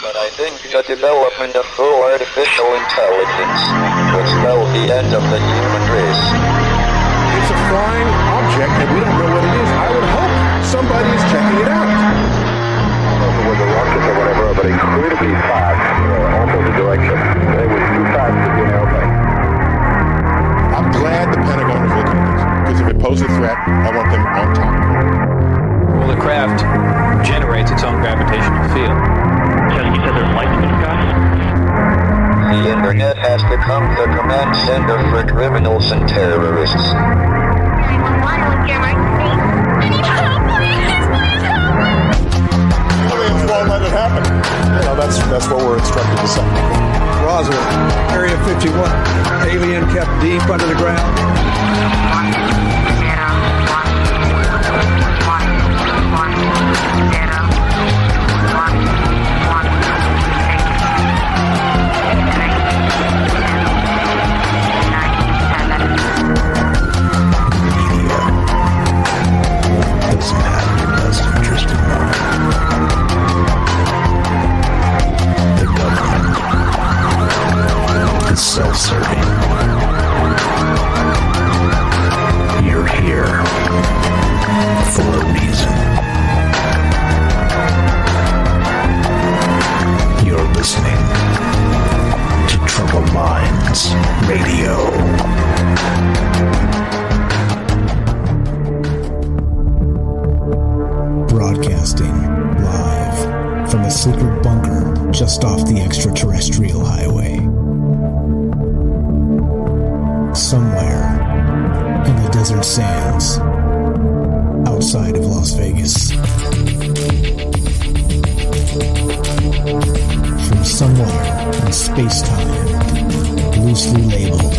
But I think the development of full artificial intelligence will spell the end of the human race. It's a flying object and we don't know what it is. I would hope somebody is checking it out. I don't know if it was a rocket or whatever, but it could be fast, also the direction. It was too fast to be an airplane. I'm glad the Pentagon is looking at this, because if it poses a threat, I want them on top. Well, the craft generates its own gravitational field. You said there's lights in the sky? The internet has become the command center for criminals and terrorists. 911, what's your emergency? I need help, please help! Aliens won't let it happen. You know, that's what we're instructed to say. Roswell, Area 51. Alien kept deep under the ground. 1, 1, 1, 0, 1, 1, 1, 0. The government is self-serving. You're here for a reason. You're listening to Troubled Minds Radio. Broadcasting live from a secret bunker just off the extraterrestrial highway. Somewhere in the desert sands outside of Las Vegas. From somewhere in space-time, loosely labeled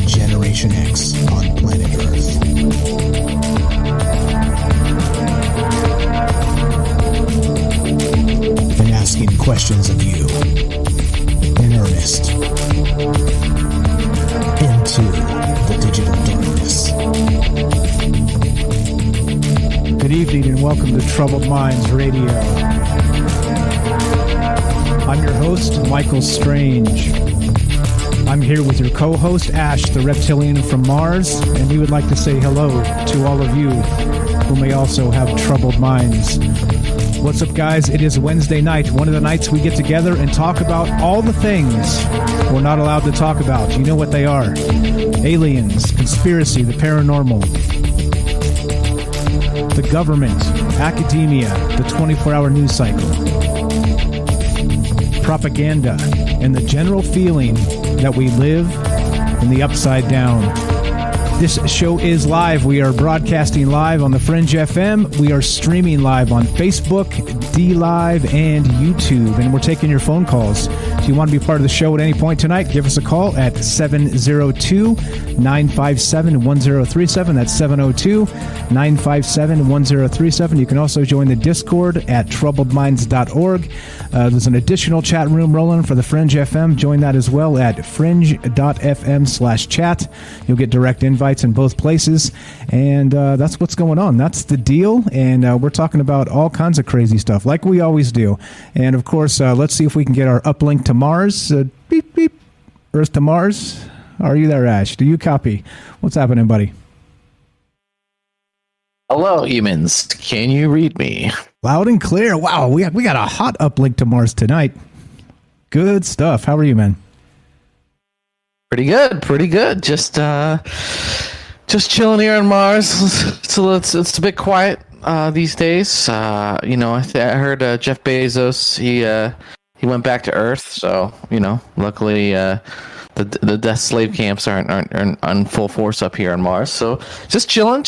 Generation X on planet Earth. And asking questions of you in earnest into the digital darkness. Good evening and welcome to Troubled Minds Radio. I'm your host, Michael Strange. I'm here with your co-host, Ash, the reptilian from Mars, and we would like to say hello to all of you who may also have troubled minds. What's up, guys? It is Wednesday night, one of the nights we get together and talk about all the things we're not allowed to talk about. You know what they are. Aliens, conspiracy, the paranormal, the government, academia, the 24-hour news cycle, propaganda, and the general feeling that we live in the upside down. This show is live. We are broadcasting live on the Fringe FM. We are streaming live on Facebook, DLive, and YouTube. And we're taking your phone calls. If you want to be part of the show at any point tonight, give us a call at 702-957-1037. That's 702-957-1037. You can also join the Discord at troubledminds.org. There's an additional chat room rolling for the Fringe FM. Join that as well at fringe.fm/chat. You'll get direct invites in both places. And that's what's going on. That's the deal. And we're talking about all kinds of crazy stuff, like we always do. And, of course, let's see if we can get our uplink to Mars. Beep, beep. Earth to Mars. Are you there, Ash? Do you copy? What's happening, buddy? Hello, humans. Can you read me? Loud and clear. Wow, we got a hot uplink to Mars tonight. Good stuff. How are you, man? Pretty good. Just chilling here on Mars. So it's a bit quiet these days. I heard Jeff Bezos. He went back to Earth. So luckily the death slave camps aren't on full force up here on Mars. So just chilling,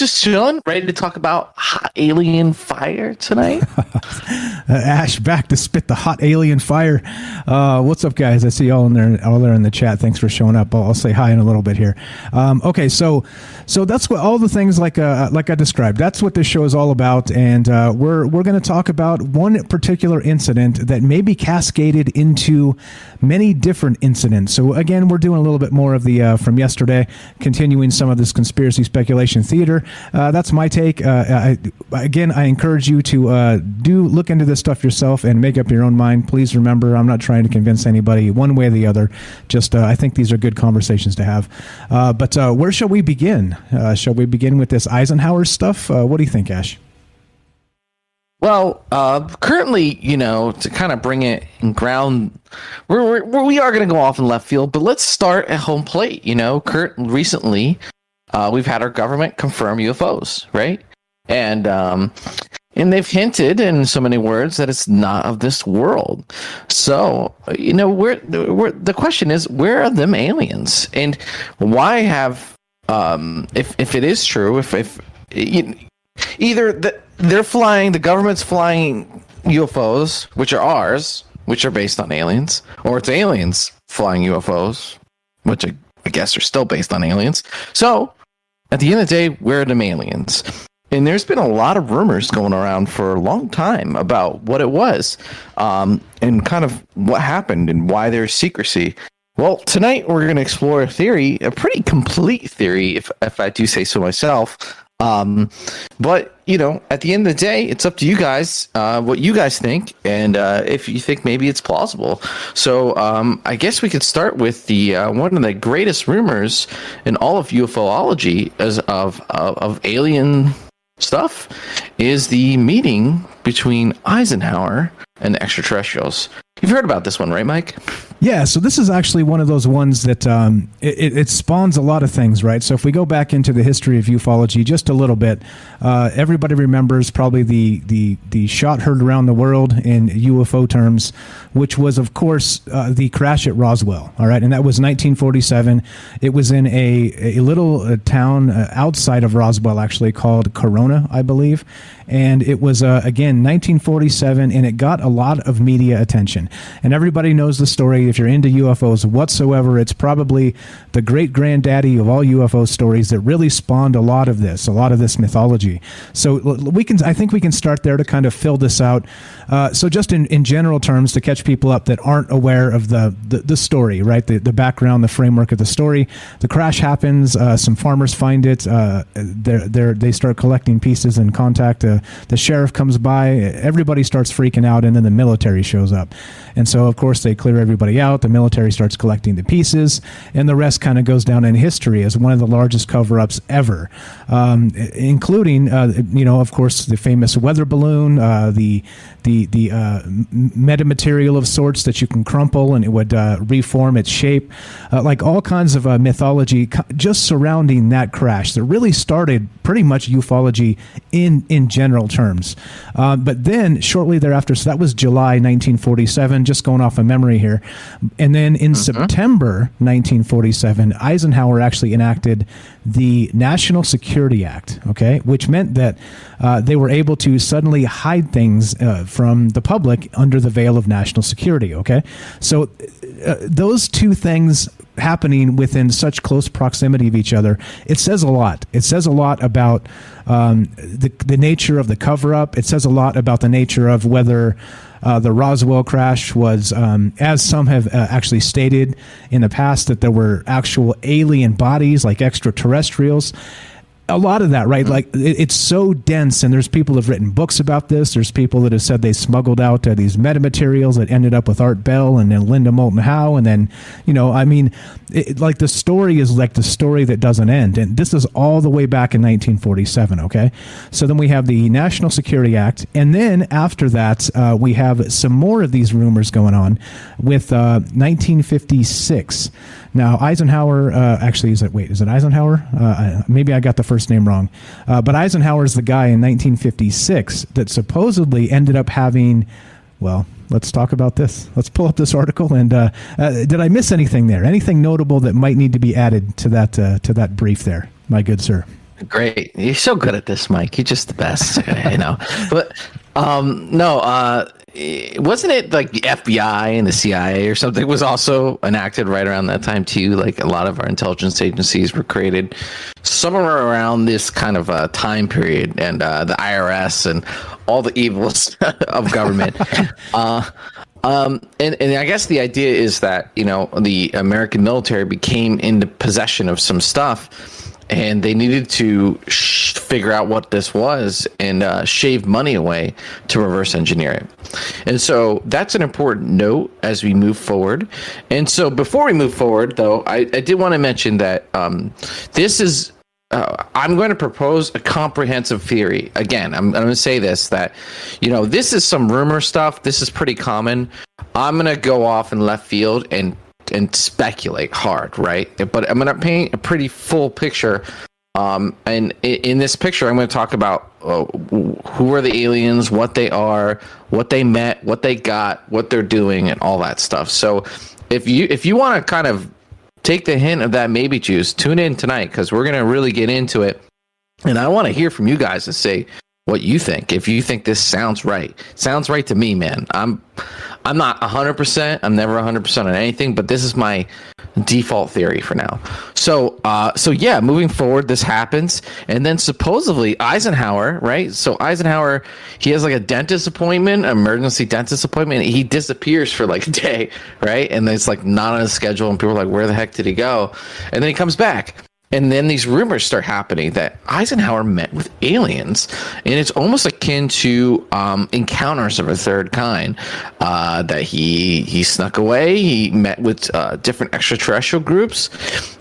ready to talk about hot alien fire tonight. Ash back to spit the hot alien fire. What's up, guys? I see all there in the chat. Thanks for showing up. I'll say hi in a little bit here. Okay, so that's what all the things like I described. That's what this show is all about, and we're going to talk about one particular incident that may be cascaded into many different incidents. So again, we're we're doing a little bit more of the from yesterday, continuing some of this conspiracy speculation theater. That's my take. I encourage you to do look into this stuff yourself and make up your own mind. Please remember, I'm not trying to convince anybody one way or the other. Just I think these are good conversations to have. But where shall we begin? Shall we begin with this Eisenhower stuff? What do you think, Ash? Well, currently, to kind of bring it in ground, we are going to go off in left field, but let's start at home plate. Recently, we've had our government confirm UFOs, right? And they've hinted in so many words that it's not of this world. So, the question is, where are them aliens? And why have, if it is true, either they're flying, the government's flying UFOs, which are ours, which are based on aliens, or it's aliens flying UFOs, which I guess are still based on aliens. So, at the end of the day, where are them aliens? And there's been a lot of rumors going around for a long time about what it was, and kind of what happened and why there's secrecy. Well, tonight we're going to explore a theory, a pretty complete theory, if I do say so myself. But at the end of the day, it's up to you guys, what you guys think, and if you think maybe it's plausible. So I guess we could start with the one of the greatest rumors in all of UFOlogy as of alien stuff is the meeting between Eisenhower and the extraterrestrials. You've heard about this one, right, Mike? Yeah, so this is actually one of those ones that it spawns a lot of things, right? So if we go back into the history of ufology just a little bit, everybody remembers probably the shot heard around the world in UFO terms, which was, of course, the crash at Roswell, all right? And that was 1947. It was in a little town outside of Roswell, actually, called Corona, I believe. And it was, again, 1947, and it got a lot of media attention. And everybody knows the story. If you're into UFOs whatsoever, it's probably the great-granddaddy of all UFO stories that really spawned a lot of this mythology. So I think we can start there to kind of fill this out. So just in general terms, to catch people up that aren't aware of the story, right? The background, the framework of the story. The crash happens. Some farmers find it. They start collecting pieces and contact. The sheriff comes by. Everybody starts freaking out, and then the military shows up. And so, of course, they clear everybody out. The military starts collecting the pieces, and the rest kind of goes down in history as one of the largest cover-ups ever, including, of course, the famous weather balloon, the metamaterial of sorts that you can crumple and it would reform its shape, like all kinds of mythology just surrounding that crash that really started pretty much ufology in general terms. But then shortly thereafter, so that was July 1947, just going off of memory here. And then in September 1947, Eisenhower actually enacted the National Security Act, okay, which meant that they were able to suddenly hide things from the public under the veil of national security, okay? So those two things happening within such close proximity of each other, it says a lot. It says a lot about the nature of the cover-up. It says a lot about the nature of whether the Roswell crash was, as some have actually stated in the past, that there were actual alien bodies like extraterrestrials. A lot of that, right? Like it's so dense, and there's people who have written books about this. There's people that have said they smuggled out these metamaterials that ended up with Art Bell and then Linda Moulton Howe, and then like the story is like the story that doesn't end, and this is all the way back in 1947. Okay, so then we have the National Security Act, and then after that we have some more of these rumors going on with 1956. Now, Eisenhower, is it Eisenhower? Maybe I got the first name wrong. But Eisenhower is the guy in 1956 that supposedly ended up having, well, let's talk about this. Let's pull up this article. And did I miss anything there? Anything notable that might need to be added to that brief there, my good sir? Great. You're so good at this, Mike. You're just the best, But wasn't it like the FBI and the CIA or something was also enacted right around that time too? Like a lot of our intelligence agencies were created somewhere around this kind of time period, and the IRS and all the evils of government. And I guess the idea is that, the American military became into possession of some stuff, and they needed to figure out what this was and shave money away to reverse engineer it. And so that's an important note as we move forward. And so before we move forward, though, I did want to mention that this is I'm going to propose a comprehensive theory. Again, I'm going to say this, that, this is some rumor stuff. This is pretty common. I'm going to go off in left field and speculate hard, right? But I'm going to paint a pretty full picture. And in this picture, I'm going to talk about who are the aliens, what they are, what they met, what they got, what they're doing, and all that stuff. So if you want to kind of take the hint of that maybe juice, tune in tonight, because we're going to really get into it. And I want to hear from you guys and say what you think. If you think this sounds right. Sounds right to me, man. I'm not 100%. I'm never 100% on anything, but this is my default theory for now. So yeah, moving forward, this happens. And then supposedly Eisenhower, right? So Eisenhower, he has like a dentist appointment, emergency dentist appointment. He disappears for like a day, right? And it's like not on his schedule. And people are like, where the heck did he go? And then he comes back. And then these rumors start happening that Eisenhower met with aliens, and it's almost akin to encounters of a third kind. That he snuck away, he met with different extraterrestrial groups,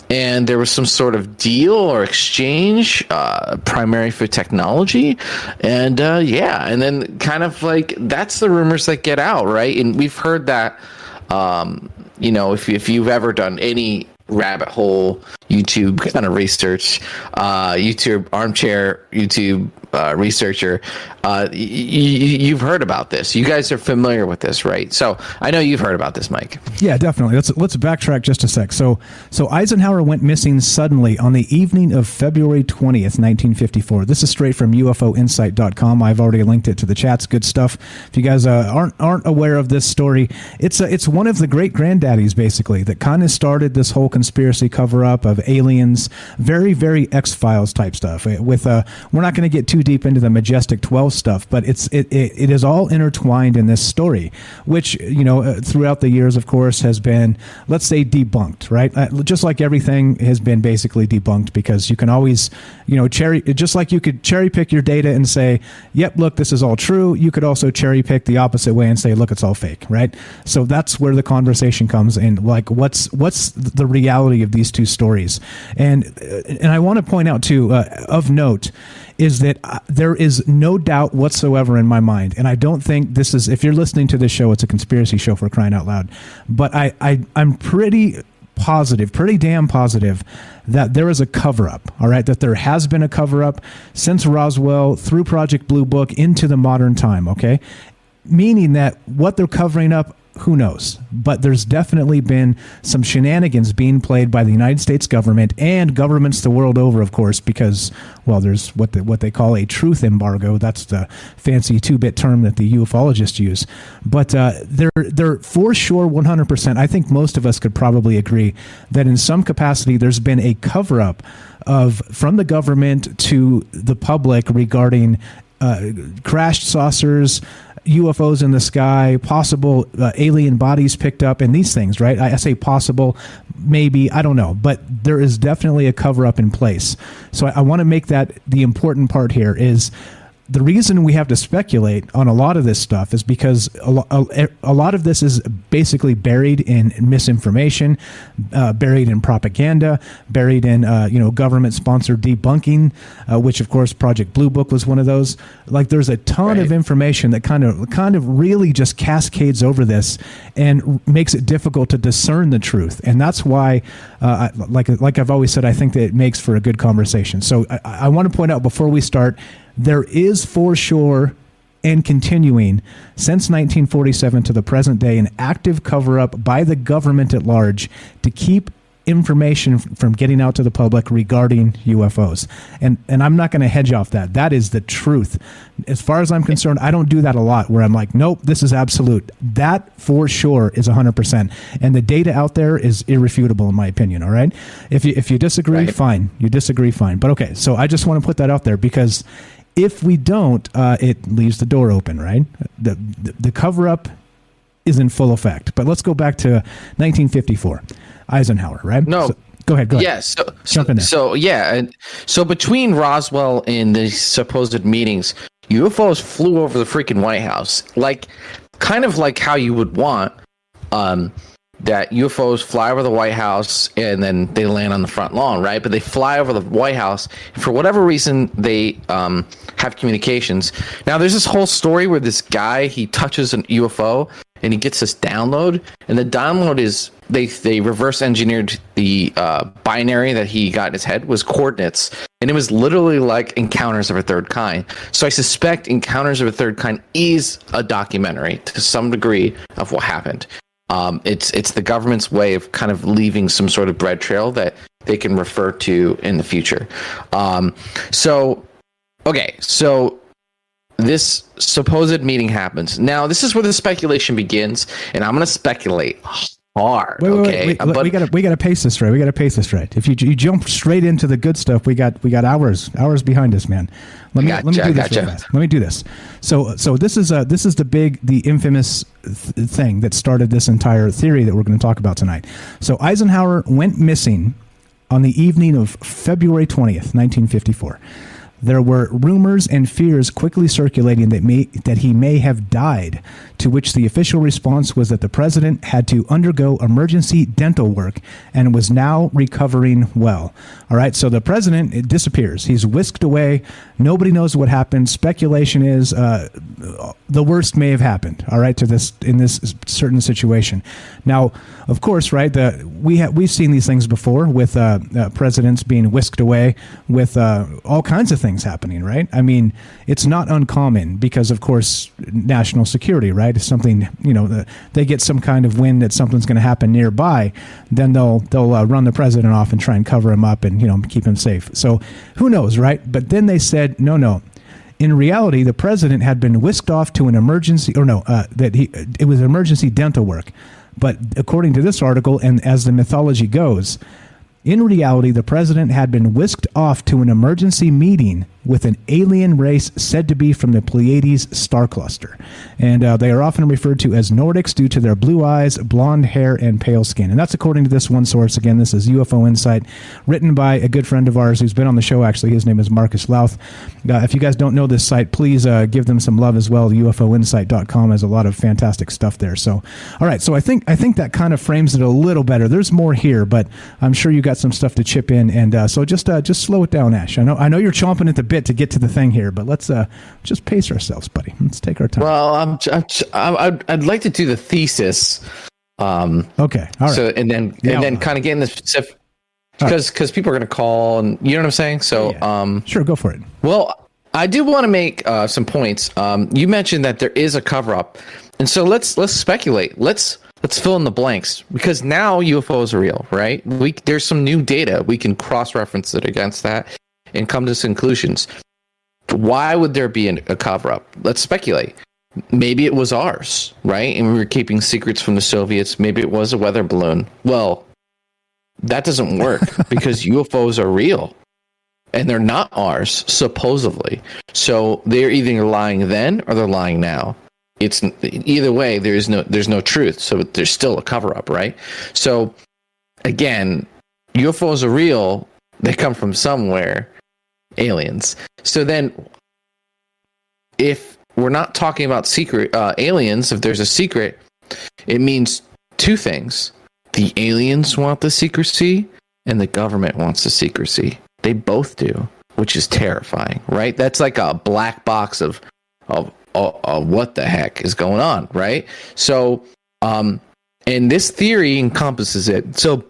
and there was some sort of deal or exchange, primary for technology, and and then kind of like that's the rumors that get out, right? And we've heard that, if you've ever done any rabbit hole YouTube kind of research, YouTube armchair YouTube researcher, you've heard about this. You guys are familiar with this, right? So I know you've heard about this, Mike. Yeah, definitely. Let's backtrack just a sec. So Eisenhower went missing suddenly on the evening of February 20th, 1954. This is straight from UFOinsight.com. I've already linked it to the chats. Good stuff. If you guys aren't aware of this story, it's one of the great granddaddies, basically, that kind of started this whole conspiracy cover-up of aliens, very, very X-Files type stuff. With we're not going to get too deep into the Majestic 12 stuff, but it is all intertwined in this story, which throughout the years, of course, has been, let's say, debunked, right? Just like everything has been basically debunked, because you can always just like you could cherry pick your data and say, yep, look, this is all true. You could also cherry pick the opposite way and say, look, it's all fake, right? So that's where the conversation comes in. Like, what's the reality of these two stories? And I want to point out too, of note, is that there is no doubt whatsoever in my mind, and I don't think this is, if you're listening to this show, it's a conspiracy show, for crying out loud, but I'm pretty damn positive that there is a cover-up, all right, that there has been a cover-up since Roswell, through Project Blue Book, into the modern time, okay? Meaning that what they're covering up, who knows? But there's definitely been some shenanigans being played by the United States government and governments the world over, of course, because, well, there's what they call a truth embargo. That's the fancy 2-bit term that the ufologists use. But they're for sure 100%. I think most of us could probably agree that in some capacity there's been a cover-up from the government to the public regarding crashed saucers, UFOs in the sky, possible alien bodies picked up, and these things, right? I say possible, maybe, I don't know, but there is definitely a cover-up in place. So I want to make that the important part here is the reason we have to speculate on a lot of this stuff is because a lot of this is basically buried in misinformation, buried in propaganda, buried in government-sponsored debunking, which of course Project Blue Book was one of those. Like, there's a ton of information that kind of really just cascades over this and makes it difficult to discern the truth. And that's why, like I've always said, I think that it makes for a good conversation. So I want to point out before we start, there is for sure and continuing since 1947 to the present day an active cover-up by the government at large to keep information from getting out to the public regarding UFOs. And I'm not going to hedge off that. That is the truth. As far as I'm concerned, I don't do that a lot where I'm like, nope, this is absolute. That for sure is 100%. And the data out there is irrefutable in my opinion, all right? If you disagree, fine. You disagree, fine. But okay, so I just want to put that out there because if we don't, it leaves the door open, right? The cover-up is in full effect. But let's go back to 1954, Eisenhower, right? No. Go ahead. Yes. Jump in there. So between Roswell and the supposed meetings, UFOs flew over the freaking White House, kind of like how you would want that UFOs fly over the White House and then they land on the front lawn, right? But they fly over the White House, and for whatever reason, they have communications. Now, there's this whole story where this guy, he touches an UFO and he gets this download, and the download is they reverse engineered the binary that he got in his head was coordinates, and it was literally like Encounters of a Third Kind. So I suspect Encounters of a Third Kind is a documentary to some degree of what happened. It's the government's way of kind of leaving some sort of bread trail that they can refer to in the future. So this supposed meeting happens. Now, this is where the speculation begins, and I'm going to speculate hard. Wait, we gotta pace this right. If you jump straight into the good stuff, we got hours behind us, man. Let me do this real fast. Let me do this. So this is the infamous thing that started this entire theory that we're going to talk about tonight. So Eisenhower went missing on the evening of February 20th, 1954. There were rumors and fears quickly circulating that he may have died, to which the official response was that the president had to undergo emergency dental work and was now recovering well. All right, so the president disappears. He's whisked away. Nobody knows what happened. Speculation is the worst may have happened, all right, in this certain situation. Now, of course, right, we've seen these things before with presidents being whisked away with all kinds of things happening, right? I mean, it's not uncommon because, of course, national security, right? If something, they get some kind of wind that something's going to happen nearby, then they'll run the president off and try and cover him up and, keep him safe. So who knows, right? But then they said, no. In reality, the president had been whisked off to an emergency, it was emergency dental work. But according to this article, and as the mythology goes, in reality, the president had been whisked off to an emergency meeting with an alien race said to be from the Pleiades star cluster. And they are often referred to as Nordics due to their blue eyes, blonde hair, and pale skin. And that's according to this one source. Again, this is UFO Insight, written by a good friend of ours who's been on the show, actually. His name is Marcus Louth. If you guys don't know this site, please give them some love as well. UFOinsight.com has a lot of fantastic stuff there. So, all right. So I think that kind of frames it a little better. There's more here, but I'm sure you got some stuff to chip in. And so just slow it down, Ash. I know you're chomping at the bit to get to the thing here, but let's just pace ourselves, buddy. Let's take our time. Well, I'd like to do the thesis. Okay, all right. So and then kind of get in the specific, because people are going to call, and you know what I'm saying. So sure, go for it. Well, I do want to make some points. You mentioned that there is a cover up, and so let's speculate. Let's fill in the blanks, because now UFOs are real, right? There's some new data. We can cross-reference it against that and come to conclusions. Why would there be a cover-up? Let's speculate. Maybe it was ours, right? And we were keeping secrets from the Soviets. Maybe it was a weather balloon. Well, that doesn't work because UFOs are real. And they're not ours, supposedly. So they're either lying then or they're lying now. It's either way, there's no truth. So there's still a cover-up, right? So again, UFOs are real. They come from somewhere. Aliens. So then, if we're not talking about secret aliens, if there's a secret, it means two things. The aliens want the secrecy, and the government wants the secrecy. They both do, which is terrifying, right? That's like a black box of what the heck is going on, right? So, and this theory encompasses it. So,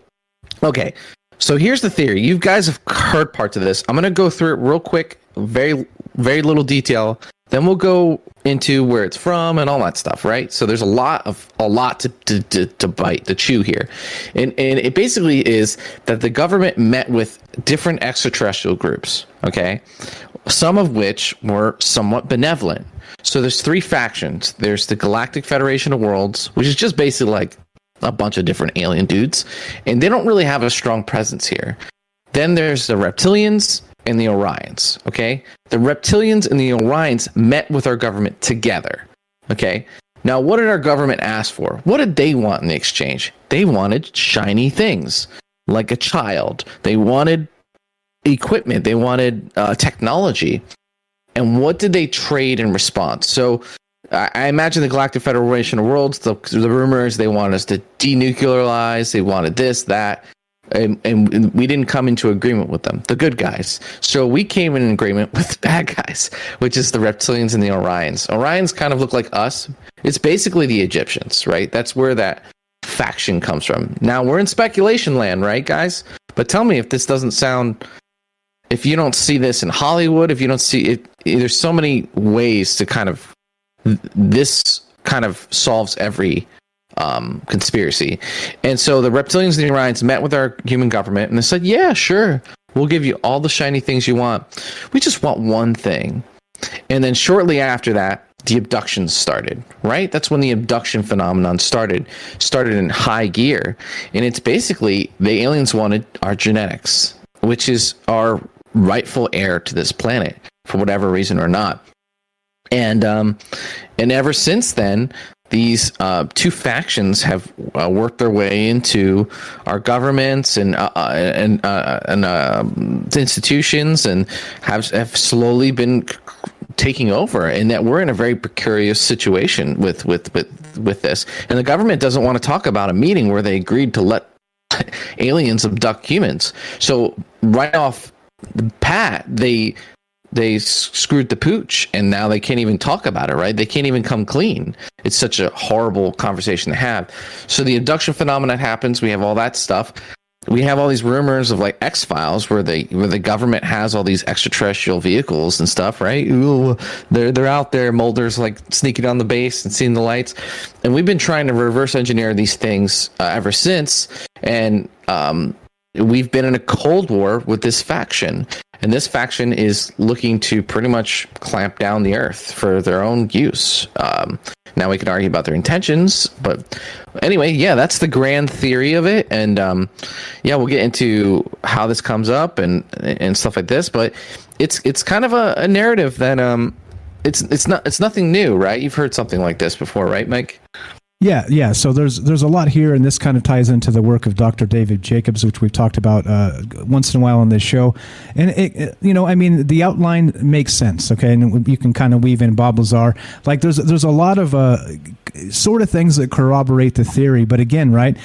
okay. So here's the theory. You guys have heard parts of this. I'm going to go through it real quick, very, very little detail. Then we'll go into where it's from and all that stuff, right? So there's a lot to bite, to chew here. And it basically is that the government met with different extraterrestrial groups, okay? Some of which were somewhat benevolent. So there's three factions. There's the Galactic Federation of Worlds, which is just basically like a bunch of different alien dudes, and they don't really have a strong presence here. Then there's the Reptilians and the Orions, okay? The Reptilians and the Orions met with our government together, okay? Now, what did our government ask for? What did they want in the exchange? They wanted shiny things, like a child. They wanted equipment. They wanted technology. And what did they trade in response? So I imagine the Galactic Federation of Worlds, the rumors, they wanted us to denuclearize. They wanted this, that. And we didn't come into agreement with them, the good guys. So we came in agreement with the bad guys, which is the reptilians and the Orions. Orions kind of look like us. It's basically the Egyptians, right? That's where that faction comes from. Now, we're in speculation land, right, guys? But tell me if this doesn't sound... If you don't see this in Hollywood, if you don't see it... There's so many ways to kind of... This kind of solves every... conspiracy. And so the reptilians and the Orions met with our human government and they said, yeah, sure, we'll give you all the shiny things you want. We just want one thing. And then shortly after that, the abductions started, right? That's when the abduction phenomenon started in high gear. And it's basically the aliens wanted our genetics, which is our rightful heir to this planet for whatever reason or not. And ever since then, these two factions have worked their way into our governments and institutions, and have slowly been taking over. And that we're in a very precarious situation with this. And the government doesn't want to talk about a meeting where they agreed to let aliens abduct humans. So right off the bat, they screwed the pooch, and now they can't even talk about it, right? They can't even come clean. It's such a horrible conversation to have. So the abduction phenomenon happens. We have all that stuff. We have all these rumors of like X-Files where the government has all these extraterrestrial vehicles and stuff, right? Ooh, they're out there. Mulder's like sneaking on the base and seeing the lights. And we've been trying to reverse engineer these things ever since. And we've been in a Cold War with this faction. And this faction is looking to pretty much clamp down the Earth for their own use. Now we can argue about their intentions, but anyway, yeah, that's the grand theory of it. And yeah, we'll get into how this comes up and stuff like this. But it's kind of a narrative that it's nothing new, right? You've heard something like this before, right, Mike? Yeah. So there's a lot here, and this kind of ties into the work of Dr. David Jacobs, which we've talked about once in a while on this show. And the outline makes sense, okay? And you can kind of weave in Bob Lazar. Like there's a lot of sort of things that corroborate the theory, but again, right?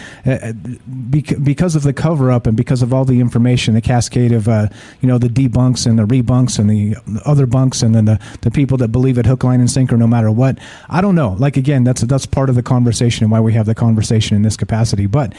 Because of the cover up and because of all the information, the cascade of the debunks and the rebunks and the other bunks, and then the people that believe it hook, line, and sinker no matter what. I don't know. Like again, that's part of the conversation and why we have the conversation in this capacity. But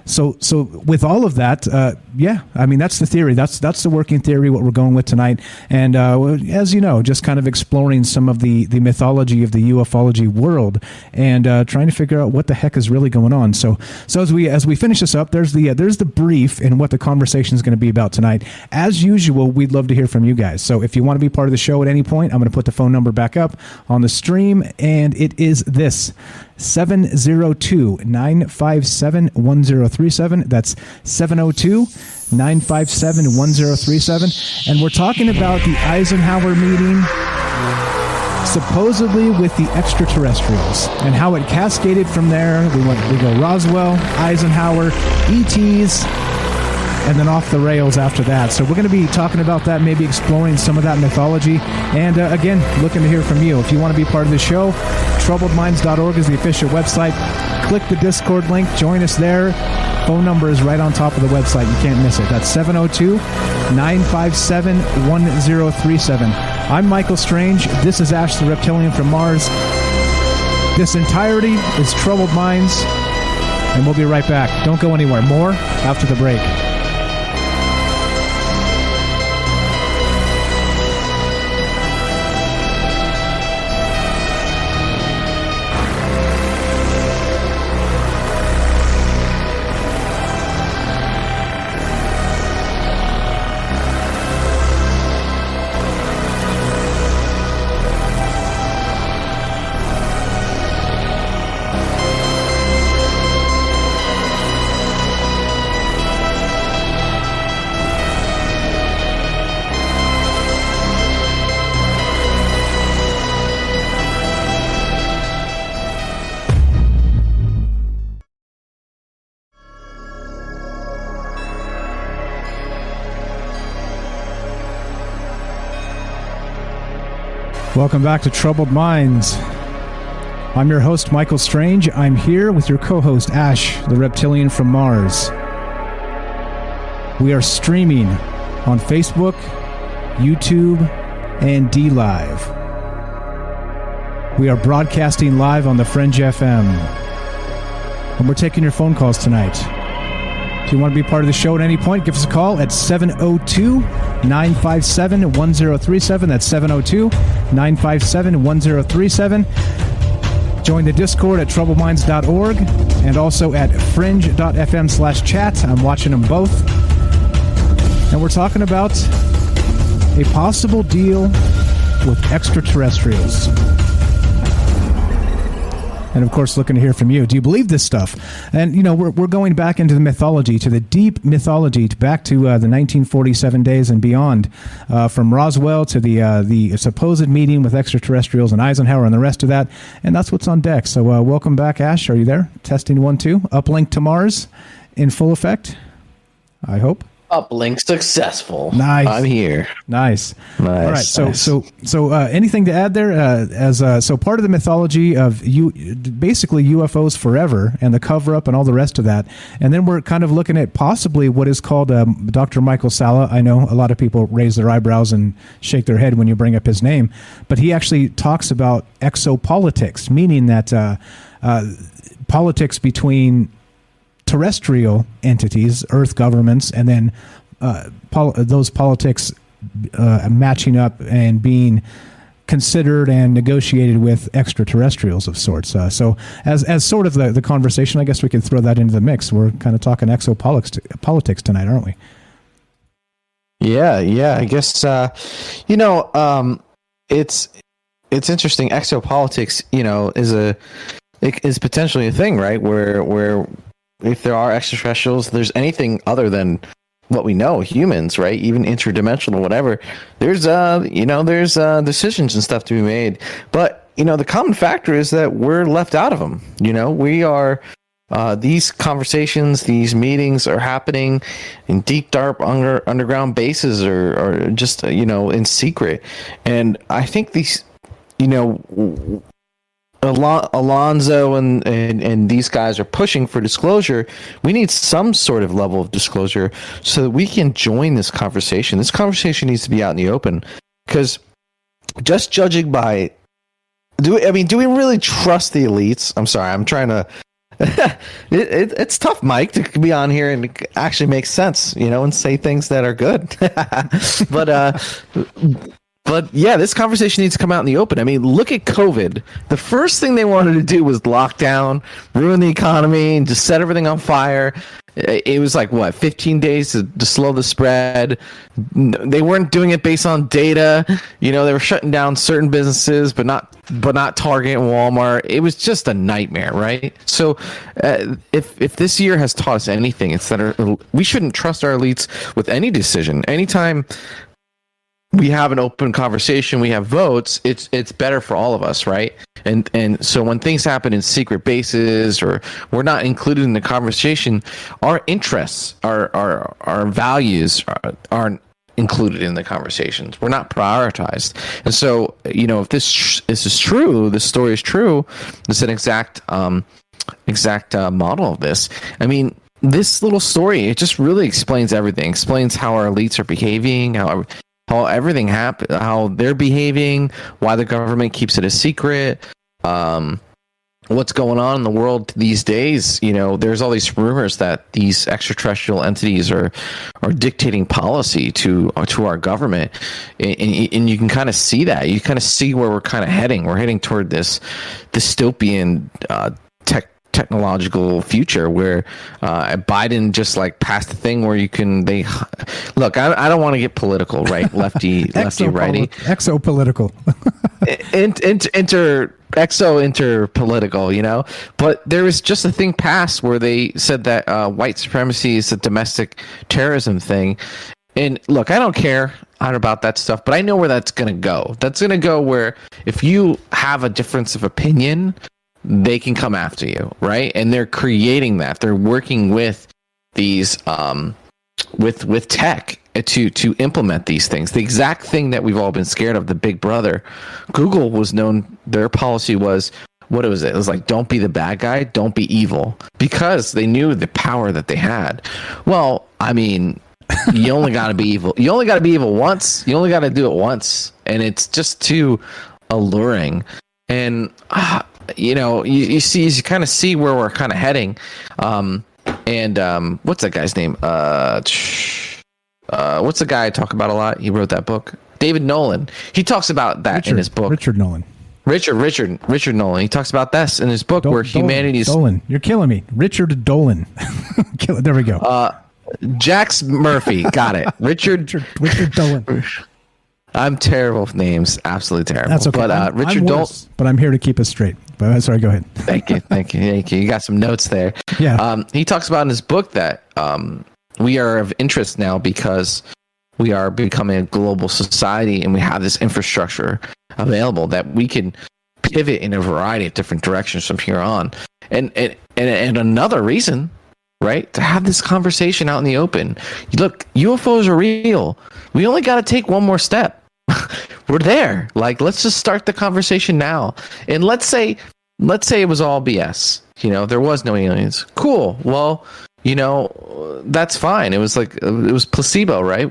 so with all of that, that's the theory. That's the working theory, what we're going with tonight. And as you know, just kind of exploring some of the mythology of the ufology world and trying to figure out what the heck is really going on. So as we finish this up, there's the brief and what the conversation is going to be about tonight. As usual, we'd love to hear from you guys. So if you want to be part of the show at any point, I'm going to put the phone number back up on the stream, and it is this: 702-957-1037. That's 702-957-1037. And we're talking about the Eisenhower meeting, supposedly with the extraterrestrials, and how it cascaded from there. We go Roswell, Eisenhower, ETs, and then off the rails after that. So we're going to be talking about that, maybe exploring some of that mythology, and again, looking to hear from you. If you want to be part of the show, troubledminds.org is the official website. Click the Discord link, join us there. Phone number is right on top of the website. You can't miss it. That's 702-957-1037. I'm Michael Strange. This is Ash the Reptilian from Mars. This entirety is Troubled Minds, and we'll be right back. Don't go anywhere. More after the break. Welcome back to Troubled Minds. I'm your host, Michael Strange. I'm here with your co-host, Ash, the reptilian from Mars. We are streaming on Facebook, YouTube, and DLive. We are broadcasting live on the Fringe FM. And we're taking your phone calls tonight. If you want to be part of the show at any point, give us a call at 702-957-1037. That's 702-957-1037. Join the Discord at troubleminds.org and also at fringe.fm/chat. I'm watching them both. And we're talking about a possible deal with extraterrestrials. And, of course, looking to hear from you. Do you believe this stuff? And, you know, we're going back into the mythology, to the deep mythology, back to the 1947 days and beyond, from Roswell to the supposed meeting with extraterrestrials and Eisenhower and the rest of that. And that's what's on deck. So welcome back, Ash. Are you there? Testing 1, 2. Uplink to Mars in full effect, I hope. Uplink successful. Nice. I'm here. Nice. All right. So anything to add there? So part of the mythology of basically UFOs forever and the cover up and all the rest of that, and then we're kind of looking at possibly what is called Dr. Michael Salla. I know a lot of people raise their eyebrows and shake their head when you bring up his name, but he actually talks about exopolitics, meaning that politics between terrestrial entities, Earth governments, and then those politics matching up and being considered and negotiated with extraterrestrials of sorts. So as sort of the conversation, I guess we could throw that into the mix. We're kind of talking exopolitics tonight, aren't we? Yeah. I guess it's interesting. Exopolitics, is potentially a thing, right? Where if there are extraterrestrials, there's anything other than what we know, humans, right? Even interdimensional, whatever. There's decisions and stuff to be made. But, the common factor is that we're left out of them. We are, these conversations, these meetings are happening in deep, dark, underground bases or just, in secret. And I think these, Alonzo and these guys are pushing for disclosure. We need some sort of level of disclosure so that we can join this conversation. This conversation needs to be out in the open, because just judging by, do we really trust the elites? I'm sorry, I'm trying to. It's tough, Mike, to be on here and actually make sense, and say things that are good. But yeah, this conversation needs to come out in the open. Look at COVID. The first thing they wanted to do was lock down, ruin the economy, and just set everything on fire. It was like, 15 days to slow the spread. They weren't doing it based on data. They were shutting down certain businesses, but not Target and Walmart. It was just a nightmare, right? So if this year has taught us anything, it's that we shouldn't trust our elites with any decision. Anytime we have an open conversation, we have votes, it's better for all of us, right? And so when things happen in secret bases or we're not included in the conversation, our interests, our values aren't included in the conversations. We're not prioritized. And so, if this is true, this story is true, it's an exact model of this. This little story, it just really explains everything. Explains how our elites are behaving, how everything happened, how they're behaving, why the government keeps it a secret, what's going on in the world these days. There's all these rumors that these extraterrestrial entities are dictating policy to our government, and you can kind of see that. You kind of see where we're kind of heading. We're heading toward this dystopian technological future where Biden just passed the thing where look, I don't want to get political, right? Lefty righty, exopolitical, interpolitical, but there was just a thing passed where they said that white supremacy is a domestic terrorism thing. And look, I don't care about that stuff, but I know where that's going to go. That's going to go where if you have a difference of opinion, they can come after you, right? And they're creating that. They're working with these with tech to implement these things. The exact thing that we've all been scared of, the Big Brother. Google was known, their policy was, what was it? It was like, don't be the bad guy, don't be evil, because they knew the power that they had. Well, I mean, you only got to be evil. You only got to be evil once. You only got to do it once, and it's just too alluring. And you see, you kind of see where we're kind of heading. What's that guy's name? What's the guy I talk about a lot? He wrote that book. David Nolan. He talks about that in his book. Richard Nolan. Richard Nolan. He talks about this in his book where humanity's... Dolan. You're killing me. Richard Dolan. There we go. Jax Murphy. Got it. Richard Dolan. I'm terrible with names. Absolutely terrible. That's okay. But Richard Dolan... But I'm here to keep us straight. But sorry, go ahead. Thank you. You got some notes there. Yeah. He talks about in his book that we are of interest now because we are becoming a global society and we have this infrastructure available that we can pivot in a variety of different directions from here on. And another reason, right, to have this conversation out in the open. Look, UFOs are real. We only got to take one more step. We're there. Like, let's just start the conversation now. And let's say it was all BS. There was no aliens. Cool. Well, that's fine. It was placebo, right?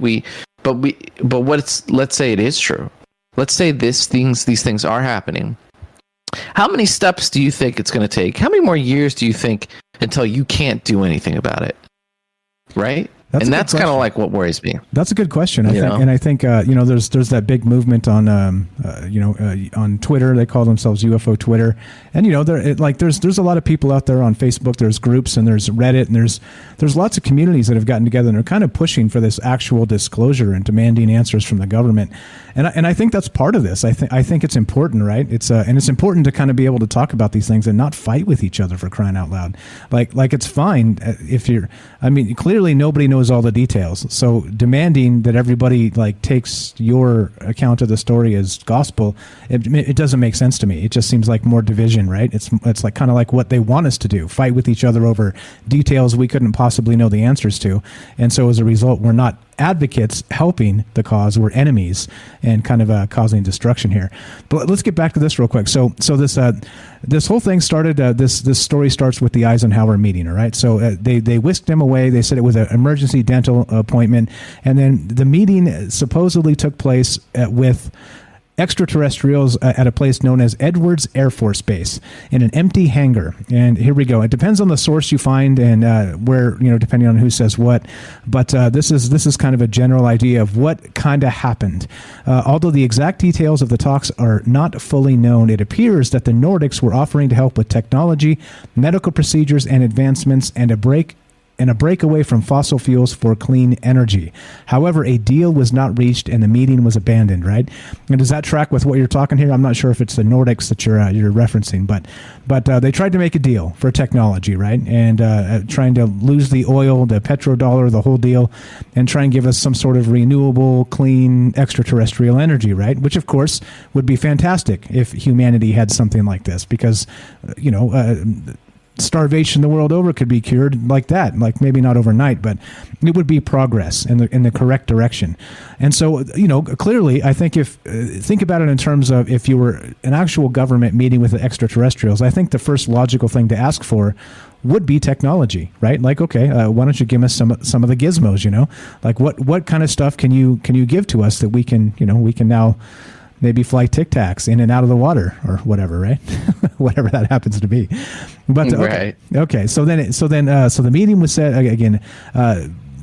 Let's say it is true. Let's say these things are happening. How many steps do you think it's going to take? How many more years do you think until you can't do anything about it? Right? That's kind of like what worries me. That's a good question. I think there's that big movement on on Twitter. They call themselves UFO Twitter, and there's a lot of people out there on Facebook. There's groups and there's Reddit and there's lots of communities that have gotten together and are kind of pushing for this actual disclosure and demanding answers from the government. And I think that's part of this. I think it's important, right? It's important to kind of be able to talk about these things and not fight with each other, for crying out loud. Like it's fine if you're. I mean, clearly nobody knows all the details. So demanding that everybody takes your account of the story as gospel, it doesn't make sense to me. It just seems like more division, right? It's like kind of like what they want us to do: fight with each other over details we couldn't possibly know the answers to. And so as a result, we're not advocates helping the cause. We're enemies and kind of causing destruction here. But let's get back to this real quick. So this whole thing started. This story starts with the Eisenhower meeting. All right. So they whisked him away. They said it was an emergency dental appointment, and then the meeting supposedly took place with extraterrestrials at a place known as Edwards Air Force Base in an empty hangar. And here we go. It depends on the source you find and where, depending on who says what. But this is kind of a general idea of what kind of happened. Although the exact details of the talks are not fully known, it appears that the Nordics were offering to help with technology, medical procedures, and advancements, and a break away from fossil fuels for clean energy. However, a deal was not reached and the meeting was abandoned, right? And does that track with what you're talking here? I'm not sure if it's the Nordics that you're referencing, but they tried to make a deal for technology, right? And trying to lose the oil, the petrodollar, the whole deal, and try and give us some sort of renewable, clean, extraterrestrial energy, right? Which, of course, would be fantastic if humanity had something like this, because, starvation the world over could be cured like that, like maybe not overnight, but it would be progress in the correct direction. And so, clearly, I think think about it in terms of if you were an actual government meeting with the extraterrestrials, I think the first logical thing to ask for would be technology, right? Like, okay, why don't you give us some of the gizmos, like what kind of stuff can you give to us that we can now maybe fly Tic Tacs in and out of the water or whatever, right? Whatever that happens to be. But okay. Right. Okay. So the meeting was set again.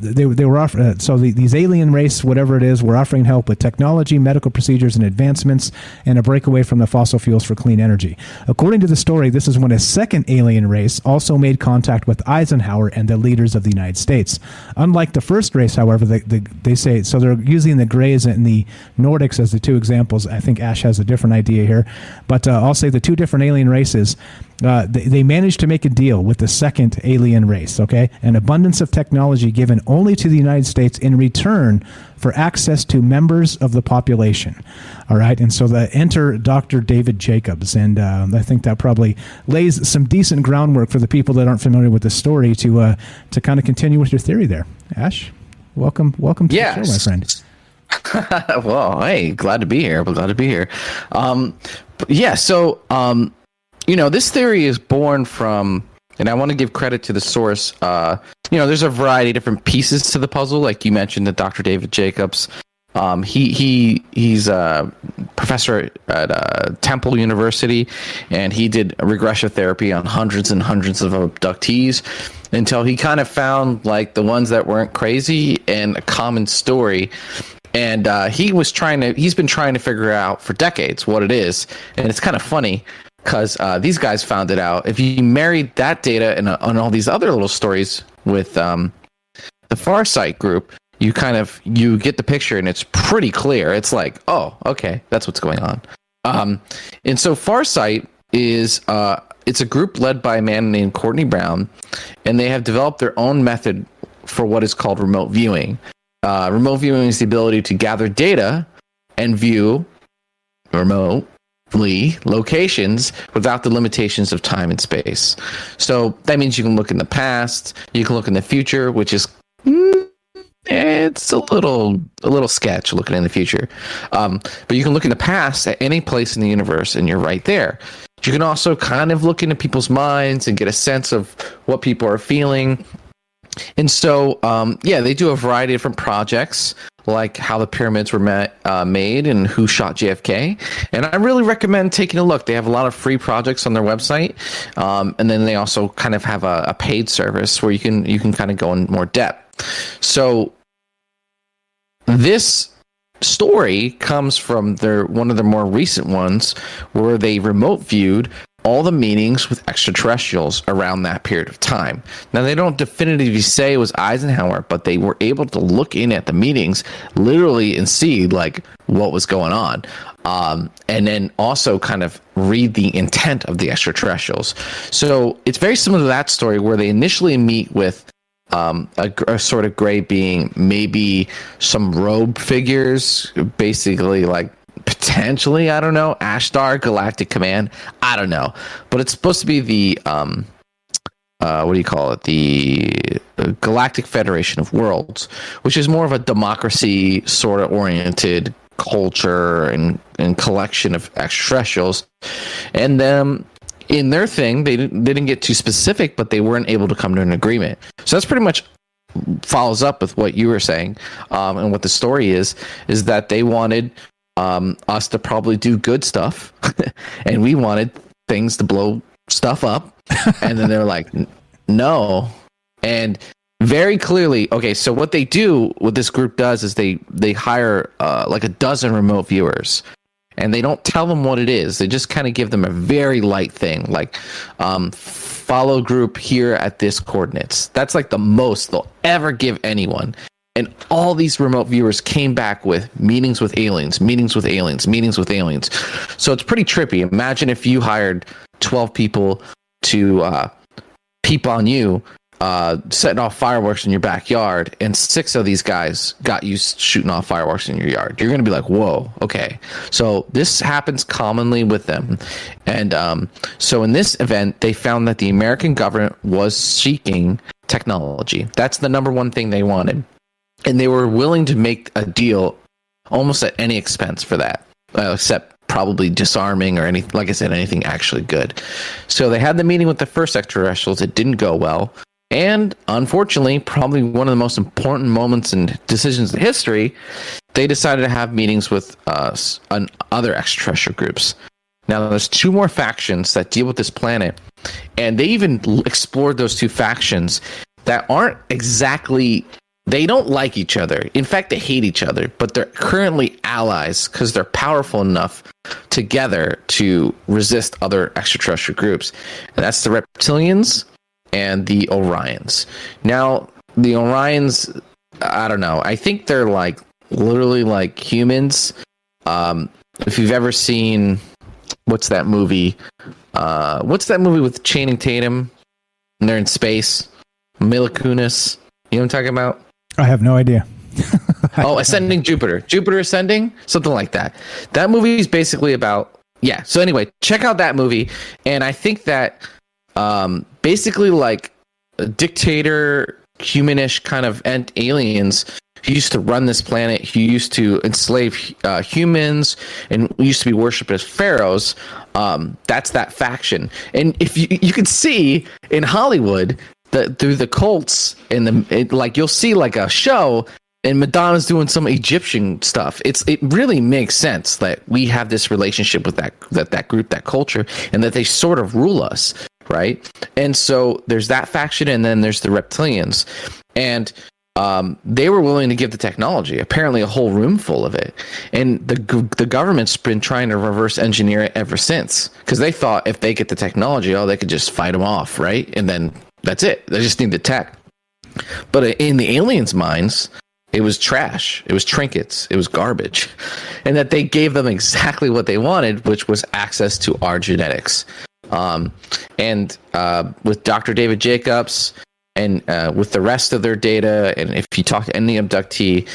They were offering, these alien race, whatever it is, were offering help with technology, medical procedures, and advancements, and a breakaway from the fossil fuels for clean energy. According to the story, this is when a second alien race also made contact with Eisenhower and the leaders of the United States. Unlike the first race, however, they say, so they're using the Greys and the Nordics as the two examples. I think Ash has a different idea here, but I'll say the two different alien races. They managed to make a deal with the second alien race, okay? An abundance of technology given only to the United States in return for access to members of the population, all right? And so enter Dr. David Jacobs, and I think that probably lays some decent groundwork for the people that aren't familiar with the story to kind of continue with your theory there. Ash? Welcome to Yes. the show, my friend. Well, hey, glad to be here. Yeah, so, this theory is born from, and I want to give credit to the source. There's a variety of different pieces to the puzzle, like you mentioned, the Dr. David Jacobs. He's a professor at Temple University, and he did regression therapy on hundreds and hundreds of abductees until he kind of found like the ones that weren't crazy and a common story. And he's been trying to figure out for decades what it is. And it's kind of funny because these guys found it out. If you married that data and on all these other little stories with the Farsight group, you get the picture and it's pretty clear. It's like, oh, okay, that's what's going on. And so Farsight is it's a group led by a man named Courtney Brown, and they have developed their own method for what is called remote viewing. Remote viewing is the ability to gather data and view remotely locations without the limitations of time and space. So that means you can look in the past, you can look in the future, which is it's a little sketch looking in the future. But you can look in the past at any place in the universe and you're right there. You can also kind of look into people's minds and get a sense of what people are feeling. And so, they do a variety of different projects, like how the pyramids were made and who shot JFK. And I really recommend taking a look. They have a lot of free projects on their website. And then they also kind of have a paid service where you can kind of go in more depth. So this story comes from one of the more recent ones where they remote viewed all the meetings with extraterrestrials around that period of time. Now, they don't definitively say it was Eisenhower, but they were able to look in at the meetings literally and see like what was going on. And then also kind of read the intent of the extraterrestrials. So it's very similar to that story where they initially meet with a sort of gray being, maybe some robe figures, basically like potentially, I don't know, Ashtar, Galactic Command, I don't know, but it's supposed to be the what do you call it, the Galactic Federation of Worlds, which is more of a democracy sort of oriented culture and collection of extraterrestrials. And in their thing, they didn't get too specific, but they weren't able to come to an agreement. So that's pretty much follows up with what you were saying, and what the story is that they wanted us to probably do good stuff, and we wanted things to blow stuff up, and then they're like, no. And very clearly, okay, so what this group does is they hire like a dozen remote viewers. And they don't tell them what it is. They just kind of give them a very light thing, like follow group here at this coordinates. That's like the most they'll ever give anyone. And all these remote viewers came back with meetings with aliens, meetings with aliens, meetings with aliens. So it's pretty trippy. Imagine if you hired 12 people to peep on you, setting off fireworks in your backyard, and 6 of these guys got you shooting off fireworks in your yard. You're going to be like, whoa, okay. So this happens commonly with them. And so in this event, they found that the American government was seeking technology. That's the number one thing they wanted. And they were willing to make a deal almost at any expense for that, except probably disarming or anything, like I said, anything actually good. So they had the meeting with the first extraterrestrials. It didn't go well. And unfortunately, probably one of the most important moments and decisions in history, they decided to have meetings with other extraterrestrial groups. Now, there's 2 more factions that deal with this planet, and they even explored those 2 factions that aren't exactly, they don't like each other. In fact, they hate each other, but they're currently allies because they're powerful enough together to resist other extraterrestrial groups. And that's the Reptilians and the Orions. Now, the Orions, I don't know. I think they're like literally like humans. If you've ever seen, what's that movie? What's that movie with Channing Tatum? And they're in space. Mila Kunis. You know what I'm talking about? I have no idea. Ascending Jupiter. Jupiter Ascending? Something like that. That movie is basically about, yeah. So anyway, check out that movie. And I think that basically like a dictator, humanish kind of aliens He used to run this planet. He used to enslave humans, and we used to be worshipped as pharaohs. That's that faction. And if you can see in Hollywood that through the cults and like you'll see like a show, and Madonna's doing some Egyptian stuff. It really makes sense that we have this relationship with that group, that culture, and that they sort of rule us, right? And so there's that faction, and then there's the reptilians, and they were willing to give the technology, apparently a whole room full of it. And the government's been trying to reverse engineer it ever since, because they thought if they get the technology, they could just fight them off, right? And then that's it. They just need the tech. But in the aliens' minds, it was trash. It was trinkets. It was garbage. And that they gave them exactly what they wanted, which was access to our genetics. And with Dr. David Jacobs, and with the rest of their data, and if you talk to any abductee,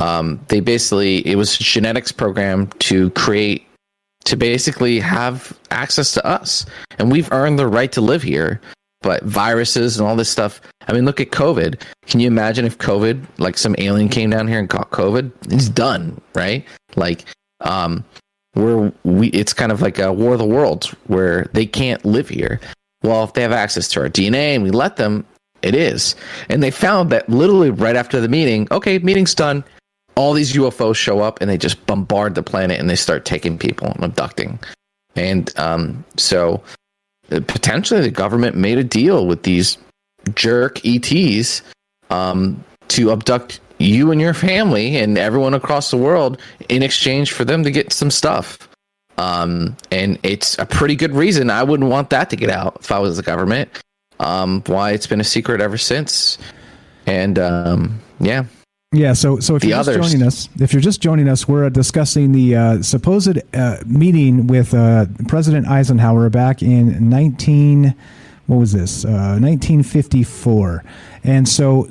it was a genetics program to basically have access to us. And we've earned the right to live here. But viruses and all this stuff, I mean, look at COVID. Can you imagine if COVID, like some alien came down here and caught COVID? It's done, right? Like, it's kind of like a War of the Worlds where they can't live here. Well, if they have access to our DNA and we let them, it is. And they found that literally right after the meeting, okay, meeting's done. All these UFOs show up and they just bombard the planet and they start taking people and abducting. And so potentially the government made a deal with these jerk ETs to abduct you and your family and everyone across the world in exchange for them to get some stuff. And it's a pretty good reason. I wouldn't want that to get out if I was the government. Why it's been a secret ever since. And Yeah, so if you're just joining us, we're discussing the supposed meeting with President Eisenhower back in 1954. And so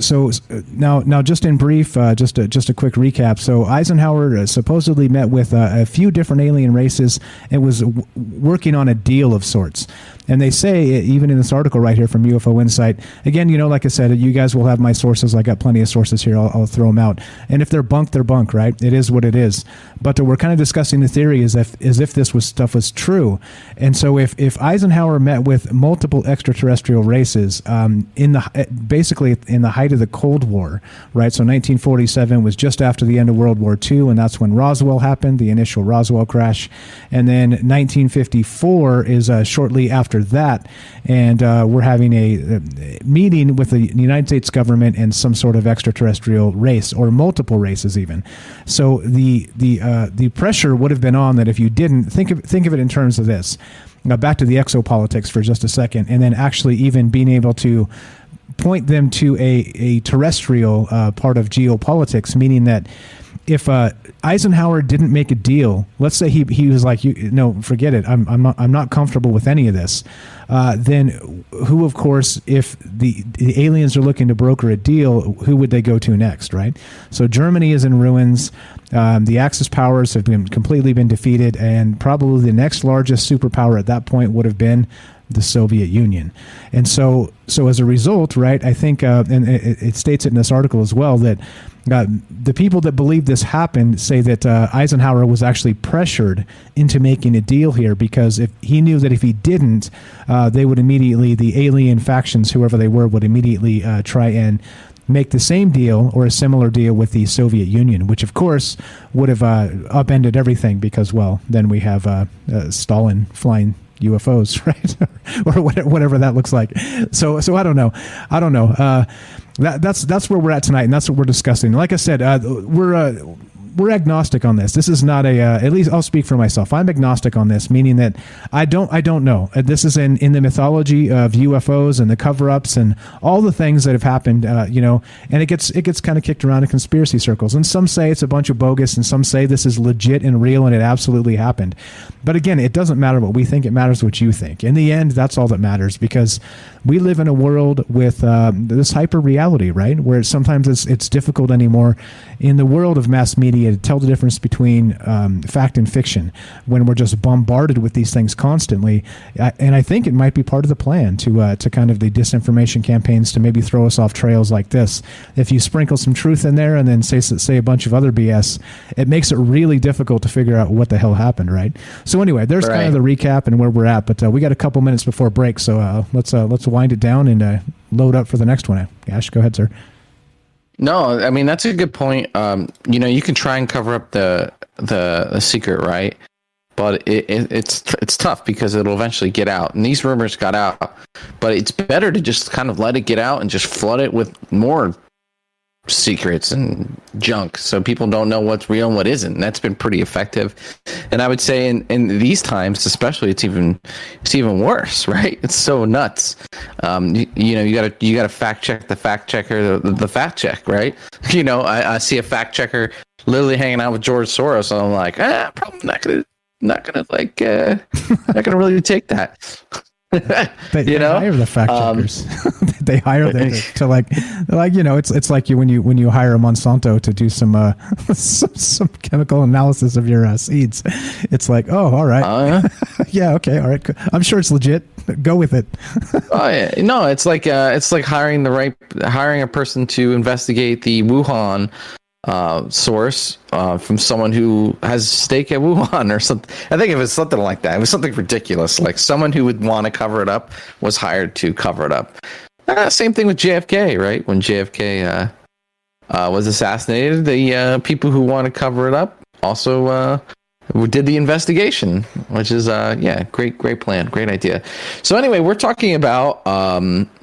now just in brief, just a quick recap. So Eisenhower supposedly met with a few different alien races and was working on a deal of sorts. And they say, even in this article right here from UFO Insight, again, like I said, you guys will have my sources. I got plenty of sources here. I'll throw them out. And if they're bunk, they're bunk, right? It is what it is. But we're kind of discussing the theory as if this stuff was true. And so if Eisenhower met with multiple extraterrestrial races basically in the height of the Cold War, right? So 1947 was just after the end of World War II, and that's when Roswell happened, the initial Roswell crash. And then 1954 is shortly after that, and we're having a meeting with the United States government and some sort of extraterrestrial race, or multiple races even. So the pressure would have been on that if you didn't think of it in terms of this. Now back to the exopolitics for just a second, and then actually even being able to point them to a terrestrial part of geopolitics, meaning that if Eisenhower didn't make a deal, let's say he was like, no, forget it, I'm not comfortable with any of this. Then who, of course, if the aliens are looking to broker a deal, who would they go to next, right? So Germany is in ruins. The Axis powers have completely been defeated, and probably the next largest superpower at that point would have been the Soviet Union. And so as a result, right, I think, and it states it in this article as well, that the people that believe this happened say that Eisenhower was actually pressured into making a deal here, because if he knew that if he didn't, they would immediately, the alien factions, whoever they were, would immediately try and make the same deal or a similar deal with the Soviet Union, which of course would have upended everything, because, well, then we have Stalin flying UFOs, right? or whatever that looks like. So I don't know. That's where we're at tonight, and that's what we're discussing. Like I said, we're agnostic on this. This is not at least I'll speak for myself. I'm agnostic on this, meaning that I don't know. This is in the mythology of UFOs and the cover-ups and all the things that have happened, and it gets kind of kicked around in conspiracy circles. And some say it's a bunch of bogus, and some say this is legit and real and it absolutely happened. But again, it doesn't matter what we think. It matters what you think. In the end, that's all that matters, because we live in a world with this hyper reality, right? Where sometimes it's difficult anymore in the world of mass media media to tell the difference between fact and fiction when we're just bombarded with these things constantly. And I think it might be part of the plan to kind of the disinformation campaigns to maybe throw us off trails like this. If you sprinkle some truth in there and then say a bunch of other BS, it makes it really difficult to figure out what the hell happened, right? So anyway, there's kind of the recap and where we're at, but we got a couple minutes before break, so let's wind it down and load up for the next one. Ash, go ahead, sir. No, I mean, that's a good point. You can try and cover up the secret, right? But it's tough because it'll eventually get out. And these rumors got out. But it's better to just kind of let it get out and just flood it with more secrets and junk so people don't know what's real and what isn't. And that's been pretty effective. And I would say in these times especially, it's even worse, right? It's so nuts. You gotta fact check the fact checker, the fact check, right? I see a fact checker literally hanging out with George Soros, and I'm like, probably not gonna really take that. They hire the fact checkers. They hire them it's like when you hire a Monsanto to do some chemical analysis of your seeds. It's like, oh, all right, yeah, okay, all right, I'm sure it's legit. Go with it. Oh yeah, no, it's like hiring a person to investigate the Wuhan source from someone who has a stake at Wuhan or something. I think it was something like that. It was something ridiculous. Like someone who would want to cover it up was hired to cover it up. Same thing with JFK, right? When JFK was assassinated, the people who want to cover it up also did the investigation, which is great plan, great idea. So anyway, we're talking about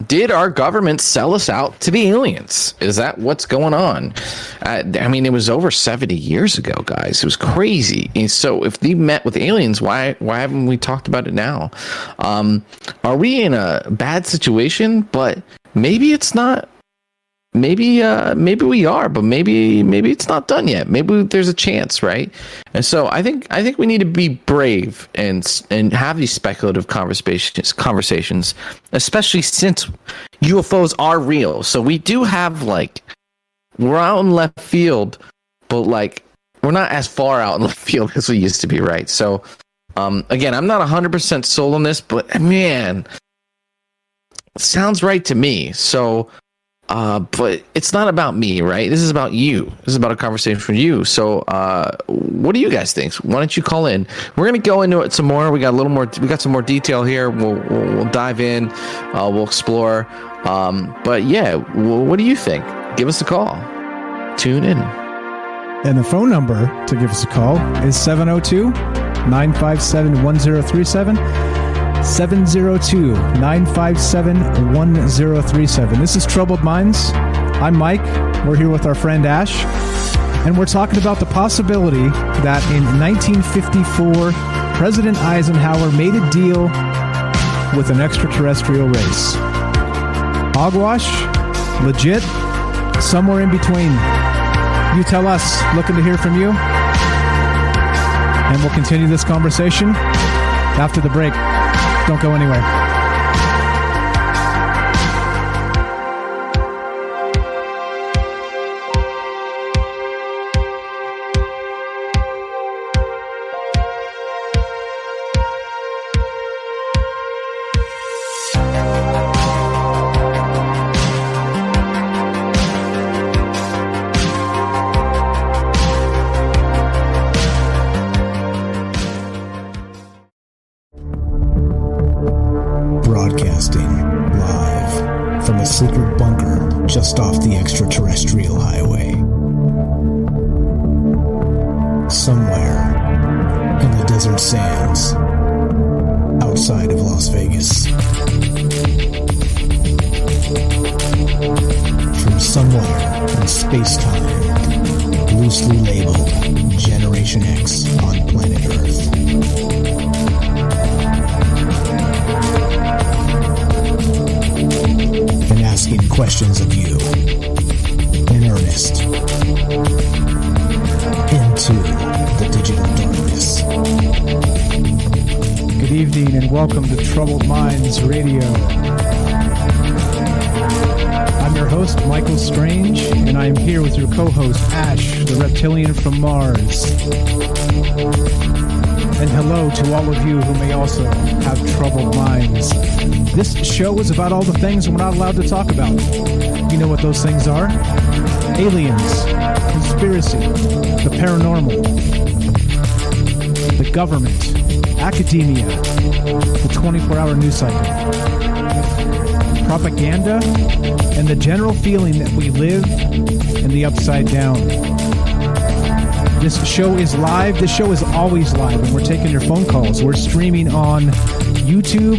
did our government sell us out to the aliens? Is that what's going on? I mean, it was over 70 years ago, guys. It was crazy. And so if they met with aliens, why haven't we talked about it now? Are we in a bad situation? But maybe it's not. Maybe we are, but maybe it's not done yet. Maybe there's a chance, right? And so I think we need to be brave and have these speculative conversations, especially since UFOs are real. So we do have we're out in left field, but we're not as far out in left field as we used to be, right? So again, I'm not 100% sold on this, but man, it sounds right to me. So. But it's not about me, right? This is about you. This is about a conversation for you. So, what do you guys think? Why don't you call in? We're gonna go into it some more. We got a little more. We got some more detail here. We'll dive in. We'll explore. But yeah, what do you think? Give us a call. Tune in. And the phone number to give us a call is 702-957-1037. 702-957-1037. This is Troubled Minds. I'm Mike. We're here with our friend Ash. And we're talking about the possibility that in 1954, President Eisenhower made a deal with an extraterrestrial race. Hogwash? Legit? Somewhere in between. You tell us. Looking to hear from you. And we'll continue this conversation after the break. Don't go anywhere. Broadcasting live from a secret bunker just off the extraterrestrial highway. Somewhere in the desert sands outside of Las Vegas. From somewhere in space-time, loosely labeled Generation X on planet Earth. And asking questions of you in earnest into the digital darkness. Good evening and welcome to Troubled Minds Radio. I'm your host, host, Michael Strange, and I am here with your co-host, Ash, the reptilian from Mars. And hello to all of you who may also have troubled minds. This show is about all the things we're not allowed to talk about. You know what those things are? Aliens, conspiracy, the paranormal, the government, academia, the 24-hour news cycle, propaganda, and the general feeling that we live in the upside down. This show is live. This show is always live, and we're taking your phone calls. We're streaming on YouTube,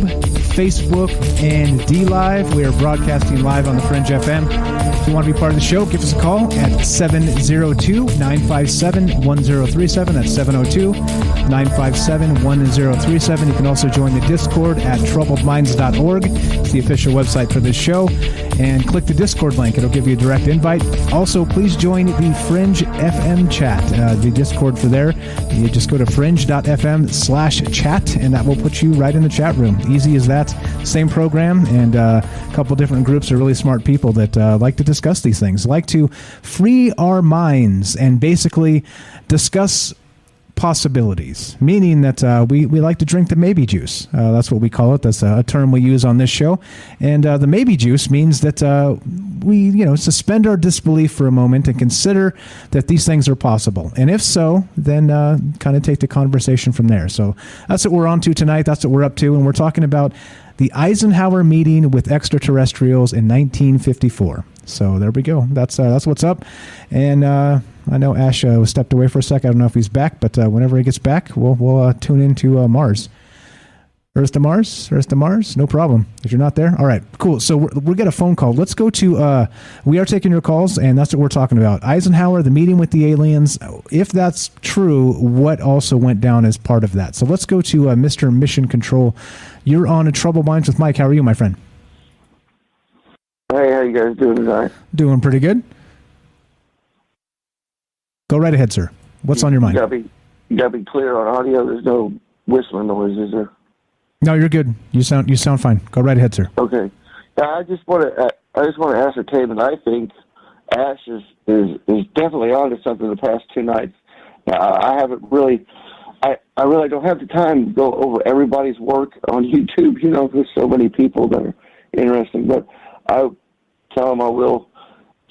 Facebook, and DLive. We are broadcasting live on the Fringe FM. If you want to be part of the show, give us a call at 702-957-1037. That's 702-957-1037. You can also join the Discord at troubledminds.org. It's the official website for this show. And click the Discord link. It'll give you a direct invite. Also, please join the Fringe FM chat. The Discord for there. You just go to fringe.fm/chat, and that will put you right in the chat room. Easy as that. Same program, and a couple different groups of really smart people that like to discuss these things, like to free our minds and basically discuss possibilities, meaning that we like to drink the maybe juice. That's what we call it. That's a term we use on this show. And the maybe juice means that we suspend our disbelief for a moment and consider that these things are possible. And if so, then kind of take the conversation from there. So that's what we're on to tonight. That's what we're up to. And we're talking about the Eisenhower meeting with extraterrestrials in 1954. So there we go. That's what's up. And I know Ash stepped away for a sec. I don't know if he's back, but whenever he gets back, we'll tune into Mars. Earth to Mars? Earth to Mars? No problem. If you're not there. All right, cool. So we'll get a phone call. Let's go to, we are taking your calls, and that's what we're talking about. Eisenhower, the meeting with the aliens. If that's true, what also went down as part of that? So let's go to Mr. Mission Control. You're on a Troubled Minds with Mike. How are you, my friend? Hey, how you guys doing tonight? Doing pretty good. Go right ahead, sir. What's on your mind? You gotta be clear on audio. There's no whistling noise, is there? No, you're good. You sound fine. Go right ahead, sir. Okay. I just want to ascertain that I think Ash is definitely onto something the past two nights. I haven't really. I really don't have the time to go over everybody's work on YouTube. There's so many people that are interesting, but I tell him I will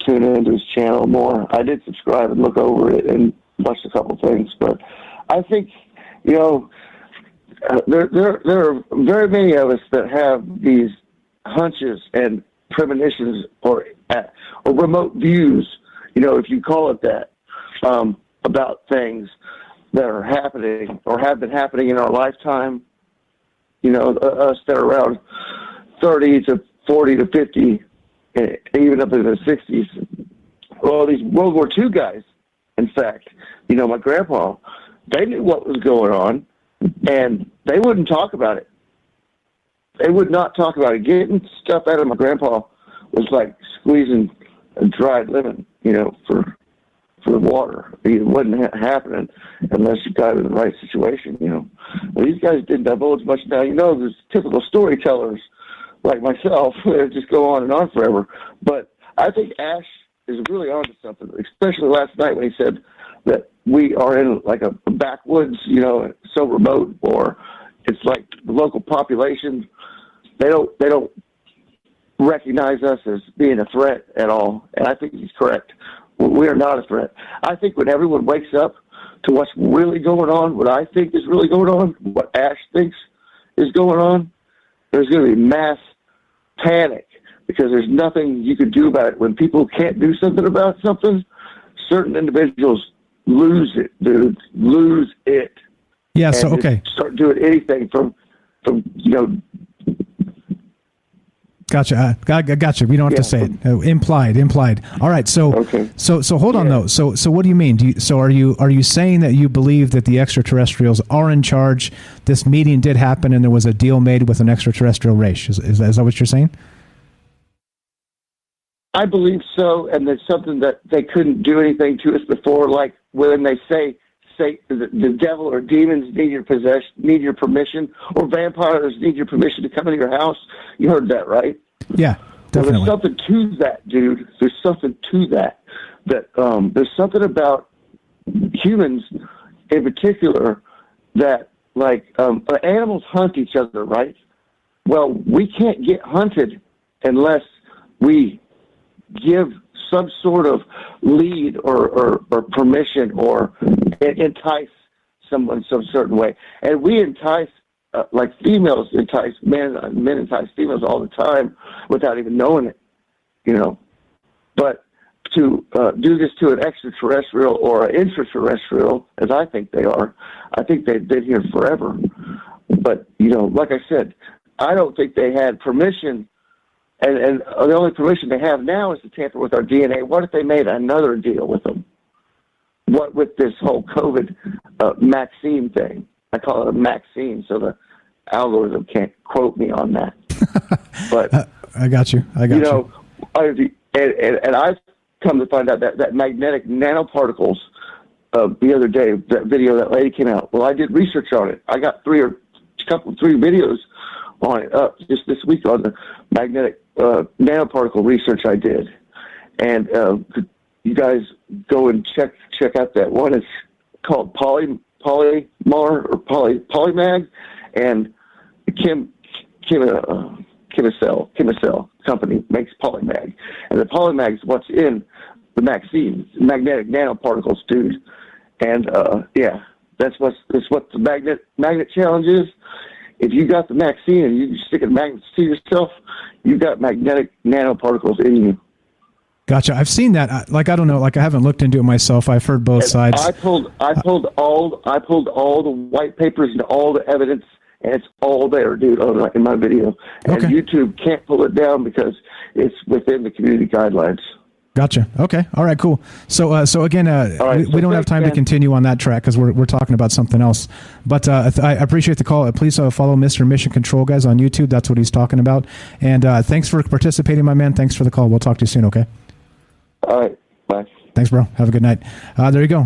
tune into his channel more. I did subscribe and look over it and watch a couple things, but I think there are very many of us that have these hunches and premonitions or remote views, if you call it that, about things that are happening or have been happening in our lifetime. Us that are around 30 to 40 to 50, even up in the 60s. Well, these World War II guys, in fact, my grandpa, they knew what was going on, and they wouldn't talk about it. They would not talk about it. Getting stuff out of my grandpa was like squeezing a dried lemon, for the water. It wasn't happening unless you got in the right situation, Well, these guys didn't divulge much. Now, there's typical storytellers like myself, just go on and on forever. But I think Ash is really onto something, especially last night when he said that we are in like a backwoods, so remote, or it's like the local population, they don't recognize us as being a threat at all. And I think he's correct. We are not a threat. I think when everyone wakes up to what's really going on, what I think is really going on, what Ash thinks is going on, there's going to be mass panic because there's nothing you can do about it. When people can't do something about something, certain individuals lose it, dude. Lose it. Yeah, so, okay. Start doing anything from Gotcha. Gotcha. We don't have to say it. Implied. All right. So, okay. So hold on though. So what do you mean? Are you saying that you believe that the extraterrestrials are in charge? This meeting did happen, and there was a deal made with an extraterrestrial race. Is that what you're saying? I believe so, and there's something that they couldn't do anything to us before, like when they say the devil or demons need your permission, or vampires need your permission to come into your house. You heard that, right? Yeah, Definitely. There's something to that, dude. There's something to that. There's something about humans in particular that, like, animals hunt each other, right? Well, we can't get hunted unless we give some sort of lead or permission or entice someone some certain way. And we entice, like females entice men entice females all the time without even knowing it, you know. But to do this to an extraterrestrial or an intraterrestrial, as I think they are, I think they've been here forever. But, you know, like I said, I don't think they had permission, and the only permission they have now is to tamper with our DNA. What if they made another deal with them? What with this whole COVID vaccine thing? I call it a vaccine, so the algorithm can't quote me on that. But I got you. You know, and I've come to find out that magnetic nanoparticles. The other day, that video that lady came out. Well, I did research on it. I got three videos on it up just this week on the magnetic nanoparticle research I did. And you guys go and check out that one. It's called Polymar or Polymag, and Chemicell company makes Polymag, and the Polymag is what's in the vaccine, magnetic nanoparticles, dude. And yeah, that's what the magnet challenge is. If you got the vaccine and you stick a magnet to yourself, you got magnetic nanoparticles in you. Gotcha. I've seen that. Like, I don't know. Like, I haven't looked into it myself. I've heard both sides. I pulled all the white papers and all the evidence, and it's all there, dude, in my video. And okay. YouTube can't pull it down because it's within the community guidelines. Gotcha. Okay. All right. Cool. So again, we don't have time to continue on that track because we're talking about something else. But I appreciate the call. Please follow Mr. Mission Control, guys, on YouTube. That's what he's talking about. And thanks for participating, my man. Thanks for the call. We'll talk to you soon. Okay. All right. Bye. Thanks, bro. Have a good night. There you go.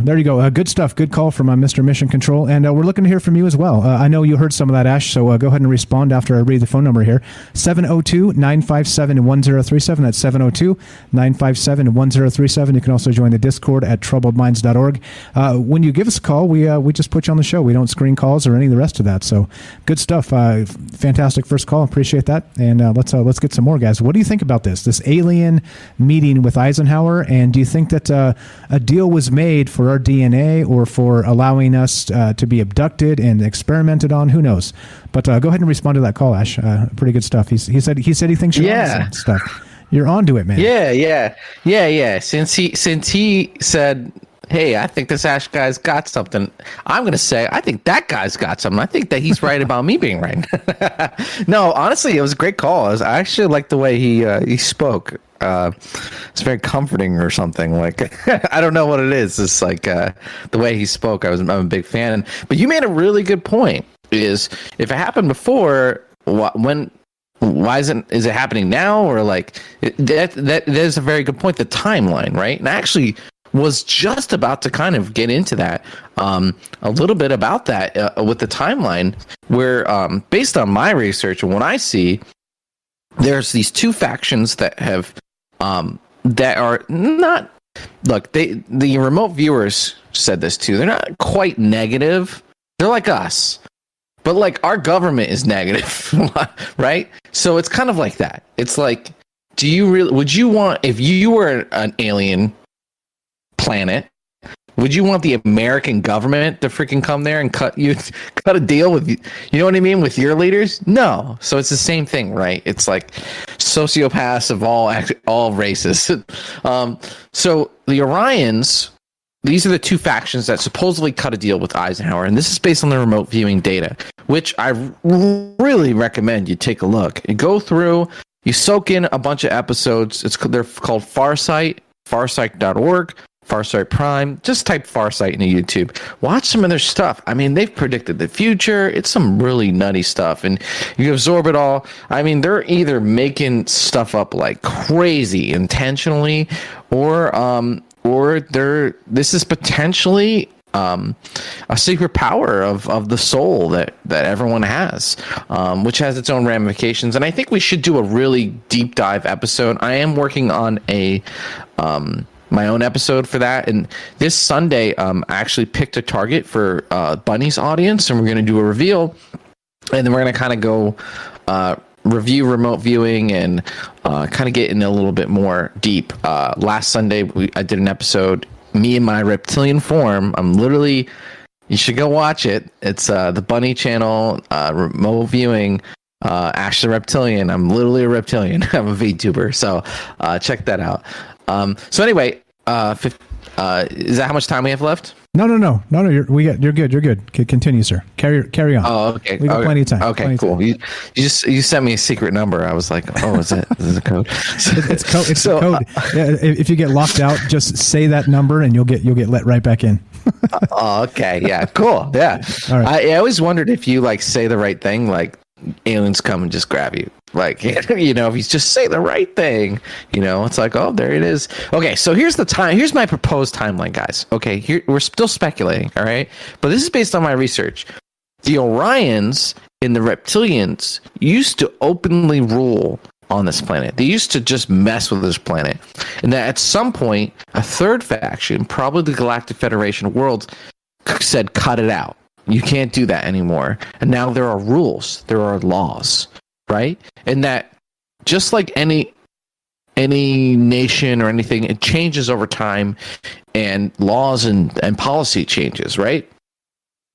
Good stuff. Good call from Mr. Mission Control. And we're looking to hear from you as well. I know you heard some of that, Ash, so go ahead and respond after I read the phone number here. 702-957-1037. That's 702-957-1037. You can also join the Discord at troubledminds.org. When you give us a call, we just put you on the show. We don't screen calls or any of the rest of that. So good stuff. Fantastic first call. Appreciate that. And let's get some more, guys. What do you think about this alien meeting with Eisenhower? And do you think that a deal was made for our DNA or for allowing us to be abducted and experimented on? Who knows? But go ahead and respond to that call, Ash. Pretty good stuff. He said he thinks you're on some stuff. You're onto it, man. Yeah. Since he said, hey, I think this Ash guy's got something, I'm going to say, I think that guy's got something. I think that he's right about me being right. No, honestly, it was a great call. I actually like the way he spoke. It's very comforting or something. Like, I don't know what it is. It's like the way he spoke. I'm a big fan. But you made a really good point. Is if it happened before, why is it happening now? Or like that is a very good point. The timeline, right? And I actually was just about to kind of get into that a little bit about that with the timeline, where based on my research and what I see, there's these two factions that have that are not, look, the remote viewers said this too. They're not quite negative. They're like us, but like our government is negative, right? So it's kind of like that. It's like, would you want, if you were an alien planet, would you want the American government to freaking come there and cut a deal with you? You know what I mean? With your leaders? No. So it's the same thing, right? It's like sociopaths of all races. So the Orions, these are the two factions that supposedly cut a deal with Eisenhower, and this is based on the remote viewing data, which I really recommend you take a look. You go through, you soak in a bunch of episodes. They're called Farsight, farsight.org. Farsight Prime, just type Farsight into YouTube. Watch some of their stuff. I mean, they've predicted the future. It's some really nutty stuff, and you absorb it all. I mean, they're either making stuff up like crazy intentionally, or this is potentially a secret power of the soul that everyone has, which has its own ramifications. And I think we should do a really deep dive episode. I am working on a my own episode for that, and this Sunday I actually picked a target for Bunny's audience, and we're going to do a reveal, and then we're going to kind of go review remote viewing and kind of get in a little bit more deep. Last Sunday I did an episode, me in my reptilian form. I'm literally, you should go watch it. It's the Bunny channel, remote viewing, Ash the Reptilian. I'm literally a reptilian. I'm a VTuber, so check that out. So anyway, is that how much time we have left? No. You're good. You're good. Continue, sir. Carry on. Oh, okay. We got plenty of time. Okay, cool. You sent me a secret number. I was like, oh, is it a code? It's code. It's a code. Yeah, if you get locked out, just say that number and you'll get let right back in. Okay. Yeah. Cool. Yeah. All right. I always wondered if you like say the right thing, like aliens come and just grab you. Like, if you just say the right thing, it's like, oh, there it is. Okay, so here's my proposed timeline, guys. Okay, here we're still speculating, all right? But this is based on my research. The Orions and the Reptilians used to openly rule on this planet. They used to just mess with this planet. And that at some point, a third faction, probably the Galactic Federation of Worlds, said, cut it out. You can't do that anymore. And now there are rules. There are laws. Right? And that just like any nation or anything, it changes over time, and laws and policy changes, right?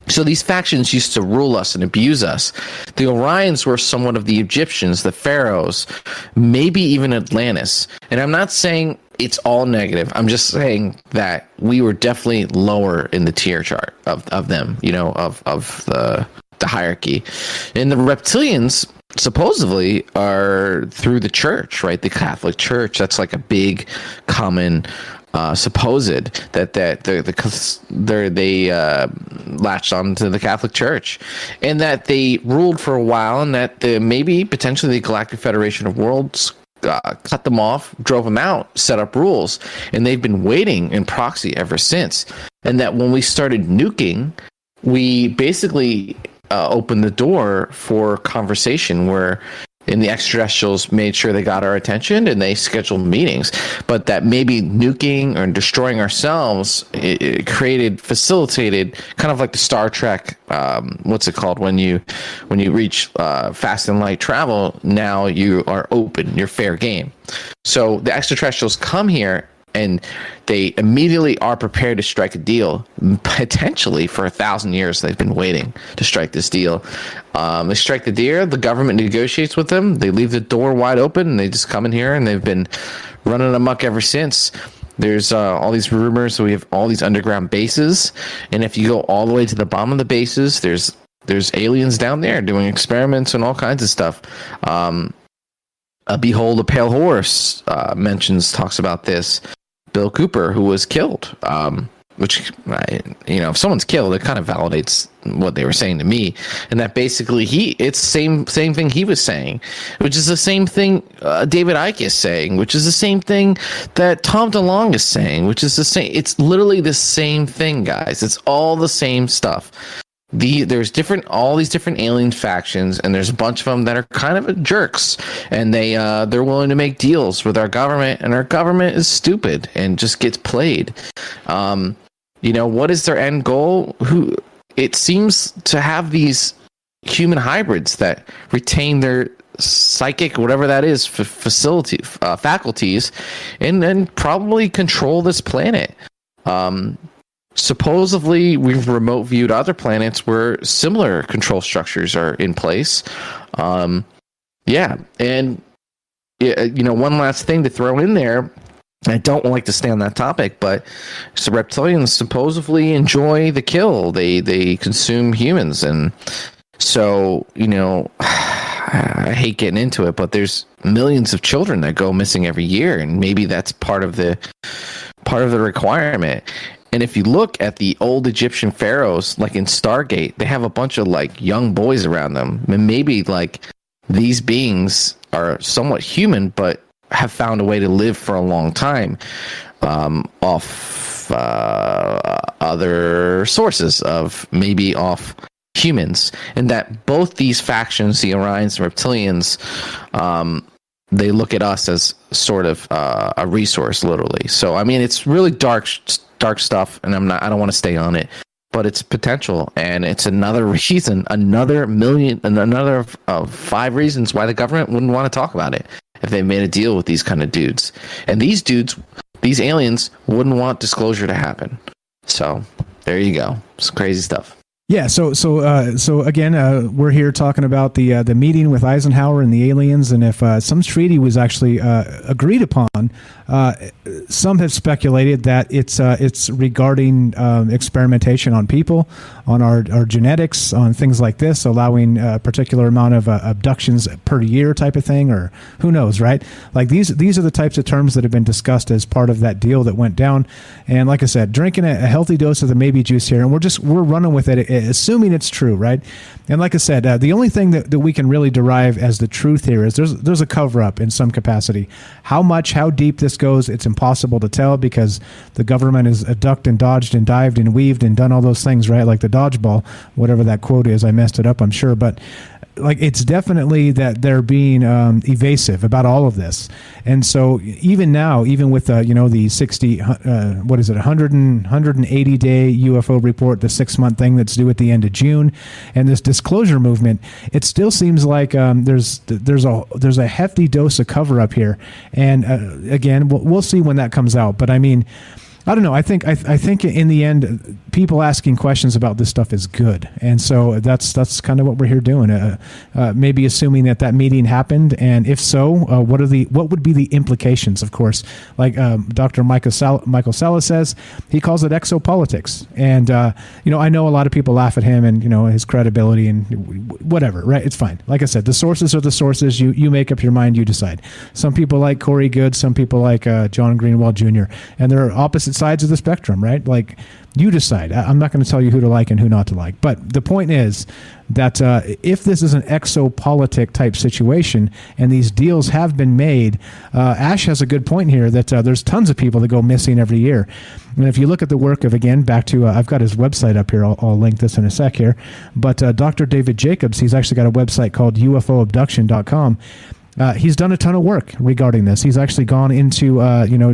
So these factions used to rule us and abuse us. The Orions were somewhat of the Egyptians, the pharaohs, maybe even Atlantis. And I'm not saying it's all negative. I'm just saying that we were definitely lower in the tier chart of them, of the hierarchy. And the reptilians supposedly are through the church, right? The Catholic Church. That's like a big common supposed that they latched on to the Catholic Church, and that they ruled for a while, and that maybe potentially the Galactic Federation of Worlds cut them off, drove them out, set up rules, and they've been waiting in proxy ever since. And that when we started nuking, we basically opened the door for conversation where the extraterrestrials made sure they got our attention and they scheduled meetings, but that maybe nuking or destroying ourselves, it facilitated kind of like the Star Trek, what's it called, when you reach fast and light travel, now you are open, you're fair game. So the extraterrestrials come here and they immediately are prepared to strike a deal. Potentially for 1,000 years, they've been waiting to strike this deal. They strike the deal. The government negotiates with them. They leave the door wide open, and they just come in here, and they've been running amok ever since. There's all these rumors. So we have all these underground bases, and if you go all the way to the bottom of the bases, there's aliens down there doing experiments and all kinds of stuff. Behold a Pale Horse talks about this. Bill Cooper, who was killed, which, if someone's killed, it kind of validates what they were saying to me. And that basically it's same thing he was saying, which is the same thing David Icke is saying, which is the same thing that Tom DeLonge is saying, which is the same. It's literally the same thing, guys. It's all the same stuff. There's all these different alien factions, and there's a bunch of them that are kind of jerks, and they're willing to make deals with our government, and our government is stupid and just gets played. What is their end goal? It seems to have these human hybrids that retain their psychic, whatever that is, faculties, and then probably control this planet. Supposedly, we've remote viewed other planets where similar control structures are in place. And one last thing to throw in there. I don't like to stay on that topic, but the reptilians supposedly enjoy the kill. They consume humans, and so I hate getting into it, but there's millions of children that go missing every year, and maybe that's part of the requirement. And if you look at the old Egyptian pharaohs, like in Stargate, they have a bunch of like young boys around them. And maybe like these beings are somewhat human, but have found a way to live for a long time off other sources of maybe off humans, and that both these factions, the Orions and Reptilians, they look at us as sort of a resource, literally. So I mean, it's really dark stuff, and I don't want to stay on it, but it's potential, and it's another reason, another 5 reasons why the government wouldn't want to talk about it if they made a deal with these kind of dudes. And these dudes, these aliens, wouldn't want disclosure to happen. So there you go. It's crazy stuff. Yeah, so again, we're here talking about the meeting with Eisenhower and the aliens, and if some treaty was actually agreed upon, some have speculated that it's regarding experimentation on people, on our genetics, on things like this, allowing a particular amount of abductions per year type of thing, or who knows, right? Like these are the types of terms that have been discussed as part of that deal that went down. And like I said, drinking a healthy dose of the maybe juice here, and we're running with it, assuming it's true, right? And like I said, the only thing that we can really derive as the truth here is there's a cover-up in some capacity. How deep this goes, it's impossible to tell, because the government has ducked and dodged and dived and weaved and done all those things, right? Like the dodgeball, whatever that quote is. I messed it up, I'm sure. But like, it's definitely that they're being evasive about all of this. And so even now, even with the 60 180 day UFO report, the 6-month thing that's due at the end of June, and this disclosure movement, it still seems like there's a hefty dose of cover up here. And again, we'll see when that comes out. But I mean, I don't know. I think in the end, people asking questions about this stuff is good, and so that's kind of what we're here doing. Maybe assuming that meeting happened, and if so, what would be the implications? Of course, like Dr. Michael Salla says, he calls it exopolitics, and I know a lot of people laugh at him and his credibility and whatever. Right? It's fine. Like I said, the sources are the sources. You make up your mind. You decide. Some people like Corey Good. Some people like John Greenwald Jr. And they're opposite sides of the spectrum, right? Like, you decide. I'm not going to tell you who to like and who not to like. But the point is that if this is an exopolitic type situation and these deals have been made, Ash has a good point here that there's tons of people that go missing every year. And if you look at the work of, again, back to, I've got his website up here. I'll link this in a sec here. But Dr. David Jacobs, he's actually got a website called UFOabduction.com. He's done a ton of work regarding this. He's actually gone into,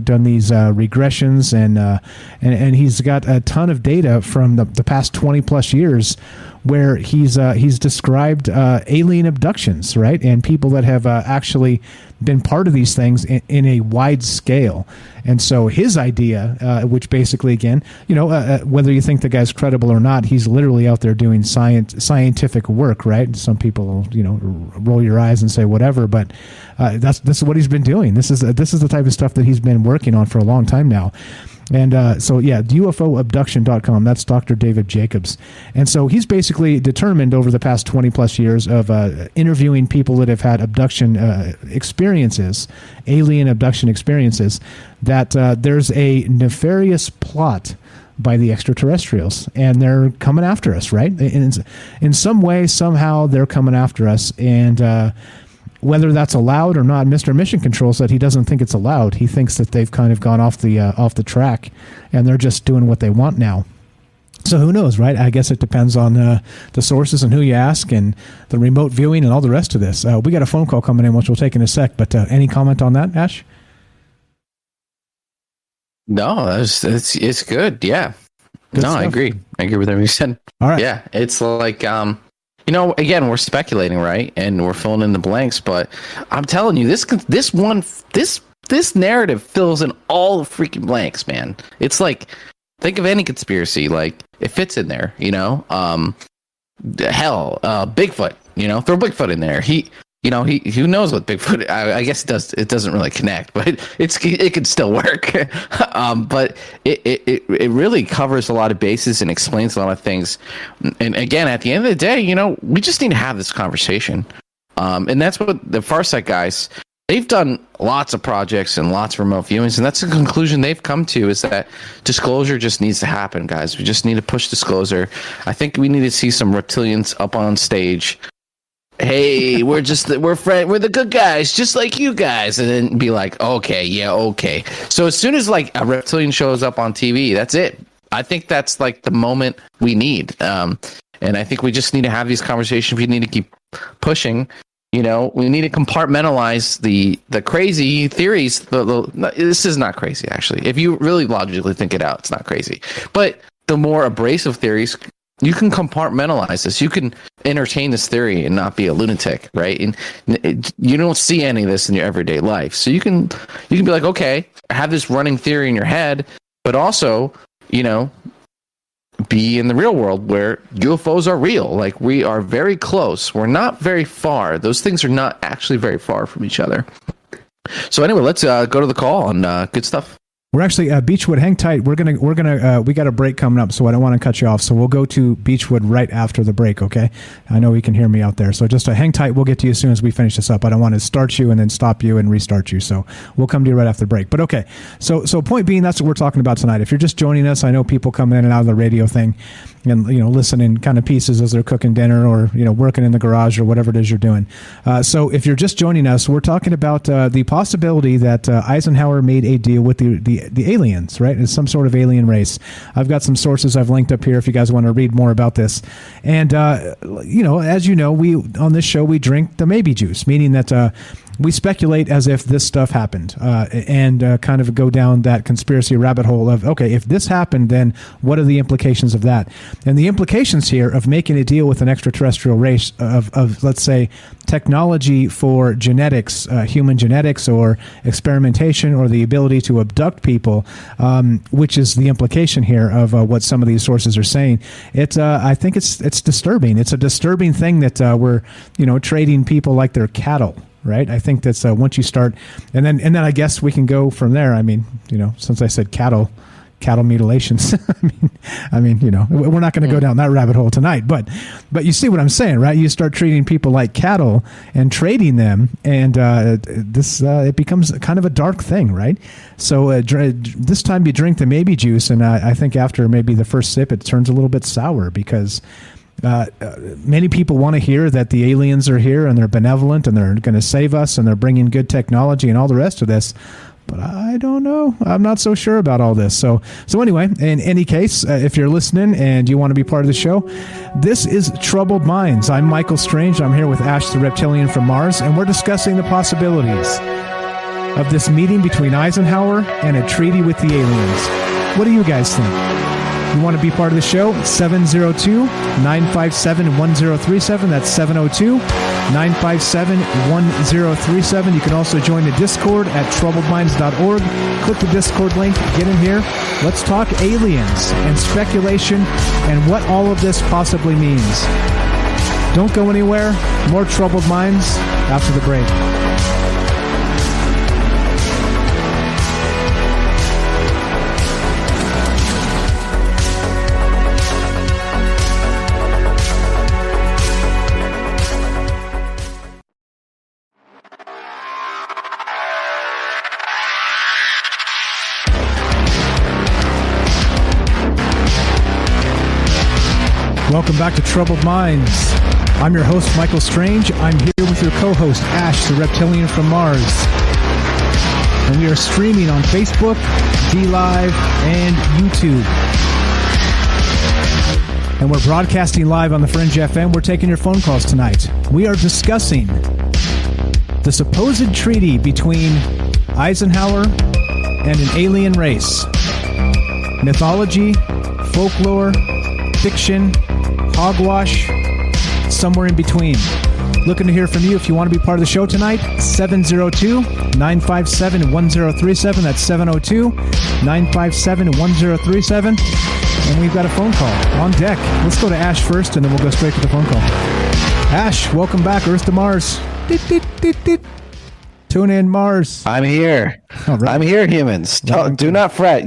done these regressions, and he's got a ton of data from the past 20 plus years, where he's described alien abductions, right, and people that have actually been part of these things in a wide scale. And so his idea, which basically, again, whether you think the guy's credible or not, he's literally out there doing scientific work, right? Some people, roll your eyes and say whatever, but this is what he's been doing. This is the type of stuff that he's been working on for a long time now. And UFOabduction.com, that's Dr. David Jacobs. And so he's basically determined over the past 20 plus years of interviewing people that have had abduction experiences, alien abduction experiences, that there's a nefarious plot by the extraterrestrials, and they're coming after us, right? In some way, somehow, they're coming after us, and whether that's allowed or not, Mr. Mission Control said he doesn't think it's allowed. He thinks that they've kind of gone off the track, and they're just doing what they want now. So who knows, right? I guess it depends on the sources and who you ask, and the remote viewing and all the rest of this. We got a phone call coming in, which we'll take in a sec. But any comment on that, Ash? No, it's good. Yeah. Good stuff. I agree. I agree with everything you said. All right. Yeah, it's like again, we're speculating, right? And we're filling in the blanks, but I'm telling you, this narrative fills in all the freaking blanks, man. It's like, think of any conspiracy, like it fits in there, Bigfoot, throw Bigfoot in there. He who knows what Bigfoot, I guess it doesn't really connect, but it can still work. But it really covers a lot of bases and explains a lot of things. And again, at the end of the day, we just need to have this conversation. And that's what the Farsight guys, they've done lots of projects and lots of remote viewings, and that's the conclusion they've come to, is that disclosure just needs to happen, guys. We just need to push disclosure. I think we need to see some reptilians up on stage. Hey, we're the good guys, just like you guys, and then be like, okay. So as soon as like a reptilian shows up on TV, that's it. I think that's like the moment we need. And I think we just need to have these conversations. We need to keep pushing. You know, we need to compartmentalize the crazy theories. This is not crazy, actually. If you really logically think it out, it's not crazy. But the more abrasive theories, you can compartmentalize this. You can entertain this theory and not be a lunatic, right? And you don't see any of this in your everyday life. So you can be like, okay, have this running theory in your head, but also, you know, be in the real world where UFOs are real. Like, we are very close. We're not very far. Those things are not actually very far from each other. So anyway, let's go to the call on good stuff. We're actually Beechwood. Hang tight. We got a break coming up, so I don't want to cut you off. So we'll go to Beechwood right after the break. Okay. I know you can hear me out there. So just hang tight. We'll get to you as soon as we finish this up. I don't want to start you and then stop you and restart you. So we'll come to you right after the break. But okay. So point being, that's what we're talking about tonight. If you're just joining us, I know people come in and out of the radio thing, and listen in kind of pieces as they're cooking dinner or working in the garage or whatever it is you're doing. So if you're just joining us, we're talking about the possibility that Eisenhower made a deal with the aliens, right? It's some sort of alien race. I've got some sources I've linked up here if you guys want to read more about this. And as you know, we on this show we drink the maybe juice, meaning that we speculate as if this stuff happened, and kind of go down that conspiracy rabbit hole of, okay, if this happened, then what are the implications of that? And the implications here of making a deal with an extraterrestrial race of let's say, technology for genetics, human genetics or experimentation or the ability to abduct people, which is the implication here of what some of these sources are saying. I think it's disturbing. It's a disturbing thing that we're, trading people like they're cattle. Right. I think that's once you start and then I guess we can go from there. I mean, since I said cattle mutilations, I mean, we're not going to go down that rabbit hole tonight, but you see what I'm saying, right? You start treating people like cattle and trading them, and it becomes kind of a dark thing, right? So this time you drink the maybe juice, and I think after maybe the first sip, it turns a little bit sour because many people want to hear that the aliens are here and they're benevolent and they're going to save us and they're bringing good technology and all the rest of this. But I don't know. I'm not so sure about all this. So anyway, in any case, if you're listening and you want to be part of the show, this is Troubled Minds. I'm Michael Strange. I'm here with Ash the Reptilian from Mars, and we're discussing the possibilities of this meeting between Eisenhower and a treaty with the aliens. What do you guys think? You want to be part of the show? 702-957-1037. That's 702-957-1037. You can also join the Discord at troubledminds.org. Click the Discord link, get in here. Let's talk aliens and speculation and what all of this possibly means. Don't go anywhere. More Troubled Minds after the break. Welcome back to Troubled Minds. I'm your host, Michael Strange. I'm here with your co-host, Ash, the Reptilian from Mars. And we are streaming on Facebook, DLive, and YouTube. And we're broadcasting live on the Fringe FM. We're taking your phone calls tonight. We are discussing the supposed treaty between Eisenhower and an alien race. Mythology, folklore, fiction, hogwash, somewhere in between. Looking to hear from you if you want to be part of the show tonight. 702-957-1037. That's 702-957-1037. And we've got a phone call on deck. Let's go to Ash first, and then we'll go straight to the phone call. Ash, welcome back, Earth to Mars. Tune in, Mars. I'm here. All right. I'm here, humans. Do not fret.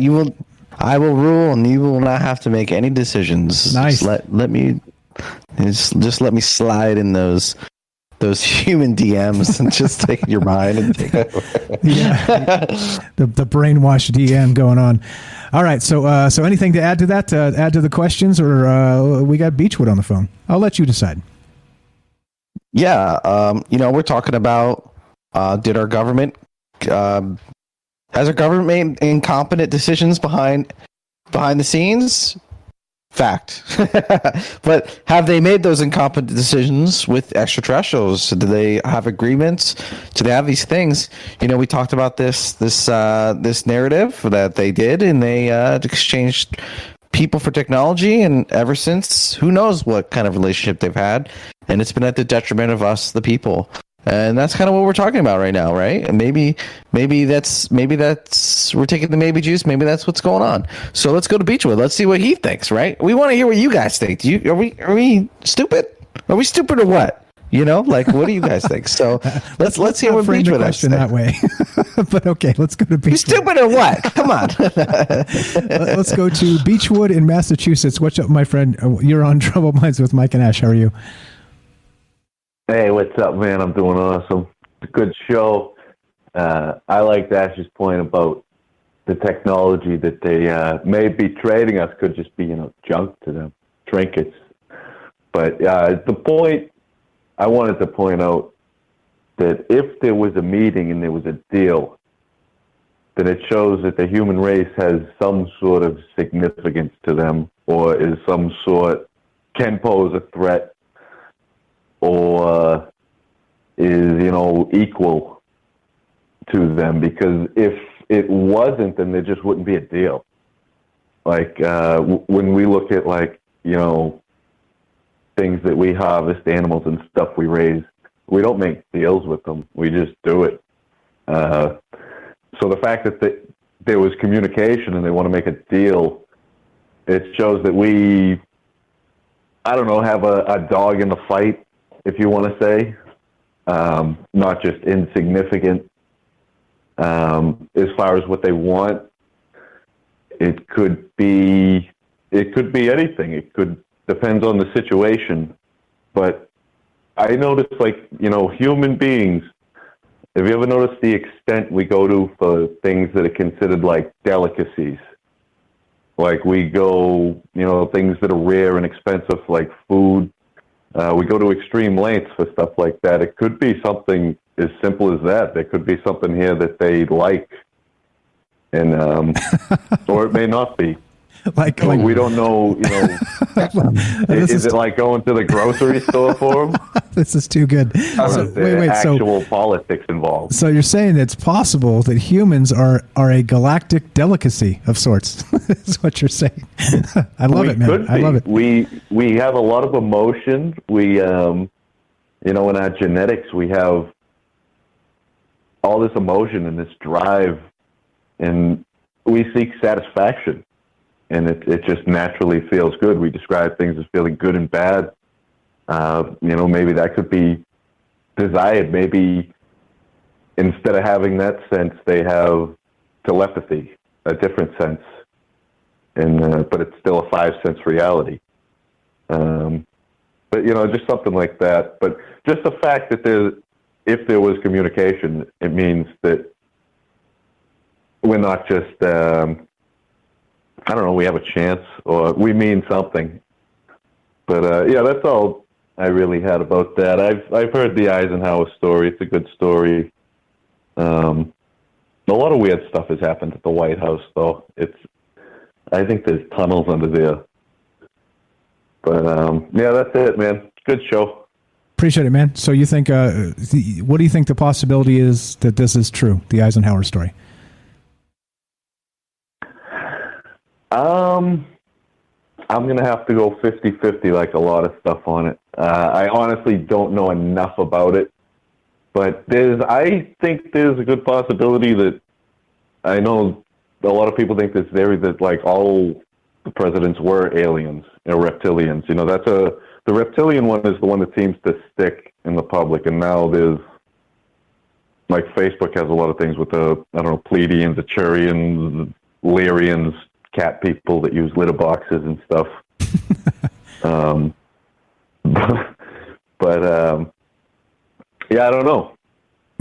I will rule, and you will not have to make any decisions. Nice. Just let me slide in those human DMs and just take your mind and take over. Yeah, the brainwash DM going on. All right, so anything to add to that? Add to the questions, or we got Beechwood on the phone. I'll let you decide. Yeah, we're talking about has our government made incompetent decisions behind behind the scenes, fact. But have they made those incompetent decisions with extraterrestrials? Do they have agreements? Do they have these things? We talked about this narrative that they did, and they exchanged people for technology, and ever since, who knows what kind of relationship they've had, and it's been at the detriment of us, the people. And that's kind of what we're talking about right now, right? And maybe that's we're taking the maybe juice. Maybe that's what's going on. So let's go to Beechwood. Let's see what he thinks, right? We want to hear what you guys think. Are we stupid? Are we stupid or what? What do you guys think? So let's hear what Beechwood has to say. That way. But okay, let's go to Beechwood. You stupid or what? Come on. Let's go to Beechwood in Massachusetts. What's up, my friend? You're on Troubled Minds with Mike and Ash. How are you? Hey, what's up, man? I'm doing awesome. It's a good show. I like Ash's point about the technology that they may be trading us could just be, junk to them, trinkets. But the point I wanted to point out that if there was a meeting and there was a deal, then it shows that the human race has some sort of significance to them, or is can pose a threat, or is, equal to them. Because if it wasn't, then there just wouldn't be a deal. Like, when we look at, things that we harvest, animals and stuff we raise, we don't make deals with them. We just do it. So the fact that there was communication and they want to make a deal, it shows that we, have a dog in the fight, if you want to say, not just insignificant. As far as what they want, it could be anything. It depends on the situation. But I noticed, human beings, have you ever noticed the extent we go to for things that are considered like delicacies? Like we go, things that are rare and expensive, like food. We go to extreme lengths for stuff like that. It could be something as simple as that. There could be something here that they like, and or it may not be. Like we don't know. Is it like going to the grocery store for them? This is too good. So, wait. Actual politics involved. So you're saying it's possible that humans are a galactic delicacy of sorts? That's what you're saying. I love it, man. I love it. We have a lot of emotion. We, in our genetics, we have all this emotion and this drive, and we seek satisfaction. And it just naturally feels good. We describe things as feeling good and bad. Maybe that could be desired. Maybe instead of having that sense, they have telepathy, a different sense. But it's still a 5-sense reality. But just something like that. But just the fact that if there was communication, it means that we're not just, we have a chance, or we mean something. But that's all I really had about that. I've heard the Eisenhower story. It's a good story. A lot of weird stuff has happened at the White House, though. I think there's tunnels under there. But that's it, man. Good show. Appreciate it, man. So you think, what do you think the possibility is that this is true, the Eisenhower story? I'm going to have to go 50-50 like a lot of stuff on it. I honestly don't know enough about it, but I think there's a good possibility that I know a lot of people think this theory that all the presidents were aliens, reptilians. The reptilian one is the one that seems to stick in the public, and now there's Facebook has a lot of things with the Pleiadians, the Achurians, Lyrians, cat people that use litter boxes and stuff. I don't know.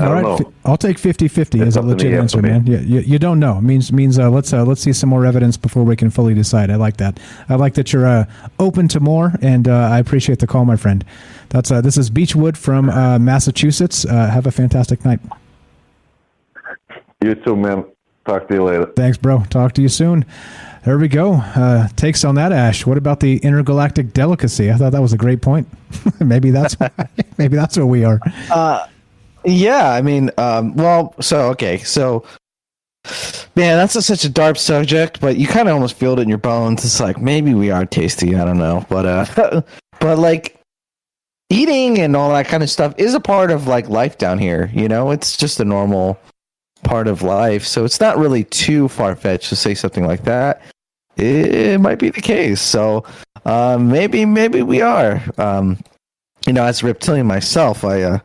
All right, I'll take 50-50 as a legit answer, man. You don't know. It means let's see some more evidence before we can fully decide. I like that. I like that you're open to more, and I appreciate the call, my friend. This is Beechwood from Massachusetts. Have a fantastic night. You too, man. Talk to you later. Thanks, bro. Talk to you soon. There we go. Takes on that, Ash. What about the intergalactic delicacy? I thought that was a great point. Maybe that's maybe that's what we are. Yeah, I mean, so man, that's such a dark subject, but you kind of almost feel it in your bones. It's like maybe we are tasty. I don't know, but like eating and all that kind of stuff is a part of like life down here. You know, it's just a normal part of life, so it's not really too far-fetched to say something like that. It might be the case. So maybe we are. You know, as a reptilian myself, I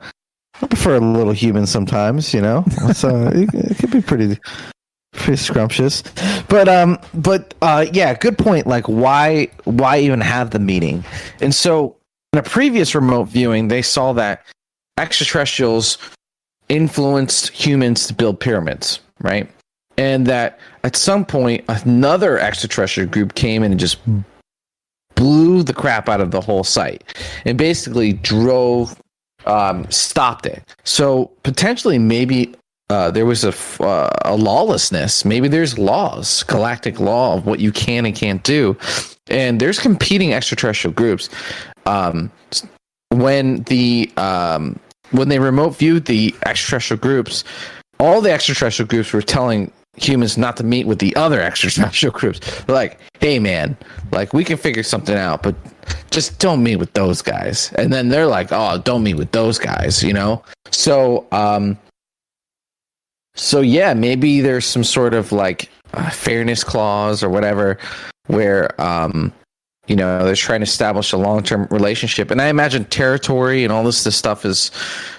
prefer a little human sometimes. You know, so it could be pretty scrumptious. But yeah, good point. Like, why even have the meeting? And so in a previous remote viewing, they saw that extraterrestrials influenced humans to build pyramids, right? And that at some point another extraterrestrial group came in and just blew the crap out of the whole site and basically stopped it. So potentially maybe there was a lawlessness. Maybe there's laws, galactic law of what you can and can't do. And there's competing extraterrestrial groups. When they remote viewed the extraterrestrial groups, all the extraterrestrial groups were telling humans not to meet with the other extraterrestrial groups. They're like, hey man, like we can figure something out, but just don't meet with those guys. And then they're like, oh, don't meet with those guys, you know? So yeah, maybe there's some sort of like fairness clause or whatever where you know, they're trying to establish a long-term relationship. And I imagine territory and all this stuff is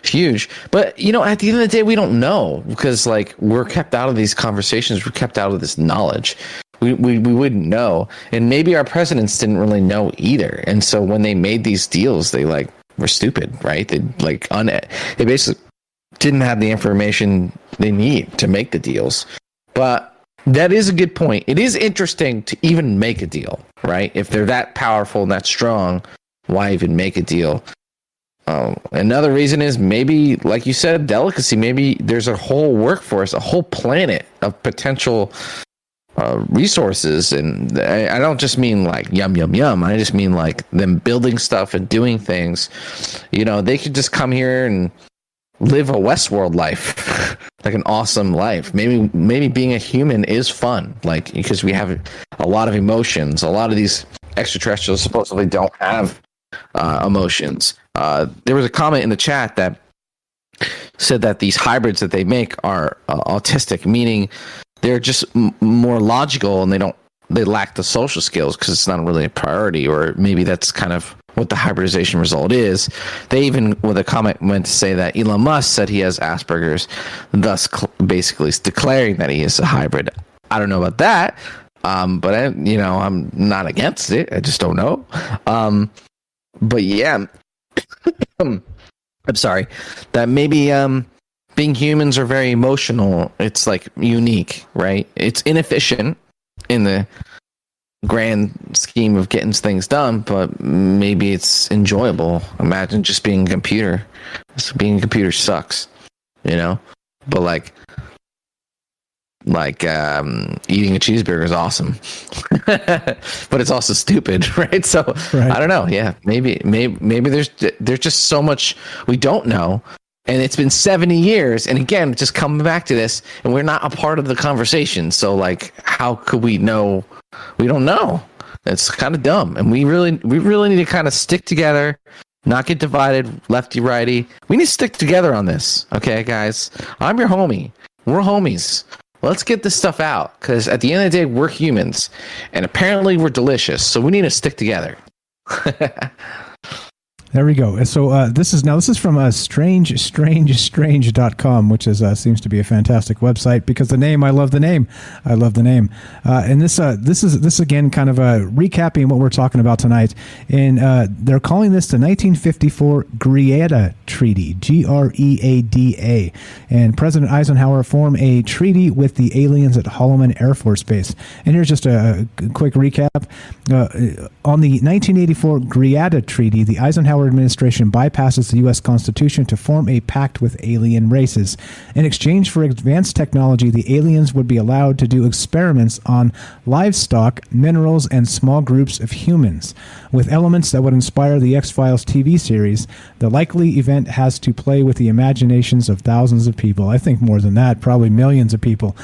huge. But, you know, at the end of the day, we don't know because, like, we're kept out of these conversations. We're kept out of this knowledge. We wouldn't know. And maybe our presidents didn't really know either. And so when they made these deals, they, like, were stupid, right? They, like, they basically didn't have the information they need to make the deals. But that is a good point. It is interesting to even make a deal, right? If they're that powerful and that strong, why even make a deal? Another reason is maybe, like you said, delicacy. Maybe there's a whole workforce, a whole planet of potential resources. And I don't just mean like yum, yum, yum. I just mean like them building stuff and doing things. You know, they could just come here and live a Westworld life, like an awesome life. Maybe being a human is fun, like because we have a lot of emotions. A lot of these extraterrestrials supposedly don't have emotions. There was a comment in the chat that said that these hybrids that they make are autistic, meaning they're just more logical and they lack the social skills because it's not really a priority, or maybe that's kind of what the hybridization result is. They even, with a comment, went to say that Elon Musk said he has Asperger's, thus basically declaring that he is a hybrid. I don't know about that, but I'm not against it. I just don't know. But yeah, I'm sorry that maybe being humans are very emotional. It's like unique, right? It's inefficient in the grand scheme of getting things done, but maybe it's enjoyable. Imagine just being a computer. Being a computer sucks, you know? But like eating a cheeseburger is awesome. But it's also stupid, right? So right. I don't know. Yeah, maybe there's just so much we don't know. And it's been 70 years. And again, just coming back to this, and we're not a part of the conversation. So like, how could we know? We don't know. It's kind of dumb. And we really need to kind of stick together, not get divided, lefty, righty. We need to stick together on this. Okay, guys? I'm your homie. We're homies. Let's get this stuff out. Because at the end of the day, we're humans. And apparently we're delicious. So we need to stick together. There we go. So this is from strange.com, which is seems to be a fantastic website because I love the name. And this again kind of recapping what we're talking about tonight. And they're calling this the 1954 Greada Treaty, Greada. And President Eisenhower formed a treaty with the aliens at Holloman Air Force Base. And here's just a quick recap. On the 1984 Greada Treaty, the Eisenhower Eisenhower administration bypasses the U.S. Constitution to form a pact with alien races. In exchange for advanced technology, the aliens would be allowed to do experiments on livestock, minerals, and small groups of humans. With elements that would inspire the X-Files TV series, the likely event has to play with the imaginations of thousands of people. I think more than that, probably millions of people.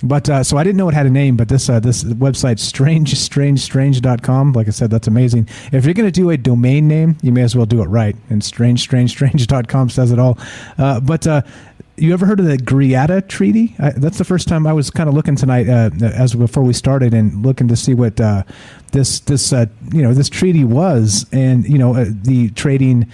But so I didn't know it had a name, but this website, strange.com, like I said, that's amazing. If you're going to do a domain name, you may as well do it right. And strange.com says it all. But you ever heard of the Greada Treaty? That's the first time I was kind of looking tonight, before we started, and looking to see what this treaty was, and the trading,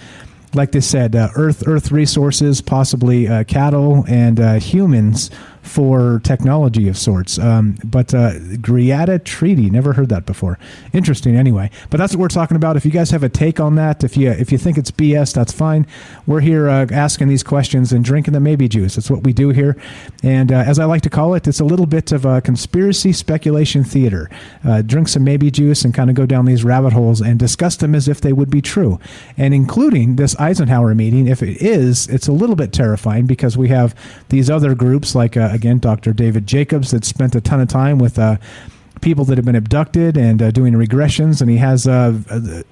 like they said, Earth resources, possibly cattle and humans for technology of sorts. But Greada Treaty, never heard that before. Interesting anyway. But that's what we're talking about. If you guys have a take on that, if you think it's BS, that's fine. We're here asking these questions and drinking the maybe juice. That's what we do here. And as I like to call it, it's a little bit of a conspiracy speculation theater. Drink some maybe juice and kind of go down these rabbit holes and discuss them as if they would be true. And including this Eisenhower meeting, if it is, it's a little bit terrifying because we have these other groups like, again, Dr. David Jacobs, that spent a ton of time with people that have been abducted and doing regressions, and he has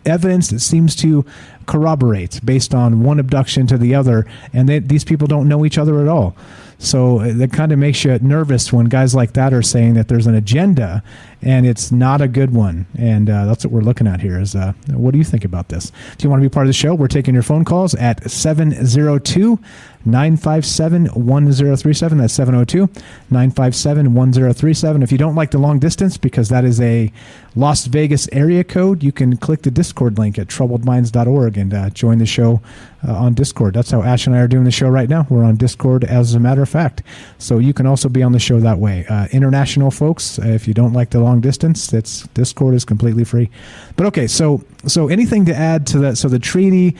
evidence that seems to corroborate based on one abduction to the other, and these people don't know each other at all. So that kind of makes you nervous when guys like that are saying that there's an agenda, and it's not a good one. And that's what we're looking at here is, what do you think about this? If you want to be part of the show, we're taking your phone calls at 702-957-1037. That's 702-957-1037. If you don't like the long distance, because that is a Las Vegas area code, you can click the Discord link at troubledminds.org and join the show on Discord. That's how Ash and I are doing the show right now. We're on Discord, as a matter of fact. So you can also be on the show that way. International folks, if you don't like the long distance, Discord is completely free. But okay, so anything to add to that? So the treaty,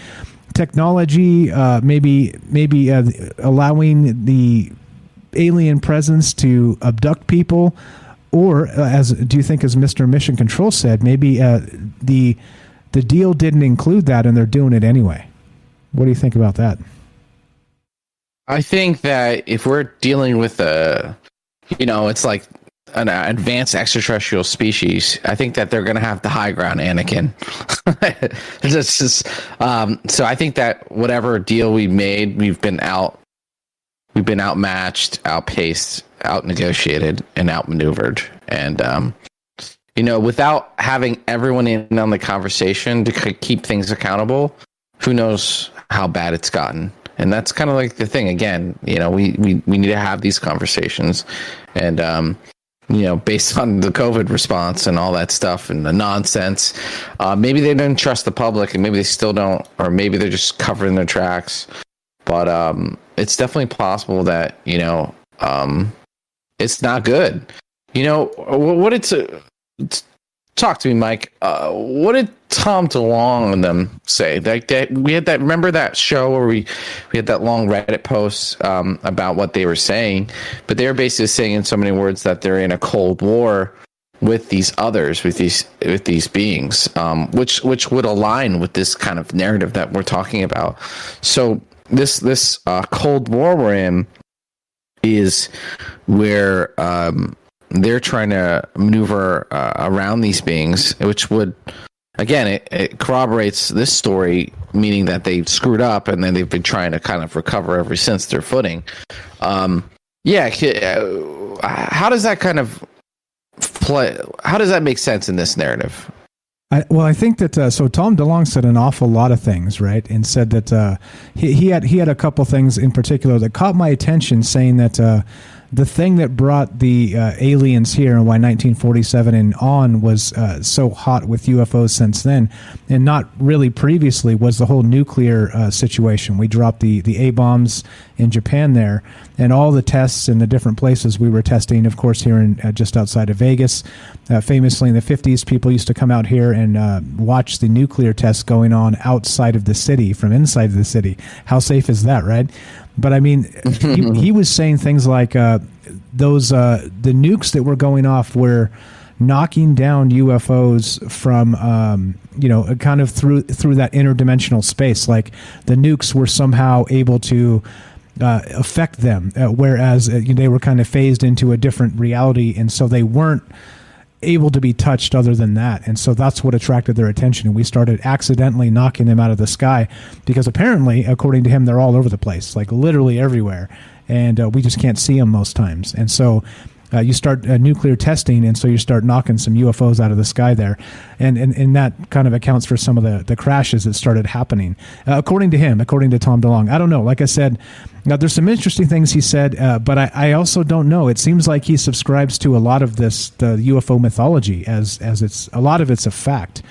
technology, maybe allowing the alien presence to abduct people, or do you think, as Mr. Mission Control said, maybe the deal didn't include that and they're doing it anyway? What do you think about that? I think that if we're dealing with it's like an advanced extraterrestrial species, I think that they're going to have the high ground, Anakin. It's just, so I think that whatever deal we made, we've been outmatched, outpaced, outnegotiated, and outmaneuvered. And, without having everyone in on the conversation to keep things accountable, who knows how bad it's gotten. And that's kind of like the thing. Again, we need to have these conversations, and based on the COVID response and all that stuff and the nonsense, maybe they don't trust the public, and maybe they still don't, or maybe they're just covering their tracks. But it's definitely possible that it's not good. Talk to me, Mike. What did Tom DeLonge and them say? We had that. Remember that show where we had that long Reddit post about what they were saying, but they were basically saying in so many words that they're in a cold war with these others, with these beings, which would align with this kind of narrative that we're talking about. So this cold war we're in is where they're trying to maneuver around these beings, which would, again, it corroborates this story, meaning that they screwed up and then they've been trying to kind of recover ever since their footing. How does that kind of play? How does that make sense in this narrative? I think that so Tom DeLonge said an awful lot of things, right? And said that he had a couple things in particular that caught my attention, saying that the thing that brought the aliens here and why 1947 and on was so hot with UFOs since then, and not really previously, was the whole nuclear situation. We dropped the A-bombs in Japan there, and all the tests in the different places we were testing, of course, here in just outside of Vegas. Famously in the 50s, people used to come out here and watch the nuclear tests going on outside of the city, from inside the city. How safe is that, right? But I mean, he was saying things like those the nukes that were going off were knocking down UFOs from, kind of through that interdimensional space. Like the nukes were somehow able to affect them, whereas they were kind of phased into a different reality, and so they weren't able to be touched other than that. And so that's what attracted their attention. And we started accidentally knocking them out of the sky because apparently, according to him, they're all over the place, like literally everywhere. And we just can't see them most times. And so you start nuclear testing, and so you start knocking some UFOs out of the sky there. And that kind of accounts for some of the crashes that started happening, according to him, according to Tom DeLonge. I don't know. Like I said, now there's some interesting things he said, but I also don't know. It seems like he subscribes to a lot of the UFO mythology as it's a lot of it's a fact.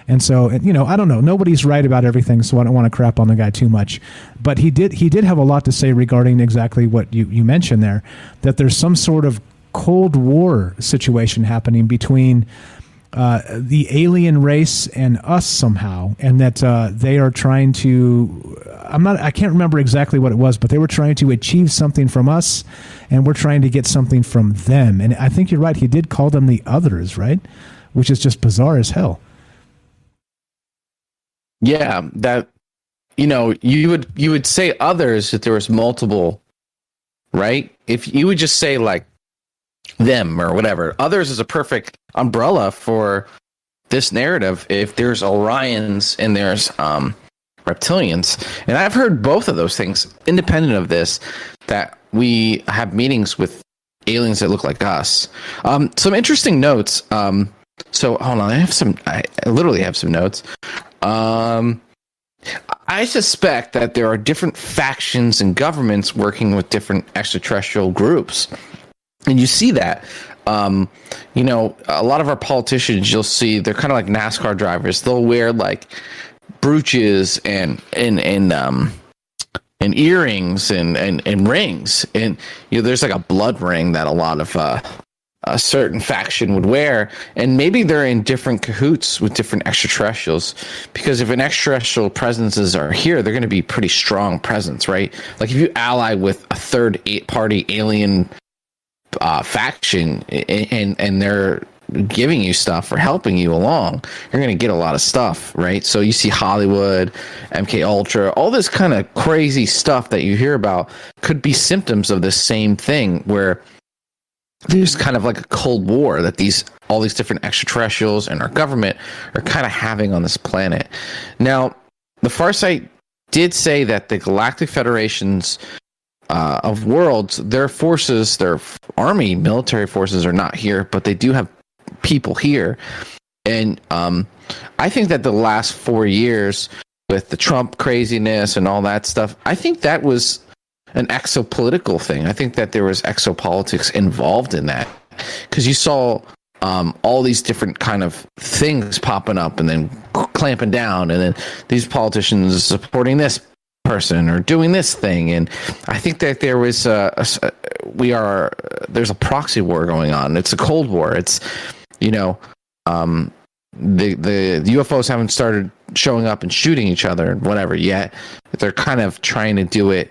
And so, I don't know. Nobody's right about everything, so I don't want to crap on the guy too much. But he did have a lot to say regarding exactly what you mentioned there, that there's some sort of Cold War situation happening between the alien race and us somehow, and that they are trying to. I can't remember exactly what it was, but they were trying to achieve something from us, and we're trying to get something from them. And I think you're right. He did call them the others, right? Which is just bizarre as hell. Yeah, that you would say others if there was multiple, right? If you would just say like them or whatever, others is a perfect umbrella for this narrative. If there's Orions and there's reptilians, and I've heard both of those things independent of this, that we have meetings with aliens that look like us. Some interesting notes. So hold on, I literally have some notes. I suspect that there are different factions and governments working with different extraterrestrial groups. And you see that, a lot of our politicians, you'll see they're kind of like NASCAR drivers. They'll wear like brooches and earrings and rings. And, there's like a blood ring that a lot of a certain faction would wear. And maybe they're in different cahoots with different extraterrestrials, because if an extraterrestrial presences are here, they're going to be pretty strong presence, right? Like if you ally with a third party alien faction and they're giving you stuff or helping you along, you're going to get a lot of stuff, right? So you see Hollywood, MK Ultra, all this kind of crazy stuff that you hear about could be symptoms of the same thing, where there's kind of like a Cold War that all these different extraterrestrials and our government are kind of having on this planet. Now, the Farsight did say that the Galactic Federation's of worlds, their forces, their army, military forces are not here, but they do have people here. And I think that the last 4 years with the Trump craziness and all that stuff, I think that was an exopolitical thing. I think that there was exopolitics involved in that, because you saw all these different kind of things popping up and then clamping down, and then these politicians supporting this person or doing this thing. And I think that there was there's a proxy war going on. It's a Cold War. It's the UFOs haven't started showing up and shooting each other and whatever yet. They're kind of trying to do it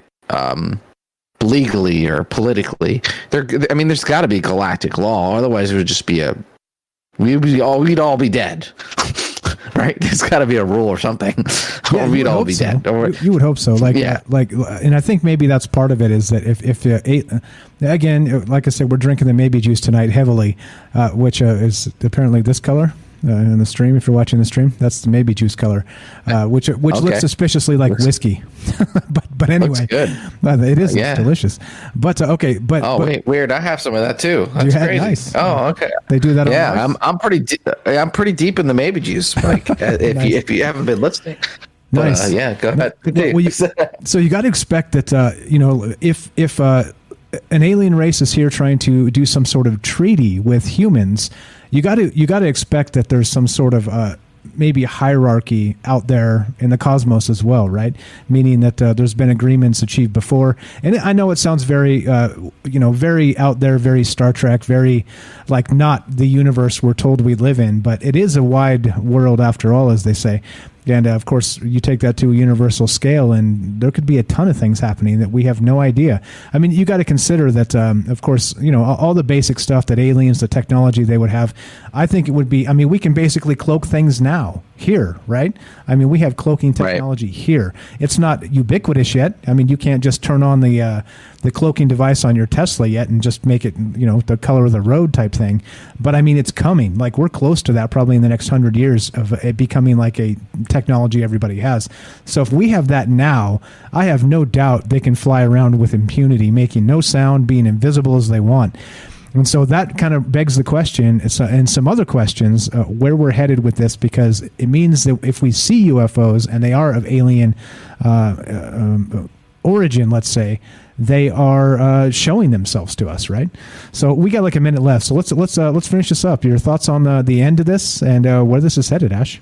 legally or politically. There's got to be galactic law, otherwise it would just be we'd all be dead. Right? There's got to be a rule or something, or we'd all be dead. Or, you would hope so. And I think maybe that's part of it, is that if again, like I said, we're drinking the maybe juice tonight heavily, which is apparently this color. In the stream, if you're watching the stream, that's the maybe juice color, which looks suspiciously like whiskey. but anyway, good. It is. It's delicious. But wait, weird. I have some of that too. That's crazy. Nice. Oh, okay. They do that. Yeah, I'm pretty deep in the maybe juice. Like if you haven't been listening. Nice. Yeah, go ahead. So you got to expect that if an alien race is here trying to do some sort of treaty with humans, you got to expect that there's some sort of maybe a hierarchy out there in the cosmos as well, right? Meaning that there's been agreements achieved before. And I know it sounds very, very out there, very Star Trek, very like not the universe we're told we live in, but it is a wide world after all, as they say. And of course, you take that to a universal scale, and there could be a ton of things happening that we have no idea. I mean, you got to consider that, of course, all the basic stuff that aliens, the technology they would have. I think it would be. I mean, we can basically cloak things now here, right? I mean, we have cloaking technology here. It's not ubiquitous yet. I mean, you can't just turn on the cloaking device on your Tesla yet and just make it, the color of the road type thing. But I mean, it's coming. Like, we're close to that probably in the next 100 years of it becoming like a technology everybody has. So if we have that now, I have no doubt they can fly around with impunity, making no sound, being invisible as they want. And so that kind of begs the question, and some other questions, where we're headed with this, because it means that if we see UFOs and they are of alien origin, let's say, they are showing themselves to us, right? So we got like a minute left. So let's finish this up. Your thoughts on the end of this and where this is headed, Ash?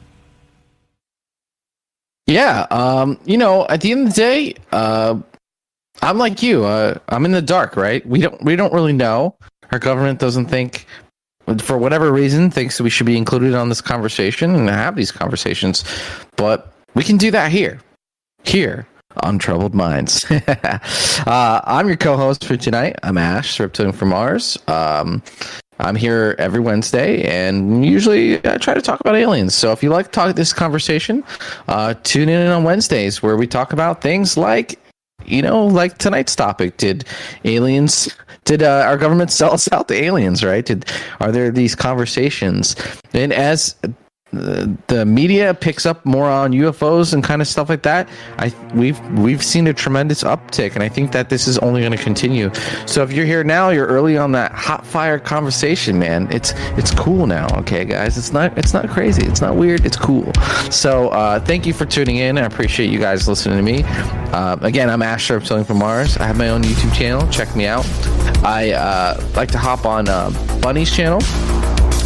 Yeah, at the end of the day, I'm like you. I'm in the dark, right? We don't really know. Our government doesn't think, for whatever reason, thinks that we should be included on this conversation and have these conversations. But we can do that here on Troubled Minds. I'm your co-host for tonight. I'm Ash, Reptilian from Mars. I'm here every Wednesday, and usually I try to talk about aliens. So if you like to talk this conversation, tune in on Wednesdays, where we talk about things like, like tonight's topic. Did our government sell us out to aliens, right? Are there these conversations? And as the media picks up more on UFOs and kind of stuff like that, we've seen a tremendous uptick, and I think that this is only going to continue. So if you're here now, you're early on that hot fire conversation, man. It's cool now, okay, guys? It's not crazy. It's not weird. It's cool. So thank you for tuning in. I appreciate you guys listening to me. Again, I'm Ash Reptilian from Mars. I have my own YouTube channel. Check me out. I like to hop on Bunny's channel.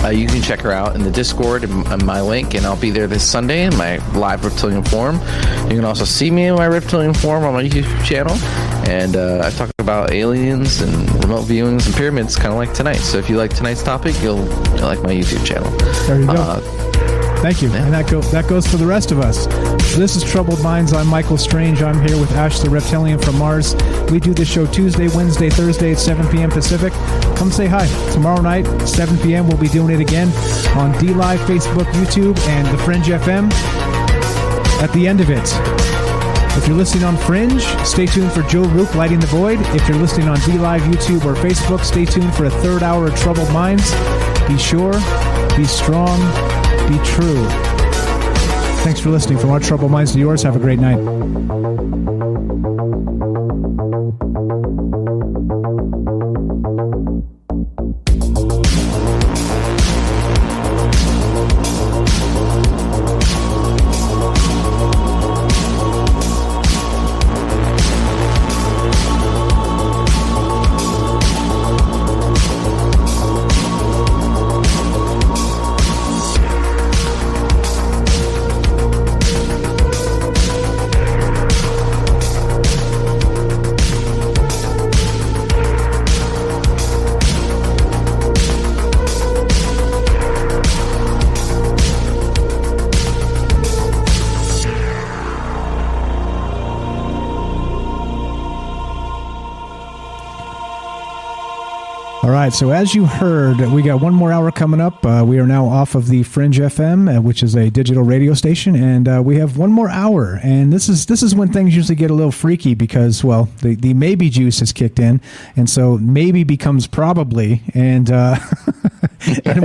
You can check her out in the Discord and my link, and I'll be there this Sunday in my live reptilian form. You can also see me in my reptilian form on my YouTube channel, and I talk about aliens and remote viewings and pyramids, kind of like tonight. So if you like tonight's topic, you'll like my YouTube channel. There you go. Thank you. Yeah. And that goes for the rest of us. So this is Troubled Minds. I'm Michael Strange. I'm here with Ash the Reptilian from Mars. We do this show Tuesday, Wednesday, Thursday at 7 p.m. Pacific. Come say hi. Tomorrow night, 7 p.m., we'll be doing it again on DLive, Facebook, YouTube, and the Fringe FM. At the end of it, if you're listening on Fringe, stay tuned for Joe Rook Lighting the Void. If you're listening on DLive, YouTube, or Facebook, stay tuned for a third hour of Troubled Minds. Be sure, be strong, be true. Thanks for listening. From our Troubled Minds to yours, have a great night. All right, so as you heard, we got one more hour coming up. We are now off of the Fringe FM, which is a digital radio station, and we have one more hour. And this is when things usually get a little freaky because, well, the maybe juice has kicked in, and so maybe becomes probably, and and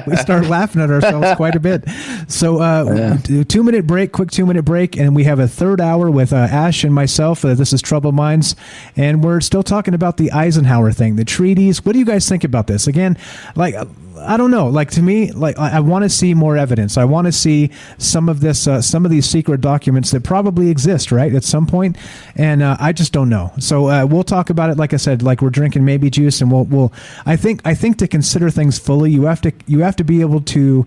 we start laughing at ourselves quite a bit. So 2-minute break, quick 2-minute break, and we have a third hour with Ash and myself. This is Troubled Minds, and we're still talking about the Eisenhower thing, the treaties. What do you guys think about this? Again, like, I don't know. Like, to me, like, I want to see more evidence. I want to see some of this, some of these secret documents that probably exist, right, at some point, and I just don't know. So we'll talk about it. Like I said, like we're drinking maybe juice, and we'll. I think to consider things fully, you have to be able to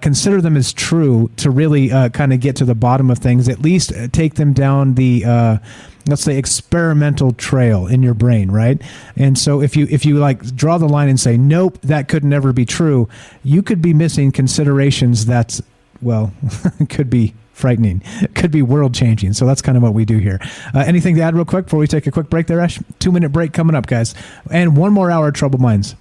consider them as true to really kind of get to the bottom of things. At least take them down the let's say experimental trail in your brain, right? And so if you like draw the line and say, nope, that could never be true, you could be missing considerations that's, well, could be frightening. It could be world changing. So that's kind of what we do here. Anything to add real quick before we take a quick break there, Ash? 2-minute break coming up, guys. And 1 more hour of Troubled Minds.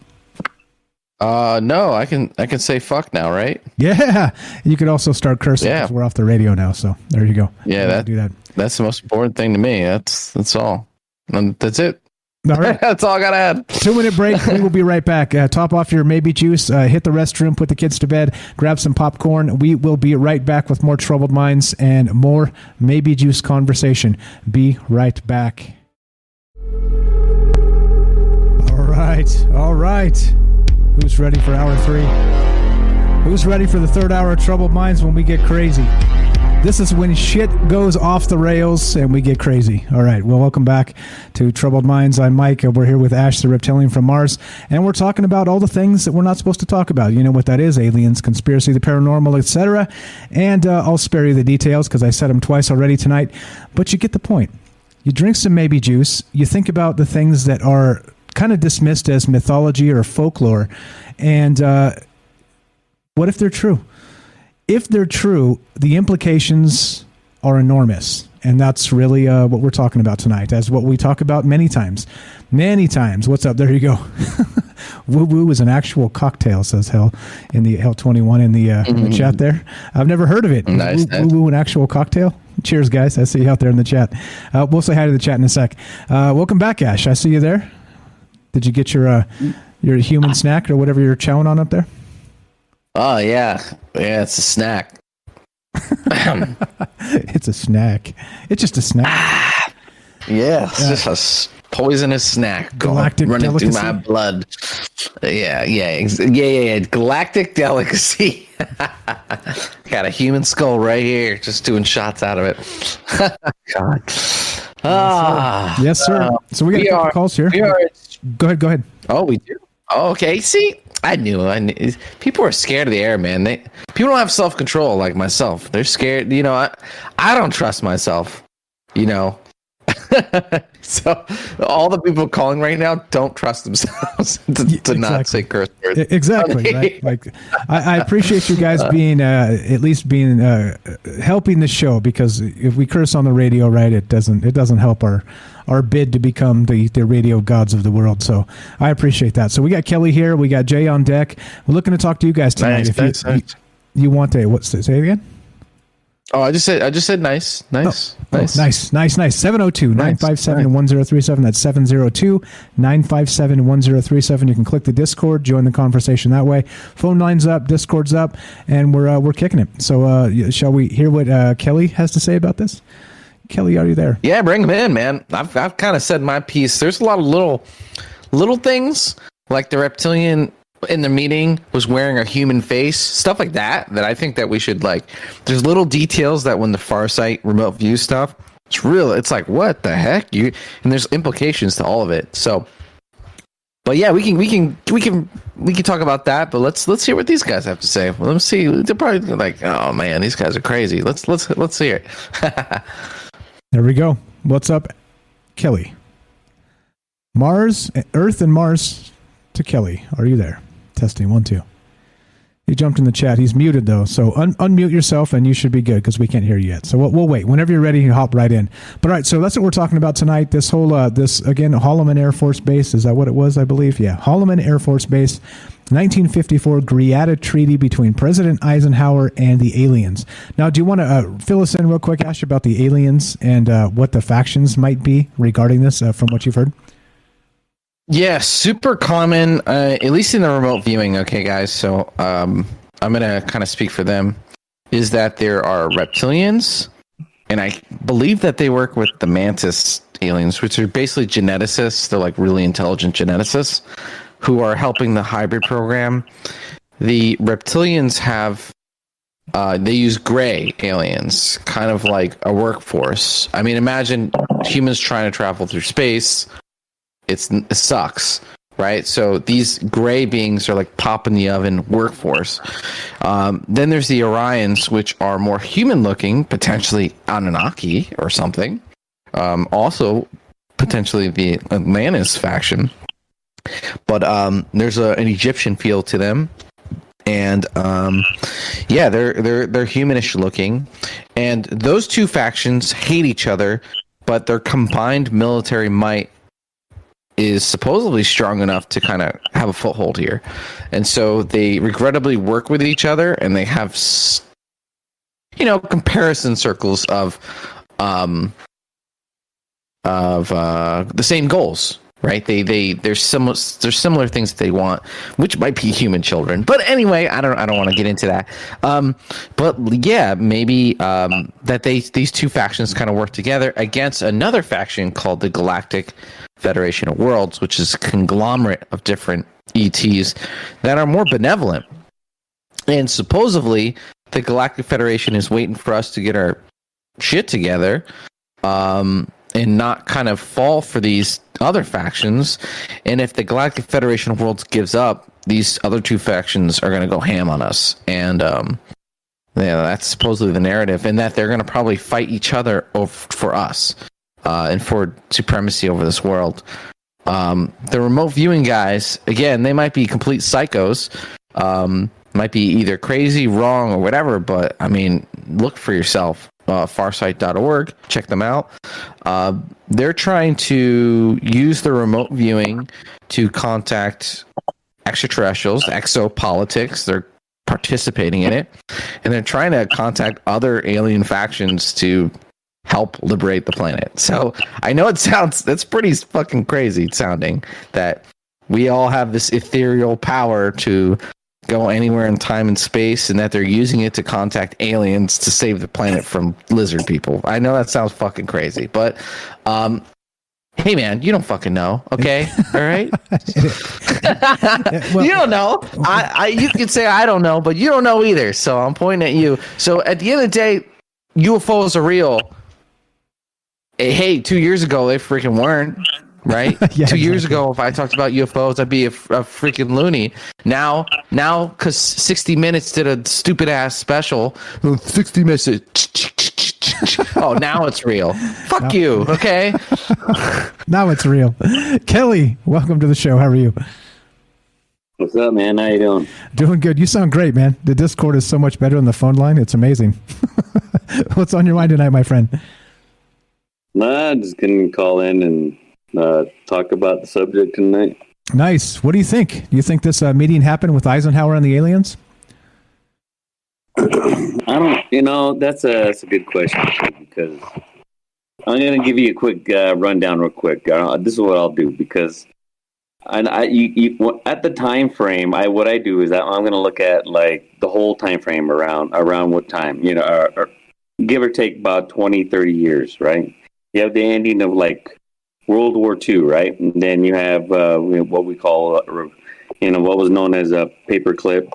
No, I can say fuck now, right? Yeah. You could also start cursing because we're off the radio now. So there you go. Yeah, do that. That's the most important thing to me. That's all. And that's it. All right. That's all I got to add. 2-minute break. We will be right back. Top off your maybe juice, hit the restroom, put the kids to bed, grab some popcorn. We will be right back with more Troubled Minds and more maybe juice conversation. Be right back. All right. Who's ready for hour 3? Who's ready for the third hour of Troubled Minds when we get crazy? This is when shit goes off the rails and we get crazy. All right. Well, welcome back to Troubled Minds. I'm Mike. We're here with Ash, the reptilian from Mars. And we're talking about all the things that we're not supposed to talk about. You know what that is. Aliens, conspiracy, the paranormal, etc. And I'll spare you the details because I said them twice already tonight. But you get the point. You drink some maybe juice. You think about the things that are kind of dismissed as mythology or folklore. And what if they're true? If they're true, the implications are enormous. And that's really what we're talking about tonight, as what we talk about many times. Many times. What's up? There you go. Woo-woo is an actual cocktail, says Hell in the Hell 21 in the chat there. I've never heard of it. Nice. Woo-woo, an actual cocktail? Cheers, guys. I see you out there in the chat. We'll say hi to the chat in a sec. Welcome back, Ash. I see you there. Did you get your human snack or whatever you're chowing on up there? Oh, yeah. Yeah, it's a snack. It's a snack. It's just a snack. Yeah, it's just a poisonous snack Galactic running delicacy. through my blood. Yeah. Galactic delicacy. Got a human skull right here, just doing shots out of it. God. Yes, sir. So we got a couple calls here. Go ahead. Oh, we do? Oh, okay. See, I knew. People are scared of the air, man. People don't have self-control like myself. They're scared. You know, I don't trust myself, you know. So all the people calling right now don't trust themselves to not say curse words. Exactly. Right? Like, I appreciate you guys being at least being helping the show, because if we curse on the radio, right, it doesn't help our bid to become the radio gods of the world. So I appreciate that. So we got Kelly here. We got Jay on deck. We're looking to talk to you guys tonight. Nice. You want a say it again? Oh, I just said nice. Nice. 702-957-1037. That's 702-957-1037. You can click the Discord, join the conversation that way. Phone line's up, Discord's up, and we're kicking it. So shall we hear what Kelly has to say about this? Kelly, are you there? Yeah, bring him in, man. I've kind of said my piece. There's a lot of little things, like the reptilian in the meeting was wearing a human face, stuff like that I think that we should, like, there's little details that when the Farsight remote view stuff, it's like, what the heck? And there's implications to all of it. So, but yeah, we can talk about that, but let's hear what these guys have to say. Well, let's see. They're probably like, oh man, these guys are crazy. Let's hear it. There we go. What's up, Kelly? Earth and Mars to Kelly. Are you there? Testing 1 2. He jumped in the chat. He's muted though, so unmute yourself and you should be good because we can't hear you yet. So we'll wait. Whenever you're ready, you hop right in. But all right, so that's what we're talking about tonight. This whole this again, Holloman Air Force Base, is that what it was? I believe, yeah. Holloman Air Force Base, 1954 Greada Treaty between President Eisenhower and the aliens. Now, do you want to fill us in real quick, Ash, about the aliens and what the factions might be regarding this from what you've heard? Yeah, super common, at least in the remote viewing. Okay, guys, so I'm going to kind of speak for them, is that there are reptilians, and I believe that they work with the mantis aliens, which are basically geneticists. They're like really intelligent geneticists who are helping the hybrid program. The reptilians have, they use gray aliens, kind of like a workforce. I mean, imagine humans trying to travel through space. It sucks, right? So these gray beings are like pop in the oven workforce. Then there's the Orions, which are more human looking, potentially Anunnaki or something. Also potentially the Atlantis faction. But there's an Egyptian feel to them. And yeah, they're humanish looking, and those two factions hate each other, but their combined military might is supposedly strong enough to kind of have a foothold here. And so they regrettably work with each other, and they have, comparison circles of the same goals, right? There's similar things that they want, which might be human children. But anyway, I don't want to get into that. But yeah, maybe that these two factions kind of work together against another faction called the Galactic Federation of Worlds, which is a conglomerate of different ETs that are more benevolent. And supposedly, the Galactic Federation is waiting for us to get our shit together, and not kind of fall for these other factions. And if the Galactic Federation of Worlds gives up, these other two factions are going to go ham on us. And that's supposedly the narrative, and that they're going to probably fight each other for us and for supremacy over this world. The remote viewing guys, again, they might be complete psychos, might be either crazy, wrong, or whatever, but I mean, look for yourself. Farsight.org, check them out. They're trying to use the remote viewing to contact extraterrestrials, exopolitics. They're participating in it, and they're trying to contact other alien factions to help liberate the planet. So I know that's pretty fucking crazy sounding, that we all have this ethereal power to go anywhere in time and space, and that they're using it to contact aliens to save the planet from lizard people. I know that sounds fucking crazy, but hey man, you don't fucking know, okay? All right. Well, you don't know. You can say I don't know, but you don't know either. So I'm pointing at you. So at the end of the day, UFOs are real. Hey, 2 years ago they freaking weren't. Right? Yeah, 2 years ago, if I talked about UFOs, I'd be a freaking loony. Now, because 60 Minutes did a stupid ass special, 60 Minutes. Oh, now it's real. Fuck you, okay? Now it's real. Kelly, welcome to the show. How are you? What's up, man? How you doing? Doing good. You sound great, man. The Discord is so much better than the phone line. It's amazing. What's on your mind tonight, my friend? Nah, just gonna call in and talk about the subject tonight. Nice. What do you think? Do you think this meeting happened with Eisenhower and the aliens? I don't. That's a good question, because I'm gonna give you a quick rundown, real quick. This is what I'll do, because at the time frame, what I do is I'm gonna look at like the whole time frame around what time, or give or take about 20, 30 years, right? You have the ending of like World War II, right? And then you have what we call, what was known as a paperclip,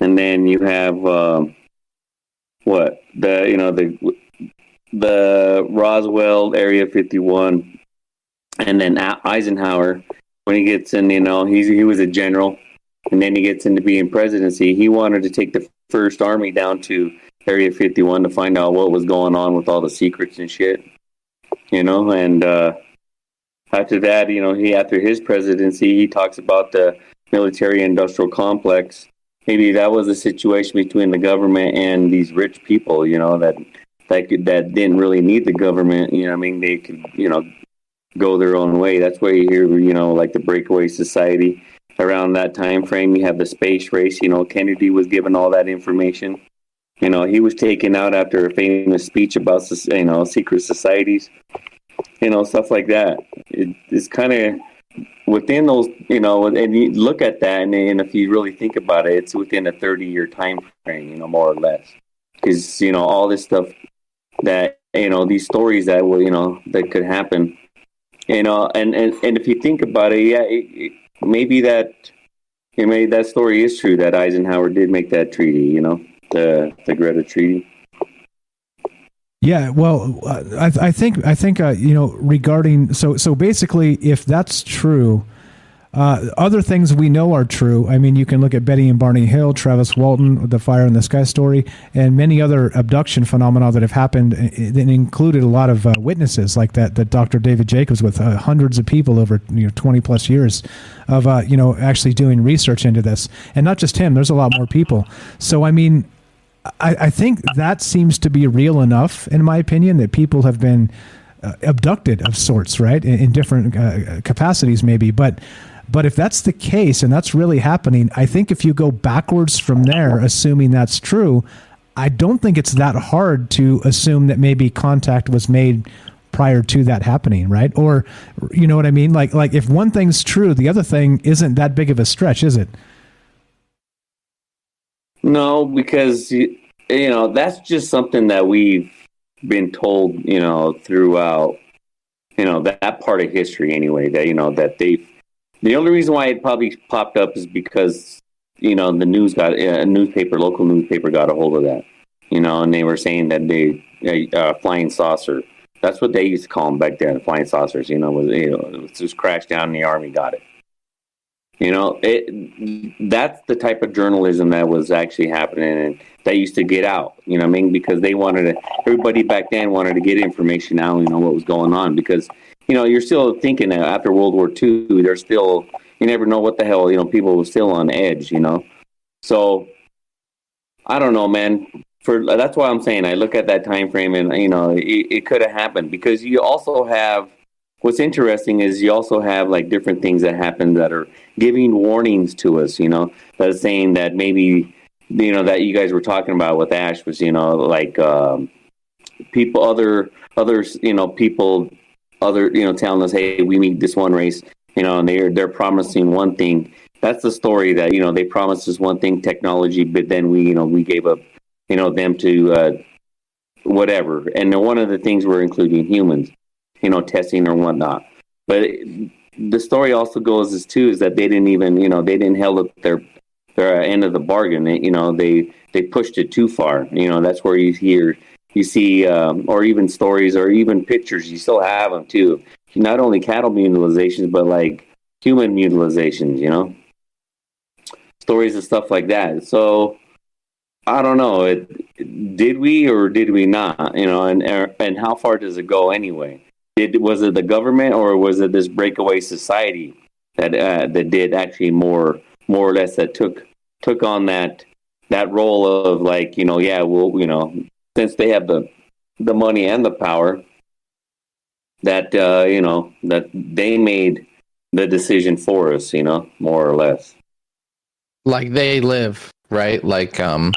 and then you have the Roswell Area 51, and then Eisenhower, when he gets in, he was a general, and then he gets into being presidency. He wanted to take the first army down to Area 51 to find out what was going on with all the secrets and shit, and after that, after his presidency, he talks about the military-industrial complex. Maybe that was a situation between the government and these rich people, that didn't really need the government. They could, go their own way. That's why you hear, like the breakaway society. Around that time frame, you have the space race. Kennedy was given all that information. He was taken out after a famous speech about, secret societies. Stuff like that. It's kind of within those, and you look at that, and if you really think about it, it's within a 30-year time frame, more or less. Because, all this stuff that, these stories that will, that could happen, and if you think about it, maybe that story is true, that Eisenhower did make that treaty, the Greta Treaty. Yeah, well, I think regarding so basically, if that's true, Other things we know are true. I mean, you can look at Betty and Barney Hill, Travis Walton, the Fire in the Sky story, and many other abduction phenomena that have happened that included a lot of witnesses like that Dr. David Jacobs with hundreds of people over 20 plus years of actually doing research into this. And not just him, there's a lot more people. So, I mean, I think that seems to be real enough, in my opinion, that people have been abducted of sorts, right, in different capacities maybe. But if that's the case and that's really happening, I think if you go backwards from there, assuming that's true, I don't think it's that hard to assume that maybe contact was made prior to that happening, right? Or, you know what I mean? Like if one thing's true, the other thing isn't that big of a stretch, is it? No, because, that's just something that we've been told, throughout, that part of history anyway, that the only reason why it probably popped up is because, the news local newspaper got a hold of that, and they were saying that they, flying saucer, that's what they used to call them back then, flying saucers, it was just crashed down and the Army got it. That's the type of journalism that was actually happening and that used to get out, because they everybody back then wanted to get information out, what was going on, because, you're still thinking that after World War II, there's still, you never know what the hell, people were still on edge, So, I don't know, man. That's why I'm saying I look at that time frame and, it could have happened, because you also have, what's interesting is you also have like different things that happen that are giving warnings to us, that is saying that maybe, that you guys were talking about with Ash was, people, others, people, telling us, hey, we meet this one race, and they're promising one thing. That's the story that, they promised us one thing, technology, but then we gave up, them to whatever. And one of the things we're including humans, testing or whatnot. But the story also goes is that they didn't even, they didn't held up their end of the bargain. They pushed it too far. That's where you see, or even stories or even pictures. You still have them too. Not only cattle mutilations, but like human mutilations. Stories and stuff like that. So I don't know. Did we or did we not? And how far does it go anyway? Was it the government or was it this breakaway society that did actually more or less that took on that role of like, since they have the money and the power that, that they made the decision for us, more or less. Like they live, right? Like at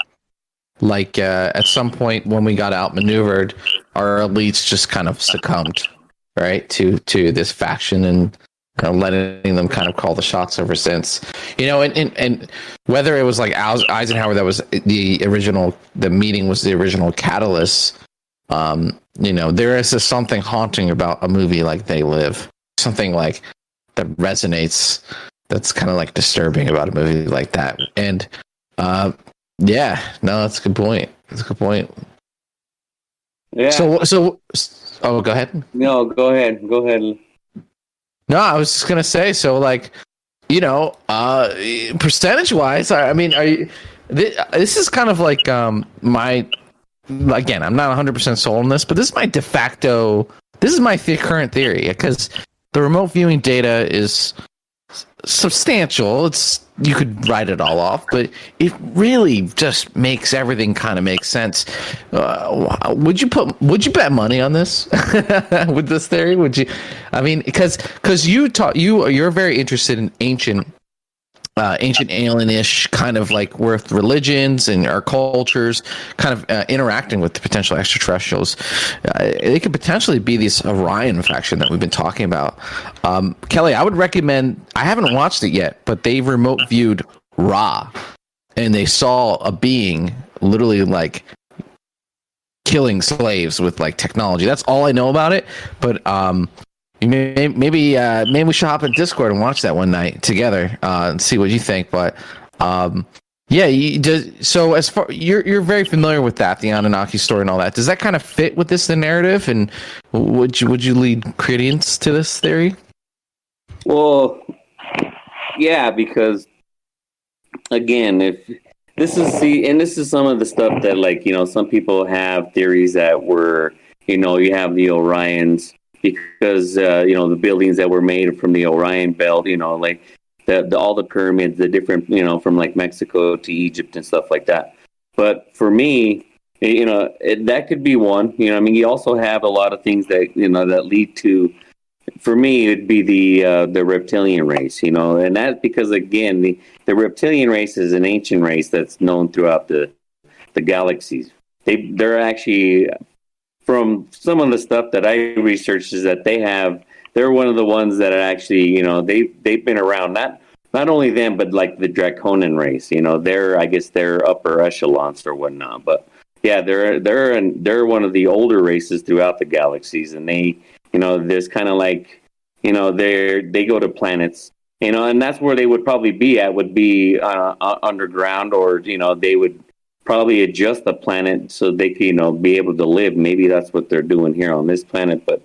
some point when we got outmaneuvered, our elites just kind of succumbed, right, to this faction and letting them kind of call the shots ever since. And whether it was like Eisenhower that was the meeting was the original catalyst, there is just something haunting about a movie like They Live. Something like that resonates, that's kind of like disturbing about a movie like that. And that's a good point. That's a good point. Yeah. So go ahead. No, go ahead. No, I was just gonna say. So, like, percentage-wise, I mean, this is kind of like my. Again, I'm not 100% sold on this, but this is my de facto. This is my current theory, because the remote viewing data is substantial. You could write it all off, but it really just makes everything kind of make sense. Would you bet money on this with this theory? Would you? I mean, because you're very interested in ancient alien-ish kind of like with religions and our cultures kind of interacting with the potential extraterrestrials. They could potentially be this Orion faction that we've been talking about. Kelly, I would recommend, I haven't watched it yet, but they remote viewed Ra and they saw a being literally like killing slaves with like technology. That's all I know about it. But maybe we should hop in Discord and watch that one night together and see what you think. But so as far you're very familiar with that, the Anunnaki story and all that. Does that kind of fit with the narrative? And would you lead credence to this theory? Well, Yeah, because again, if this is some of the stuff that, like, some people have theories that were, you have the Orions because the buildings that were made from the Orion belt, like all the pyramids, the different, from like Mexico to Egypt and stuff like that. But for me, that could be one. You also have a lot of things that that lead to. For me, it'd be the reptilian race, and that's because, again, the reptilian race is an ancient race that's known throughout the galaxies. They're actually, from some of the stuff that I researched, is that they're one of the ones that are actually, they've been around. Not only them, but like the Draconan race. I guess they're upper echelons or whatnot. But yeah, they're one of the older races throughout the galaxies, and there's kind of like, they go to planets, and that's where they would probably be at, would be underground, or, they would probably adjust the planet so they could, be able to live. Maybe that's what they're doing here on this planet. But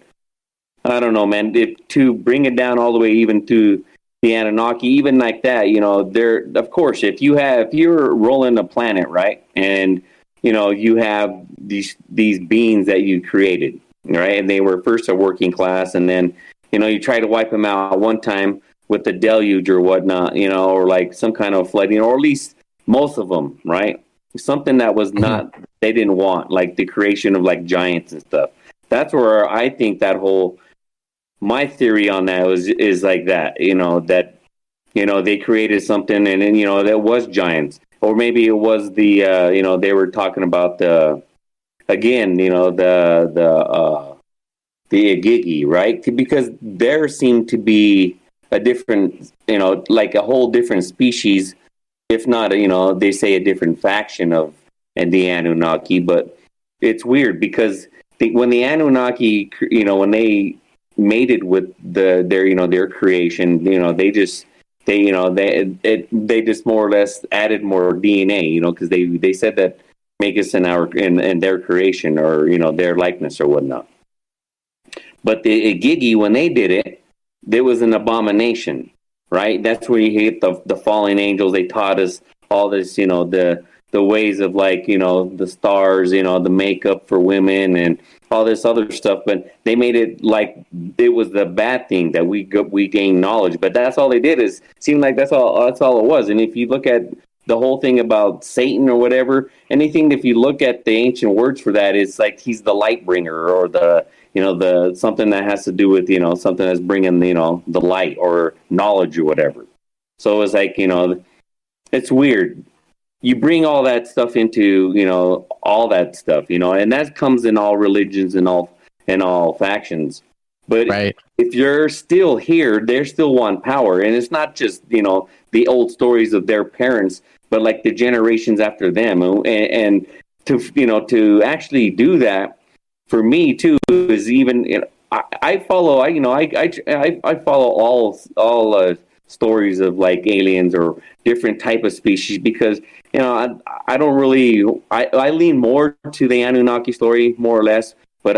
I don't know, man, to bring it down all the way even to the Anunnaki, even like that, there, of course, if you're rolling a planet, right, and, you have these beings that you created, right? And they were first a working class, and then, you try to wipe them out one time with the deluge or whatnot, or like some kind of flooding, or at least most of them, right? Something that was not, they didn't want, like the creation of like giants and stuff. That's where I think my theory on that is like that, that, they created something, and then, that was giants. Or maybe it was the, they were talking about the Igigi, right? Because there seemed to be a different, like a whole different species, if not, they say a different faction of the Anunnaki. But it's weird because when the Anunnaki, when they mated with their creation, they just more or less added more DNA, because they said that make us in their creation, or their likeness or whatnot. But the Igigi, when they did it, there was an abomination, right? That's where you hit the fallen angels. They taught us all this, the ways of, like, the stars, the makeup for women and all this other stuff. But they made it like it was the bad thing that we gained knowledge. But that's all they did, is seem like that's all it was. And if you look at the whole thing about Satan or whatever, anything, if you look at the ancient words for that, it's like he's the light bringer, or the something that has to do with, something that's bringing, the light or knowledge or whatever. So it's like, it's weird. You bring all that stuff into, all that stuff, and that comes in all religions and all factions. But right. If you're still here, they still want power. And it's not just, the old stories of their parents, but like the generations after them. And to actually do that, for me too, is even, I follow, I follow all stories of like aliens or different type of species, because, I don't really, I lean more to the Anunnaki story, more or less. But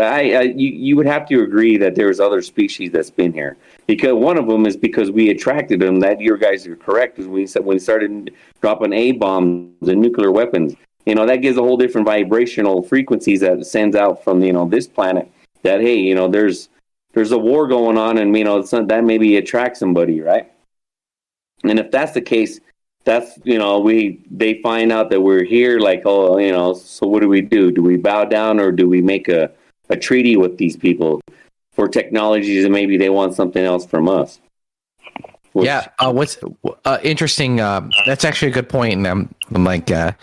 you would have to agree that there's other species that's been here, because one of them is because we attracted them. That you guys are correct, is when we started dropping A-bombs and nuclear weapons. That gives a whole different vibrational frequencies that it sends out from this planet. That, hey, there's a war going on, and that maybe attracts somebody, right? And if that's the case, that's they find out that we're here. Like, oh, so what do we do? Do we bow down, or do we make a treaty with these people for technologies, and maybe they want something else from us? Yeah, what's interesting? That's actually a good point, and I'm like, I'm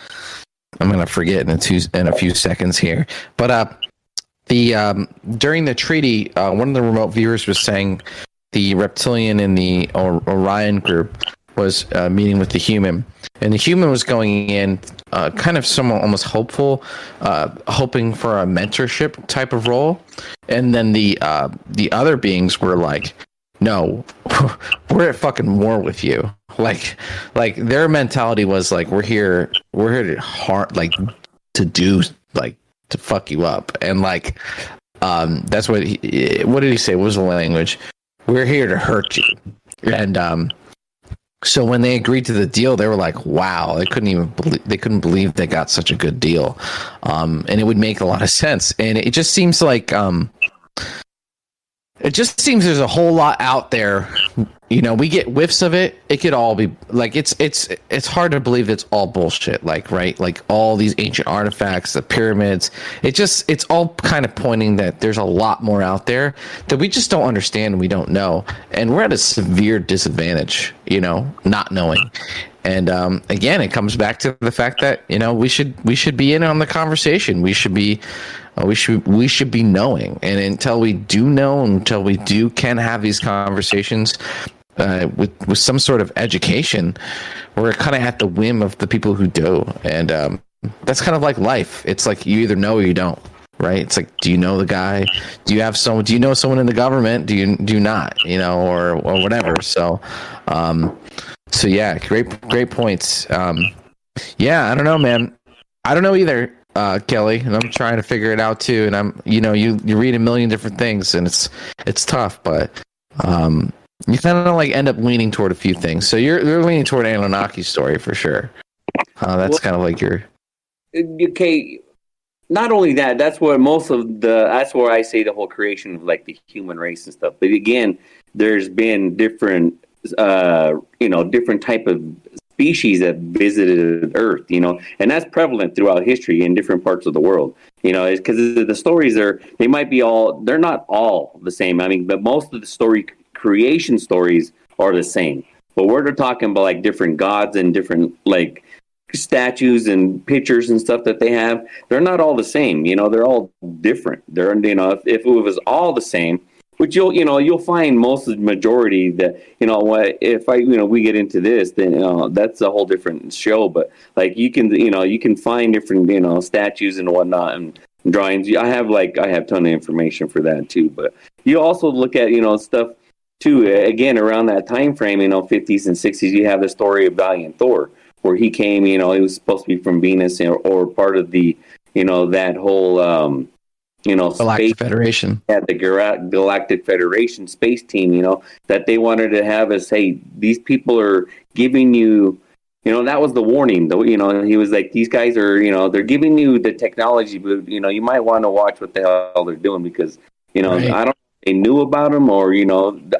gonna forget in a few seconds here. But during the treaty, one of the remote viewers was saying the reptilian in the Orion group was meeting with the human, and the human was going in kind of somewhat almost hopeful, hoping for a mentorship type of role, and then the other beings were like, no, we're at fucking war with you. Like their mentality was like, we're here to to fuck you up. And like, that's what did he say? What was the language? We're here to hurt you. And So when they agreed to the deal, they were like, "Wow!" They couldn't believe they got such a good deal, and it would make a lot of sense. And it just seems like there's a whole lot out there. You know, we get whiffs of it. It could all be like it's hard to believe it's all bullshit. Like, right? Like all these ancient artifacts, the pyramids. It's all kind of pointing that there's a lot more out there that we just don't understand and we don't know. And we're at a severe disadvantage, you know, not knowing. And again, it comes back to the fact that, you know, we should be in on the conversation. We should be knowing. And until we do know, until we can have these conversations with some sort of education, we're kind of at the whim of the people who do. And that's kind of like life. It's like you either know or you don't. Right? It's like, do you know the guy? Do you know someone in the government? Do you not? You know, or whatever. So yeah, great points. Yeah, I don't know, man. I don't know either, Kelly, and I'm trying to figure it out too. And you read a million different things, and it's tough, but you kind of like end up leaning toward a few things. So you're leaning toward Anunnaki's story for sure. That's kind of like your. Okay. Not only that, that's where that's where I say the whole creation of like the human race and stuff. But again, there's been different different type of species that visited Earth, you know, and that's prevalent throughout history in different parts of the world. You know, it's because the stories they're not all the same. I mean, but most of the creation stories are the same. But we're talking about like different gods and different like statues and pictures and stuff that they have. They're not all the same. You know, they're all different. They're, you know, if it was all the same, which you'll find most of the majority that, you know what, if we get into this, then that's a whole different show. But like you can find different, statues and whatnot and drawings. I have a ton of information for that too. But you also look at, stuff too, again, around that time frame, 50s and 60s, you have the story of Valiant Thor, where he came, he was supposed to be from Venus or part of the, that whole, Galactic Federation. At the Galactic Federation space team, that they wanted to have us, hey, these people are giving you, that was the warning, though, he was like, these guys are, they're giving you the technology, but, you might want to watch what the hell they're doing because, right. I don't know if they knew about them or,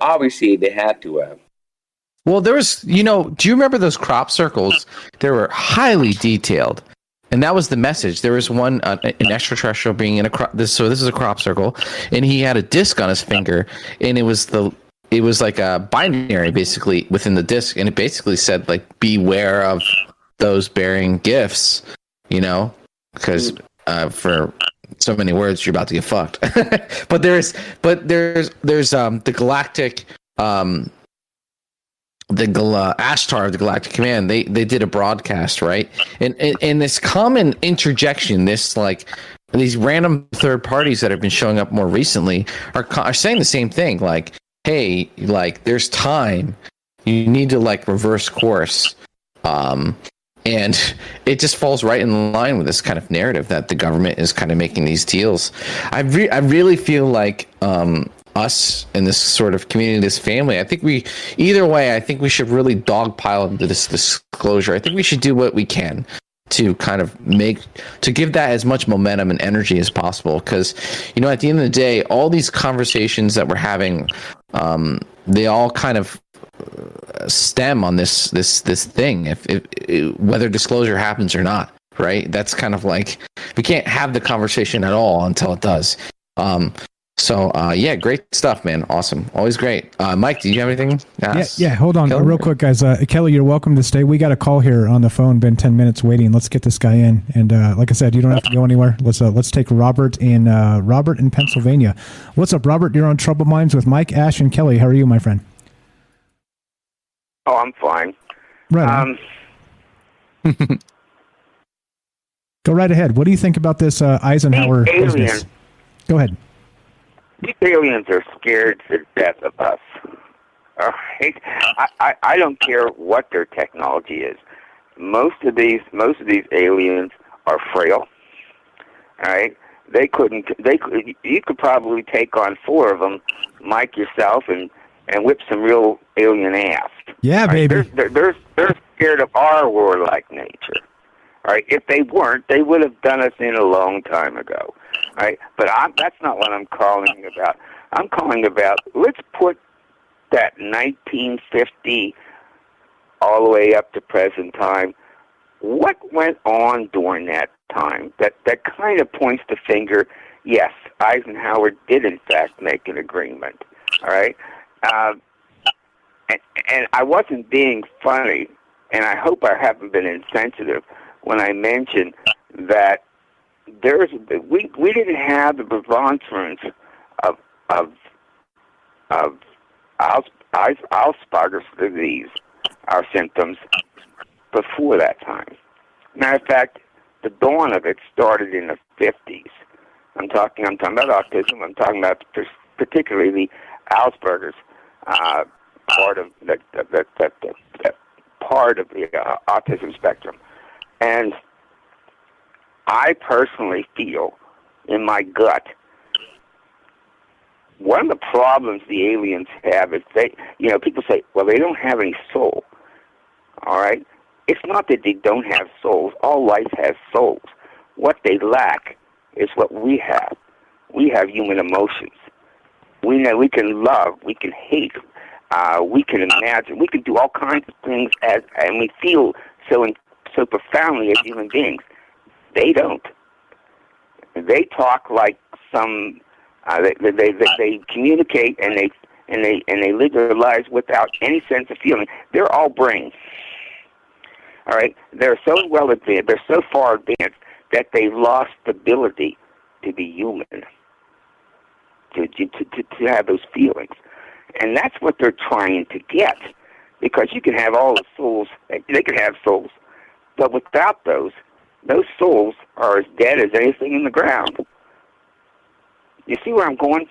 obviously they had to have. Well, there was, do you remember those crop circles? They were highly detailed. And that was the message. There was one, an extraterrestrial being in a crop. So this is a crop circle, and he had a disc on his finger, and it was like a binary basically within the disc, and it basically said like, beware of those bearing gifts, because for so many words you're about to get fucked. but there's the galactic. Ashtar of the Galactic Command, they did a broadcast, right? And this common interjection, this like these random third parties that have been showing up more recently are saying the same thing, like, hey, like there's time, you need to like reverse course, and it just falls right in line with this kind of narrative that the government is kind of making these deals. I really feel like us in this sort of community, this family, I think we should really dogpile into this disclosure. I think we should do what we can to kind of give that as much momentum and energy as possible. Because, at the end of the day, all these conversations that we're having, they all kind of stem on this thing, if whether disclosure happens or not, right? That's kind of like, we can't have the conversation at all until it does. So, great stuff, man. Awesome. Always great. Mike, do you have anything? Yeah, hold on real quick, guys. Kelly, you're welcome to stay. We got a call here on the phone. Been 10 minutes waiting. Let's get this guy in. And like I said, you don't have to go anywhere. Let's take Robert in Pennsylvania. What's up, Robert? You're on Troubled Minds with Mike, Ash, and Kelly. How are you, my friend? Oh, I'm fine. Right. Go right ahead. What do you think about this Eisenhower business? Go ahead. These aliens are scared to death of us. All right? I don't care what their technology is. Most of these aliens are frail. All right? You could probably take on 4 of them, Mike, yourself, and and whip some real alien ass. Yeah, baby. They're scared of our warlike nature. All right. If they weren't, they would have done us in a long time ago. All right. But that's not what I'm calling about. I'm calling about, let's put that 1950 all the way up to present time. What went on during that time that kind of points the finger? Yes, Eisenhower did in fact make an agreement. All right. And I wasn't being funny, and I hope I haven't been insensitive when I mentioned that we didn't have the preponderance of Alzheimer's disease, our symptoms, before that time. Matter of fact, the dawn of it started in the 50s. I'm talking about autism. I'm talking about particularly the Asperger's part of that part of the autism spectrum. And I personally feel in my gut, one of the problems the aliens have is people say, well, they don't have any soul. All right? It's not that they don't have souls. All life has souls. What they lack is what we have. We have human emotions. We know we can love, we can hate, we can imagine, we can do all kinds of things and we feel so profoundly as human beings. They don't. They talk like some. They communicate and they live their lives without any sense of feeling. They're all brains. All right. They're so well advanced. They're so far advanced that they've lost the ability to be human. To have those feelings. And that's what they're trying to get. Because you can have all the souls, they can have souls, but without those souls are as dead as anything in the ground. You see where I'm going?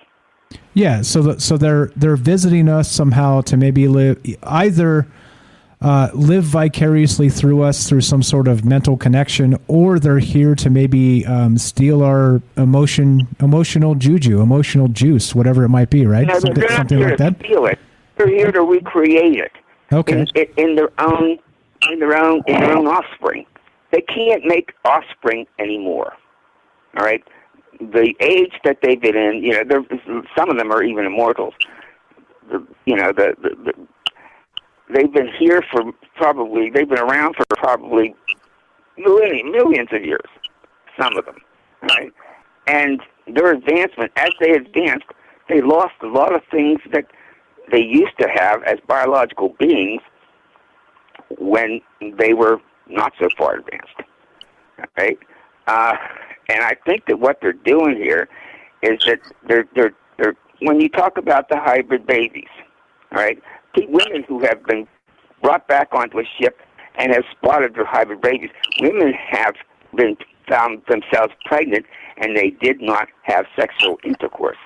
Yeah, so they're visiting us somehow to maybe live vicariously through us through some sort of mental connection, or they're here to maybe steal our emotional juju, emotional juice, whatever it might be, right? No, they're not here like that. Steal it. They're here to recreate it. Okay. In their own offspring. They can't make offspring anymore. All right. The age that they've been in, some of them are even immortals. They've been here they've been around for probably millions of years, some of them, right? And their advancement, as they advanced, they lost a lot of things that they used to have as biological beings when they were not so far advanced, right? And I think that what they're doing here is that they're when you talk about the hybrid babies, all right, women who have been brought back onto a ship and have spotted their hybrid babies, women have been found themselves pregnant and they did not have sexual intercourse.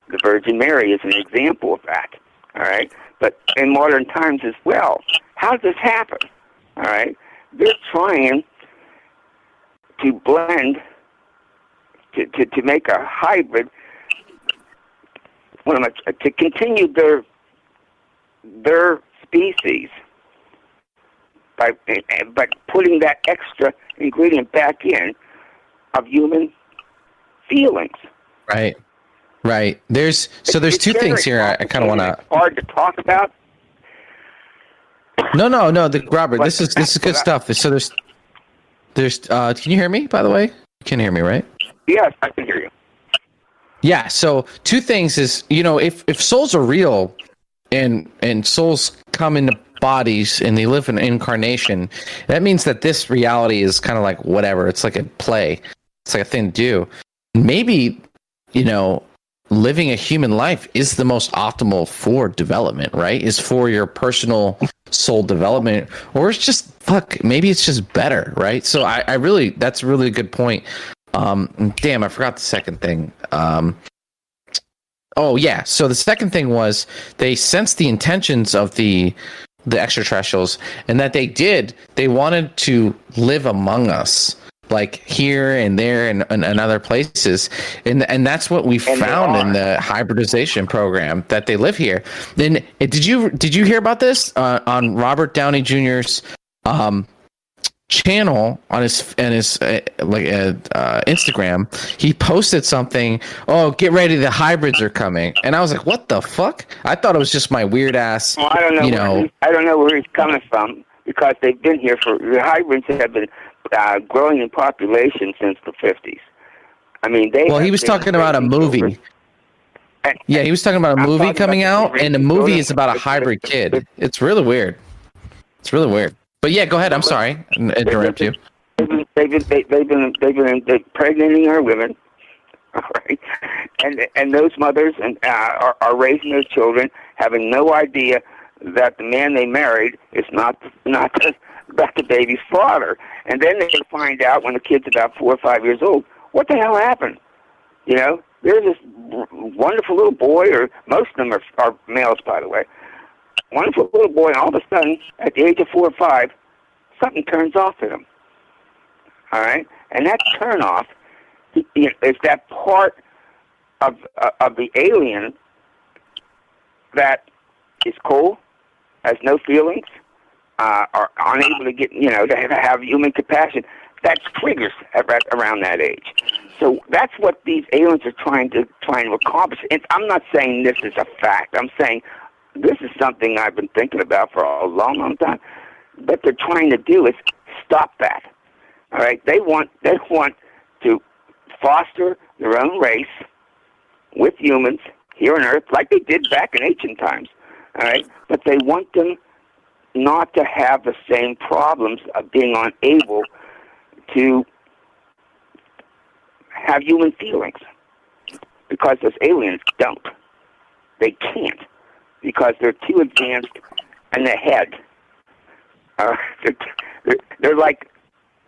The Virgin Mary is an example of that, all right? But in modern times as well, how does this happen, all right? They're trying to blend, to make a hybrid, to continue their species by putting that extra ingredient back in of human feelings. Right. There's two things here I kind of want to. Hard to talk about. No, Robert, this is good stuff. So there's can you hear me, by the way? You can hear me, right? Yes, I can hear you. Yeah, so two things is, if souls are real and souls come into bodies and they live in incarnation, that means that this reality is kind of like whatever. It's like a play. It's like a thing to do. Maybe, living a human life is the most optimal for development, right? Is for your personal soul development, or it's just maybe it's just better, right? So I really, that's a really good point. Damn, I forgot the second thing. Oh yeah, so the second thing was they sensed the intentions of the extraterrestrials, and that they wanted to live among us. like here and there and other places, and that's what we found in the hybridization program, that they live here. Then did you hear about this on Robert Downey Jr.'s channel on his Instagram? He posted something. Oh, get ready, the hybrids are coming, and I was like, what the fuck? I thought it was just my weird ass. Well, I don't know where he's coming from, because they've been here the hybrids have been growing in population since the 50s. I mean, he was talking about a movie. Yeah, he was talking about a movie coming out, and the movie is about a hybrid kid. It's really weird. But yeah, go ahead. I'm sorry, interrupt you. They've been impregnating our women, all right, and those mothers are raising those children, having no idea that the man they married is not the baby's father. And then they find out when the kid's about 4 or 5 years old, what the hell happened? You know, there's this wonderful little boy, or most of them are males, by the way. Wonderful little boy, and all of a sudden, at the age of 4 or 5, something turns off in him. All right? And that turn off is that part of the alien that is cold, has no feelings, are unable to get, to have human compassion. That triggers around that age. So that's what these aliens are trying to accomplish. And I'm not saying this is a fact. I'm saying this is something I've been thinking about for a long, long time. What they're trying to do is stop that. All right? They want to foster their own race with humans here on Earth, like they did back in ancient times. All right? But they want them not to have the same problems of being unable to have human feelings, because those aliens don't. They can't, because they're too advanced in the head. They're like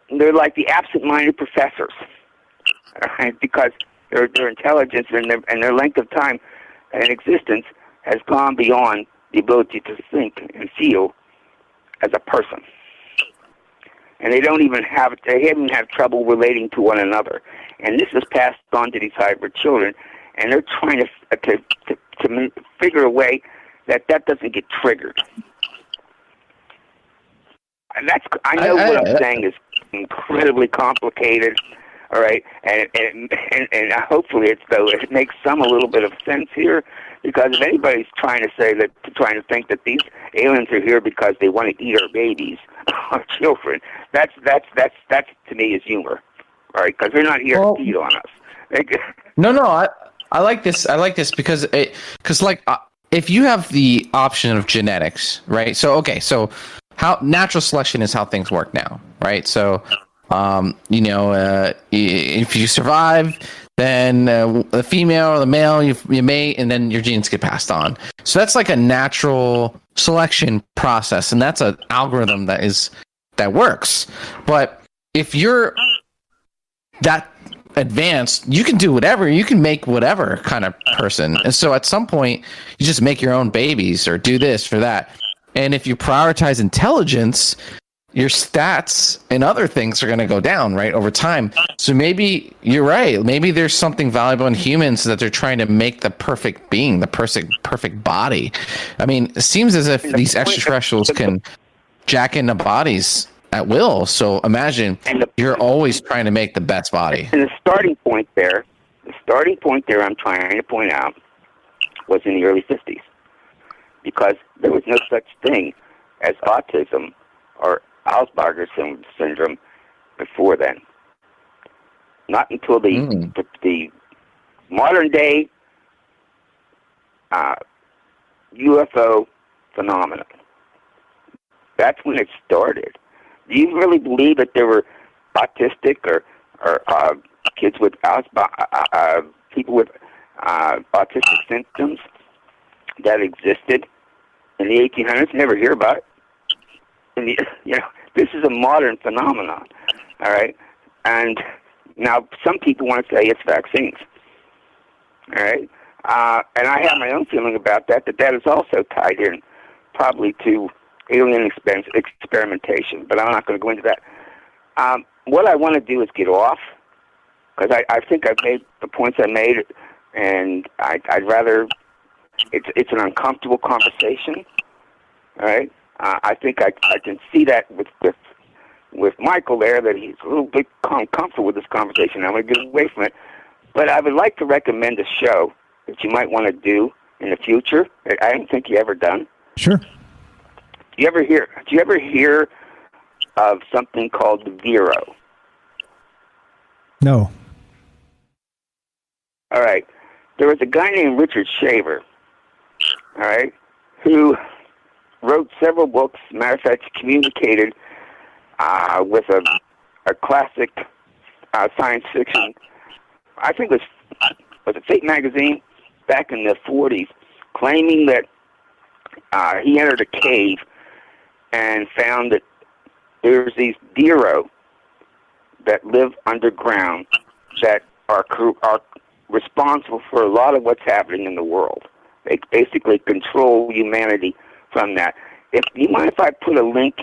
the absent-minded professors, right? Because their intelligence and their length of time and existence has gone beyond the ability to think and feel as a person. And they haven't even have trouble relating to one another. And this is passed on to these hybrid children, and they're trying to figure a way that doesn't get triggered. And I know what I'm saying is incredibly complicated, all right, and hopefully it makes a little bit of sense here, because if anybody's trying to think that these aliens are here because they want to eat our babies, our children, that's to me is humor, all right, because they're not here to feed on us. No, I like this. I like this because if you have the option of genetics, right? So how natural selection is how things work now, right? So, if you survive, then the female or the male, you mate, and then your genes get passed on. So that's like a natural selection process, and that's an algorithm that works. But if you're that advanced, you can do whatever. You can make whatever kind of person. And so at some point, you just make your own babies or do this or that. And if you prioritize intelligence, your stats and other things are going to go down, right, over time. So maybe you're right. Maybe there's something valuable in humans that they're trying to make the perfect being, the perfect body. I mean, it seems as if these extraterrestrials can jack into bodies at will. So imagine you're always trying to make the best body. And the starting point there I'm trying to point out was in the early 50s, because there was no such thing as autism or Alzheimer's syndrome before then. Not until the modern day UFO phenomenon. That's when it started. Do you really believe that there were autistic or kids with people with autistic symptoms that existed in the 1800s? Never hear about it. This is a modern phenomenon, all right? And now some people want to say it's vaccines, all right? And I have my own feeling about that is also tied in probably to alien experimentation, but I'm not going to go into that. What I want to do is get off, because I think I've made the points I made, and I'd rather, it's an uncomfortable conversation, all right? I think I can see that with Michael there, that he's a little bit uncomfortable with this conversation. I'm going to get away from it. But I would like to recommend a show that you might want to do in the future that I don't think you ever done. Sure. Do you ever hear of something called the Vero? No. All right. There was a guy named Richard Shaver, all right, who wrote several books. Matter of fact, he communicated with a classic science fiction, I think it was a Fate magazine back in the 40s, claiming that he entered a cave and found that there's these Vero that live underground that are responsible for a lot of what's happening in the world. They basically control humanity from that. Do you mind if I put a link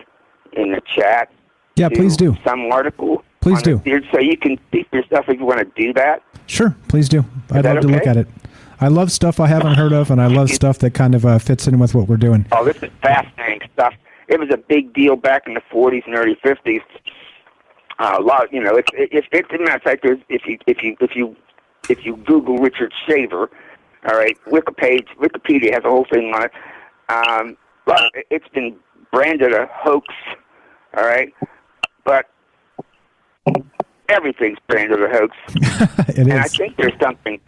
in the chat? Yeah, please do. Some article. Please do. So you can see for yourself if you want to do that. Sure, please do. I'd love to look at it. I love stuff I haven't heard of, and I love stuff that kind of fits in with what we're doing. Oh, this is fascinating stuff. It was a big deal back in the 40s and early 50s. A lot, you know. It's a matter of fact, if you Google Richard Shaver, all right, Wikipedia has a whole thing on it. But it's been branded a hoax, all right. But everything's branded a hoax. It is. I think there's something,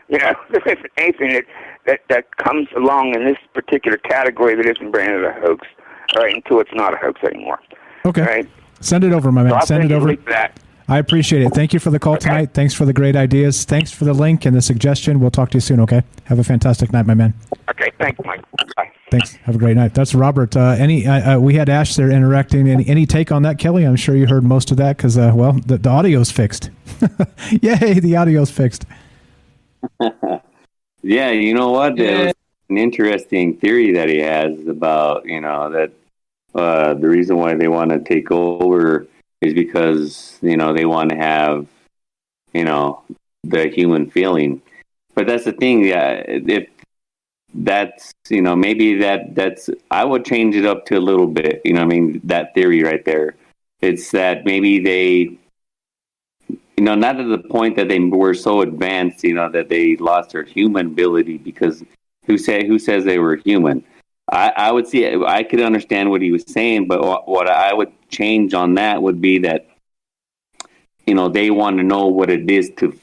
you know, there's anything that comes along in this particular category that isn't branded a hoax, all right, until it's not a hoax anymore. Okay. All right? Send it over, my man. So Send it over. That. I appreciate it. Thank you for the call tonight. Thanks for the great ideas. Thanks for the link and the suggestion. We'll talk to you soon, okay? Have a fantastic night, my man. Okay, thanks, Mike. Bye. Thanks. Have a great night. That's Robert. We had Ash there interacting. Any take on that, Kelly? I'm sure you heard most of that because, the audio's fixed. Yay, the audio's fixed. Yeah, you know what? It was an interesting theory that he has about, you know, that the reason why they want to take over is because, you know, they want to have, you know, the human feeling. But that's the thing, if that's, you know, maybe that's, I would change it up to a little bit, you know what I mean, that theory right there. It's that maybe they, you know, not to the point that they were so advanced, you know, that they lost their human ability, because who says they were human? I would see, I could understand what he was saying, but what I would change on that would be that, you know, they want to know what it is to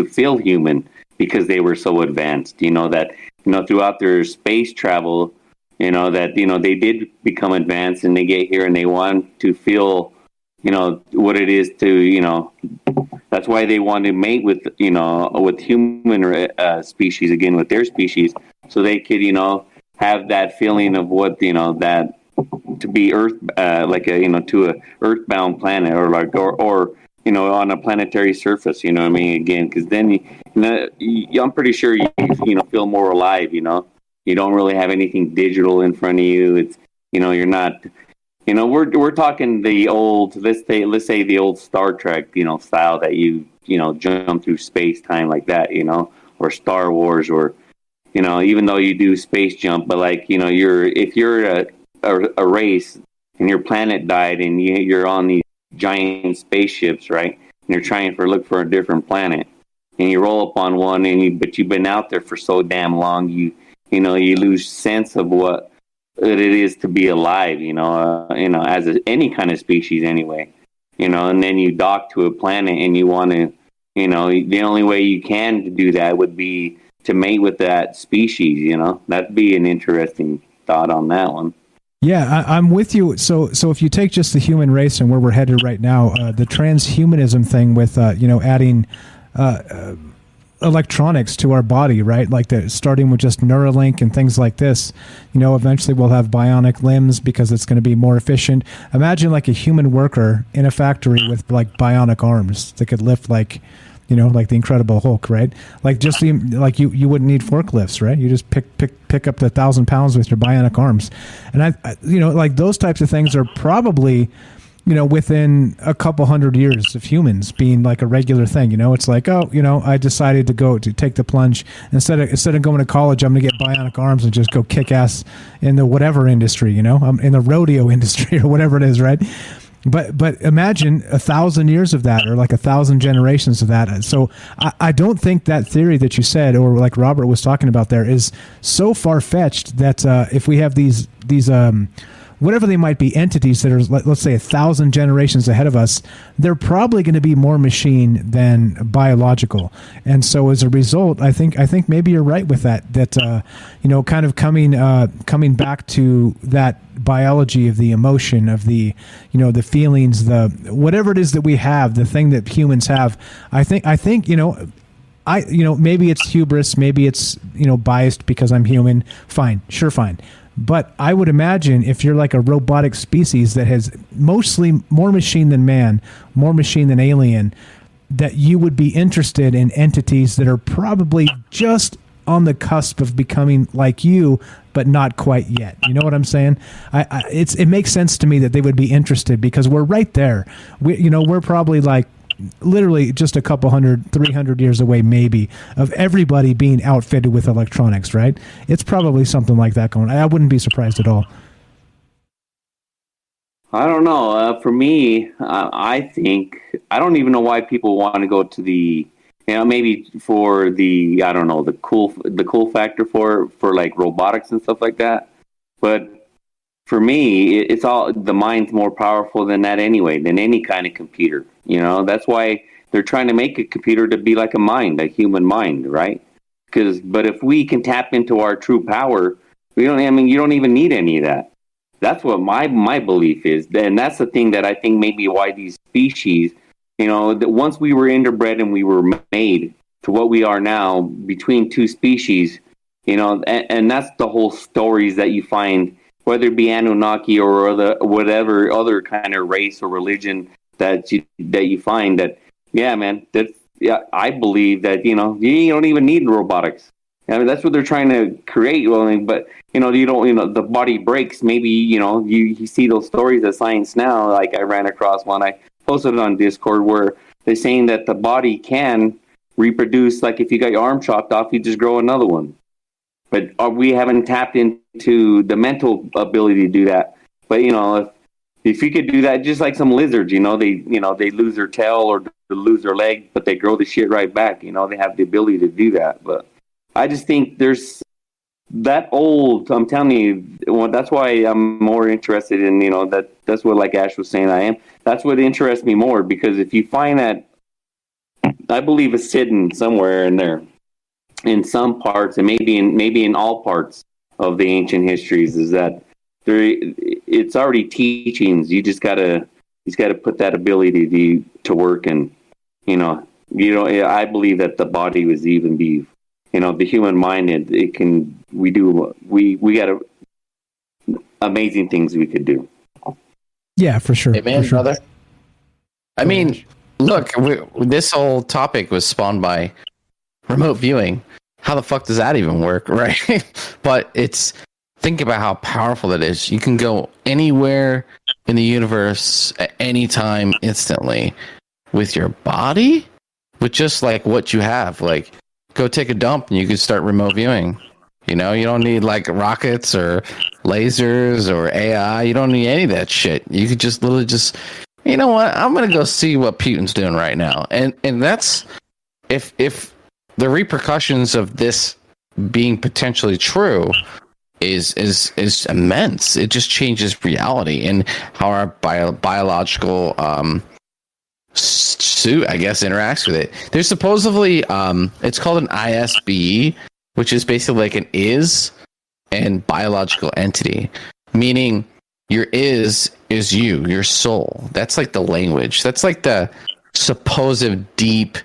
feel human, because they were so advanced, you know, that, you know, throughout their space travel, you know, that, you know, they did become advanced and they get here and they want to feel, you know, what it is to, you know, that's why they want to mate with, you know, with human species, again, with their species, so they could, you know, have that feeling of what, you know, that to be Earth, like a, you know, to a earthbound planet, or like, or you know, on a planetary surface, you know what I mean? Again, because then you know, I'm pretty sure you know, feel more alive. You know, you don't really have anything digital in front of you. It's, you know, you're not, you know, we're talking the old, let's say the old Star Trek, you know, style that you know, jump through space time like that, you know, or Star Wars, or, you know, even though you do space jump, but like, you know, if you're a race and your planet died and you're on these giant spaceships, right? And you're trying to look for a different planet, and you roll up on one, but you've been out there for so damn long, you know, you lose sense of what it is to be alive, you know, as any kind of species anyway, you know, and then you dock to a planet and you want to, you know, the only way you can do that would be to mate with that species, you know. That'd be an interesting thought on that one. Yeah, I'm with you. So if you take just the human race and where we're headed right now, the transhumanism thing with, you know, adding electronics to our body, right? Like starting with just Neuralink and things like this, you know, eventually we'll have bionic limbs because it's going to be more efficient. Imagine like a human worker in a factory with like bionic arms that could lift like, you know, like the Incredible Hulk, right? Like just like you wouldn't need forklifts, right? You just pick up the 1,000 pounds with your bionic arms, and I you know, like those types of things are probably, within a couple hundred years of humans being like a regular thing. It's like, oh, I decided to take the plunge instead of going to college. I'm going to get bionic arms and just go kick ass in the whatever industry. I'm in the rodeo industry or whatever it is, right? But imagine 1,000 years of that, or like 1,000 generations of that. So I don't think that theory that you said, or like Robert was talking about there, is so far fetched that if we have these whatever they might be, entities that are, let's say, 1,000 generations ahead of us, they're probably going to be more machine than biological. And so as a result, I think maybe you're right with that kind of coming back to that biology of the emotion, of the the feelings, the whatever it is that we have, the thing that humans have. I think maybe it's hubris, maybe it's biased because I'm human. Fine. But I would imagine if you're like a robotic species that has mostly more machine than man, more machine than alien, that you would be interested in entities that are probably just on the cusp of becoming like you, but not quite yet. You know what I'm saying? It makes sense to me that they would be interested, because we're right there. We're probably like literally just a couple 300 years away, maybe, of everybody being outfitted with electronics, right? It's probably something like that going on. I wouldn't be surprised at all. I don't know. For me, I think, I don't even know why people want to go to the, maybe for the, I don't know, the cool factor for like robotics and stuff like that. But for me, it's all, the mind's more powerful than that anyway, than any kind of computer. That's why they're trying to make a computer to be like a mind, a human mind, right? But if we can tap into our true power, you don't even need any of that. That's what my belief is. And that's the thing that I think maybe why these species, that once we were interbred and we were made to what we are now between two species, and that's the whole stories that you find, whether it be Anunnaki or whatever other kind of race or religion that you find, that, yeah, man, I believe that, you don't even need robotics. That's what they're trying to create. But, the body breaks. Maybe, you see those stories of Science Now. Like I ran across one, I posted it on Discord, where they're saying that the body can reproduce. Like if you got your arm chopped off, you just grow another one. But we haven't tapped into the mental ability to do that. But, if you could do that, just like some lizards, they lose their tail or they lose their leg, but they grow the shit right back. They have the ability to do that. But I just think there's that old, I'm telling you, that's why I'm more interested in, that's what, like Ash was saying, I am. That's what interests me more, because if you find that, I believe it's hidden somewhere in there, in some parts, and maybe in all parts of the ancient histories, is that it's already teachings. You just gotta put that ability to work, and I believe that the body was even be, the human mind, it can, we got amazing things we could do. Yeah, for sure. Amen, for sure. brother. I mean, look, this whole topic was spawned by remote viewing. How the fuck does that even work, right? But think about how powerful that is. You can go anywhere in the universe at any time instantly with your body, with just like what you have. Like, go take a dump and you can start remote viewing. You don't need like rockets or lasers or AI. You don't need any of that shit. You could just literally you know what? I'm going to go see what Putin's doing right now. And that's, if the repercussions of this being potentially true is immense. It just changes reality and how our biological suit, I guess, interacts with it. There's supposedly it's called an ISB, which is basically like an is and biological entity, meaning your is you, your soul. That's like the language. That's like the supposed deep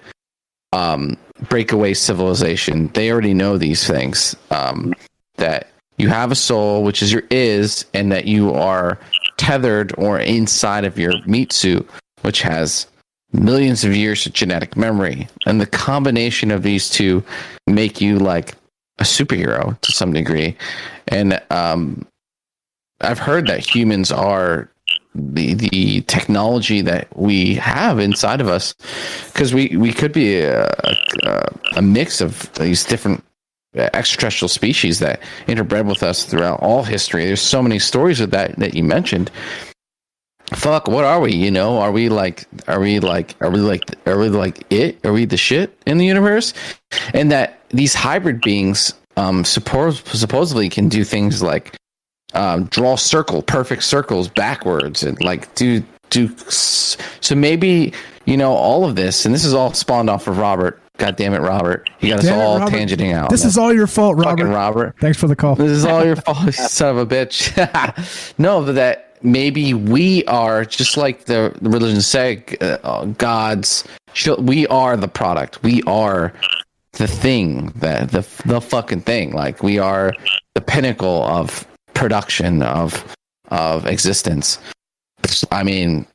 breakaway civilization. They already know these things, that you have a soul, which is your is, and that you are tethered or inside of your meat suit, which has millions of years of genetic memory. And the combination of these two make you like a superhero to some degree. And I've heard that humans are the technology that we have inside of us, because we could be a mix of these different extraterrestrial species that interbred with us throughout all history. There's so many stories of that you mentioned. Fuck, what are we? You know, are we like it? Are we the shit in the universe? And that these hybrid beings supposedly can do things like draw perfect circles backwards, and like do so. Maybe, you know, all of this, and this is all spawned off of Robert. God damn it, Robert! You got us all tangenting out. This is all your fault, Robert. Fucking Robert. Thanks for the call. This is all your fault, son of a bitch. No, but that maybe we are just like the religions say, gods. We are the product. We are the thing, the fucking thing. Like, we are the pinnacle of production of existence. I mean,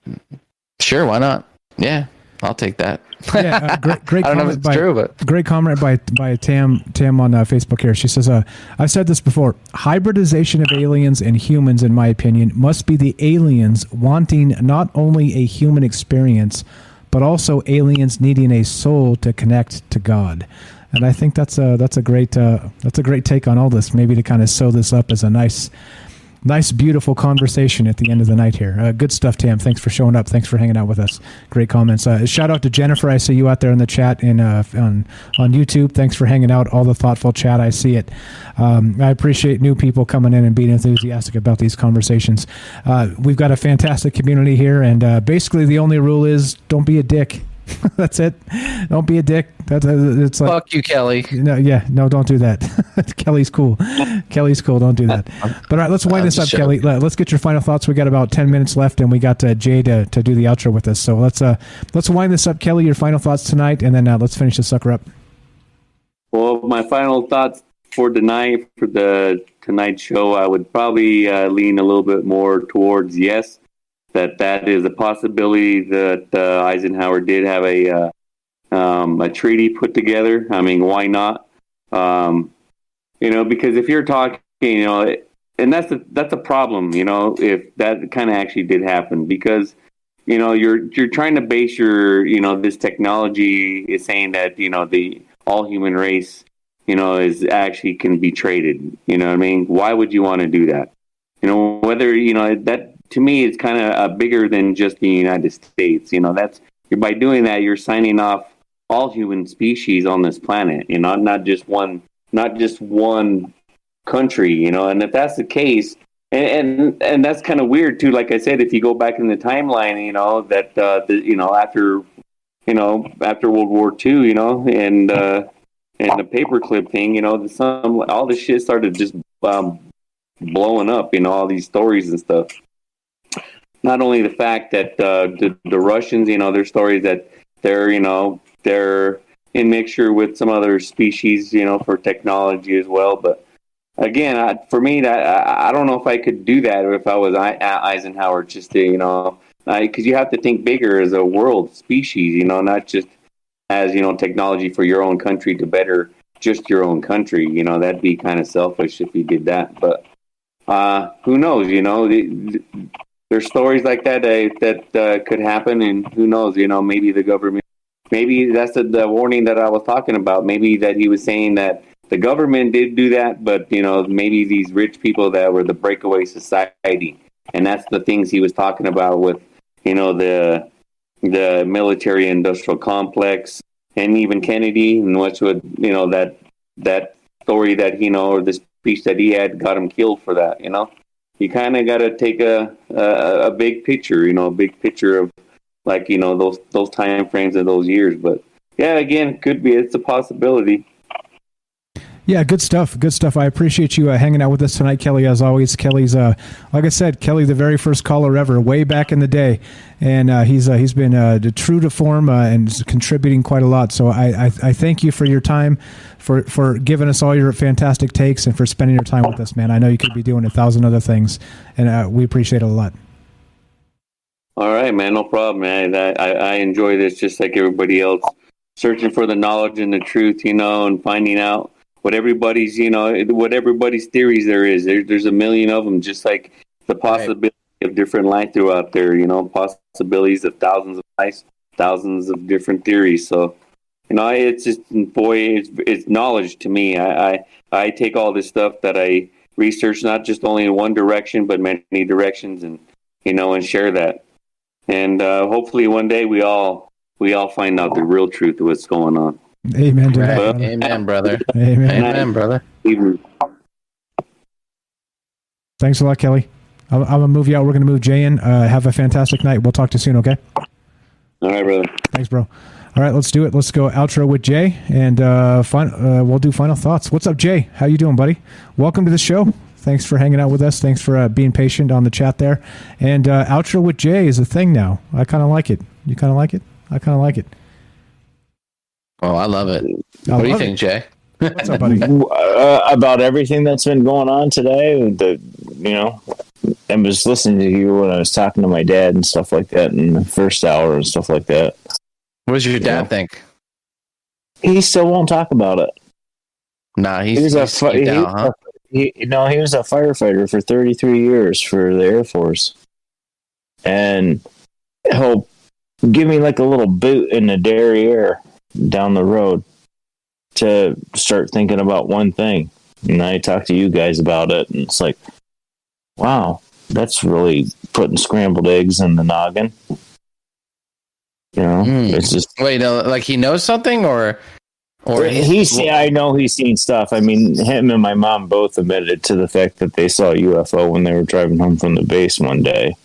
sure, why not? Yeah, I'll take that. Yeah, great I don't know if it's true, but great comment by Tam on Facebook here. She says, I've said this before, hybridization of aliens and humans, in my opinion, must be the aliens wanting not only a human experience, but also aliens needing a soul to connect to God. And I think that's a great take on all this, maybe to kind of sew this up as a nice, beautiful conversation at the end of the night here. Good stuff, Tam. Thanks for showing up. Thanks for hanging out with us. Great comments. Shout out to Jennifer. I see you out there in the chat on YouTube. Thanks for hanging out. All the thoughtful chat. I see it. I appreciate new people coming in and being enthusiastic about these conversations. We've got a fantastic community here, and basically the only rule is don't be a dick. That's it. Don't be a dick. It's like, fuck you, Kelly. No, don't do that. Kelly's cool. Kelly's cool. Don't do that. But all right, let's wind this up, Kelly. Let's get your final thoughts. We got about 10 minutes left, and we got Jay to do the outro with us. So let's wind this up, Kelly. Your final thoughts tonight, and then let's finish the sucker up. Well, my final thoughts for tonight, for the tonight show, I would probably lean a little bit more towards yes. That is a possibility that Eisenhower did have a treaty put together. I mean, why not? Because if you're talking, and that's a problem, if that kind of actually did happen, because you're trying to base your this technology is saying that the all human race is actually can be traded. You know what I mean? Why would you want to do that? Whether that. To me, it's kind of bigger than just the United States. By doing that, you're signing off all human species on this planet. Not just one country. And if that's the case, and that's kind of weird too. Like I said, if you go back in the timeline, after World War II, and the paperclip thing, all this shit started just blowing up. All these stories and stuff. Not only the fact that the Russians, their stories that they're in mixture with some other species, for technology as well. But again, for me, I don't know if I could do that, or if I was Eisenhower, just to, because you have to think bigger as a world species, not just as, technology for your own country to better just your own country. That'd be kind of selfish if you did that. But who knows, there's stories like that could happen, and who knows, maybe the government, maybe that's the warning that I was talking about. Maybe that he was saying that the government did do that, but, maybe these rich people that were the breakaway society. And that's the things he was talking about with, the military industrial complex, and even Kennedy, and what's with, that story that, or the speech that he had got him killed for that, You kind of got to take a big picture, a big picture of, like, those time frames of those years. But yeah, again, could be, it's a possibility. Yeah, good stuff. Good stuff. I appreciate you hanging out with us tonight, Kelly, as always. Kelly's, like I said, Kelly, the very first caller ever, way back in the day. And he's been true to form and contributing quite a lot. So I thank you for your time, for giving us all your fantastic takes, and for spending your time with us, man. I know you could be doing 1,000 other things, and we appreciate it a lot. All right, man. No problem, man. I enjoy this just like everybody else, searching for the knowledge and the truth, and finding out what everybody's, what everybody's theories there is. There's a million of them, just like the possibility of different life throughout there. Possibilities of thousands of lives, thousands of different theories. So, it's just, boy, it's knowledge to me. I take all this stuff that I research, not just only in one direction, but many directions, and and share that. And hopefully one day we all find out the real truth of what's going on. Amen to that, Right. brother. Amen, brother. Amen. Amen, brother. Thanks a lot, Kelly. I'm going to move you out. We're going to move Jay in. Have a fantastic night. We'll talk to you soon, okay? All right, brother. Thanks, bro. All right, let's do it. Let's go outro with Jay, and we'll do final thoughts. What's up, Jay? How you doing, buddy? Welcome to the show. Thanks for hanging out with us. Thanks for being patient on the chat there. And outro with Jay is a thing now. I kind of like it. You kind of like it? I kind of like it. Oh, I love it. What do you think, Jay? What's up, buddy? About everything that's been going on today, I was listening to you when I was talking to my dad and stuff like that in the first hour and stuff like that. What does your dad think? He still won't talk about it. Nah, he was huh? he was a firefighter for 33 years for the Air Force, and he'll give me like a little boot in the derriere down the road to start thinking about one thing. And I talk to you guys about it, and it's like, wow, that's really putting scrambled eggs in the noggin. It's just wait, like he knows something, or I know he's seen stuff. I mean, him and my mom both admitted to the fact that they saw a UFO when they were driving home from the base one day.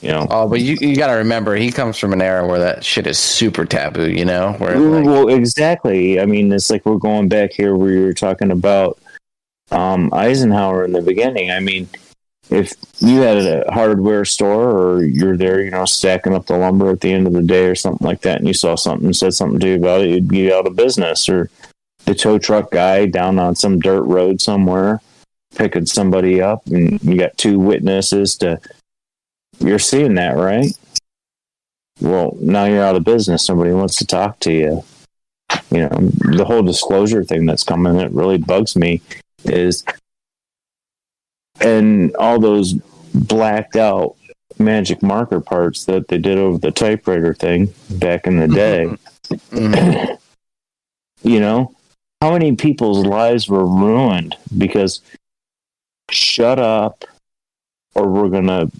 Oh, but you got to remember, he comes from an era where that shit is super taboo. Well, exactly. I mean, it's like we're going back here where you were talking about Eisenhower in the beginning. I mean, if you had a hardware store or you're there, stacking up the lumber at the end of the day or something like that, and you saw something and said something to you about it, you'd be out of business. Or the tow truck guy down on some dirt road somewhere picking somebody up, and you got two witnesses you're seeing that, right? Well, now you're out of business. Nobody wants to talk to you. The whole disclosure thing that's coming, that really bugs me is, and all those blacked out magic marker parts that they did over the typewriter thing back in the day. How many people's lives were ruined because shut up or we're going to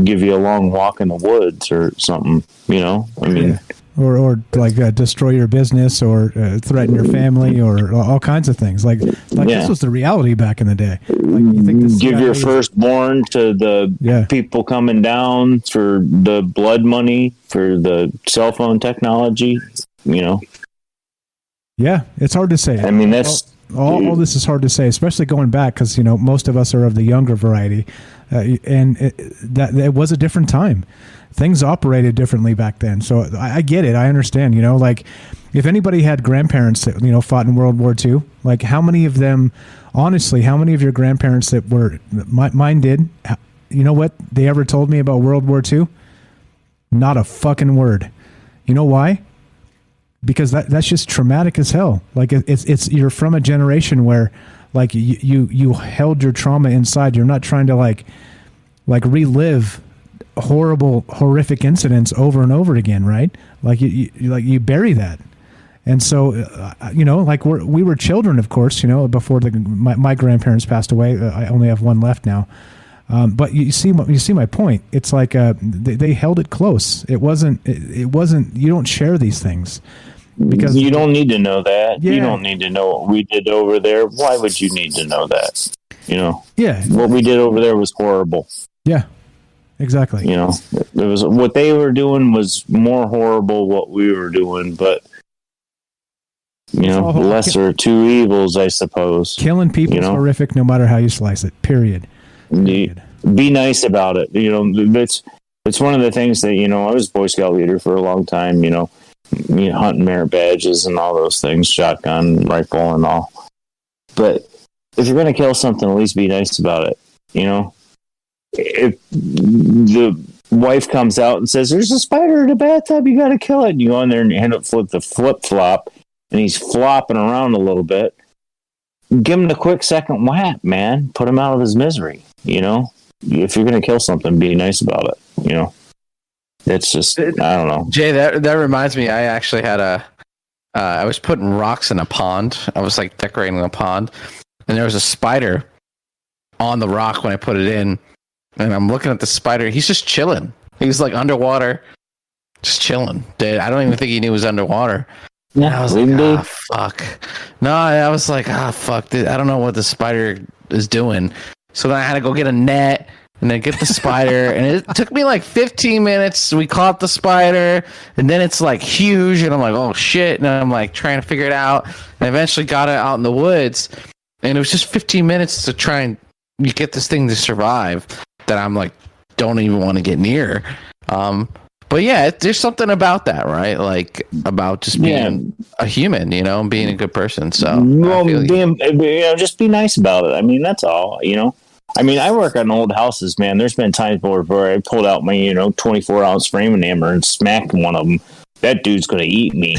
give you a long walk in the woods or something, I mean, or like destroy your business or threaten your family or all kinds of things. Like this was the reality back in the day. Like, you think give your firstborn to the people coming down for the blood money, for the cell phone technology, Yeah, it's hard to say. I mean, that's all this is hard to say, especially going back because most of us are of the younger variety, and it was a different time. Things operated differently back then, so I get it. I understand. Like if anybody had grandparents that fought in World War II, like how many of them, honestly, how many of your grandparents that were mine did? You know what they ever told me about World War II? Not a fucking word. You know why? Because that's just traumatic as hell. Like it's you're from a generation where like you held your trauma inside. You're not trying to like relive horrific incidents over and over again, right? Like you bury that. And so like we were children, of course, before my grandparents passed away. I only have one left now. But you see my point. It's like they held it close. It wasn't. You don't share these things because you don't need to know that. Yeah. You don't need to know what we did over there. Why would you need to know that? Yeah. What we did over there was horrible. Yeah. Exactly. There was what they were doing was more horrible. What we were doing, but lesser of two evils, I suppose. Killing people is horrific, no matter how you slice it. Period. Be nice about it. It's one of the things that I was a Boy Scout leader for a long time. Hunting merit badges and all those things, shotgun, rifle, and all. But if you're going to kill something, at least be nice about it. If the wife comes out and says, "There's a spider in the bathtub, you got to kill it," and you go in there and hand it the flip flop, and he's flopping around a little bit, give him the quick second whap, man. Put him out of his misery. if you're going to kill something, be nice about it. You know, it's just, I don't know. Jay, that reminds me, I actually had I was putting rocks in a pond. I was like decorating a pond, and there was a spider on the rock when I put it in, and I'm looking at the spider. He's just chilling. He's like underwater, just chilling. Dude, I don't even think he knew he was underwater. Yeah, I was like, fuck. No, I was like, fuck. Dude, I don't know what the spider is doing. So then I had to go get a net and then get the spider. And it took me like 15 minutes. We caught the spider. And then it's like huge. And I'm like, oh shit. And I'm like trying to figure it out. And eventually got it out in the woods. And it was just 15 minutes to try and get this thing to survive that I'm like, don't even want to get near. But yeah, there's something about that, right? Like about just being a human, you know, and being a good person. So, well, just be nice about it. I mean, that's all, you know. I mean, I work on old houses, man. There's been times where I pulled out my, 24-ounce framing hammer and smacked one of them. That dude's going to eat me.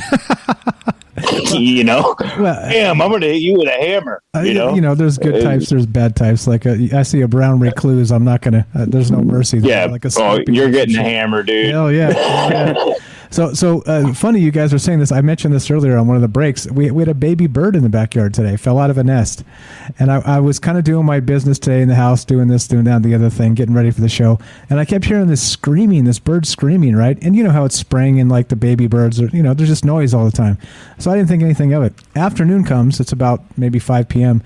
You know? Well, damn, I'm going to hit you with a hammer. You know? There's good types, there's bad types. Like I see a brown recluse, I'm not going to, there's no mercy there. Yeah, like you're getting a hammer, dude. Hell yeah. So funny you guys are saying this. I mentioned this earlier on one of the breaks. We had a baby bird in the backyard today, fell out of a nest. And I was kind of doing my business today in the house, doing this, doing that, the other thing, getting ready for the show. And I kept hearing this bird screaming, right? And you know how it's spraying in like the baby birds, or, there's just noise all the time. So I didn't think anything of it. Afternoon comes, it's about maybe 5 p.m.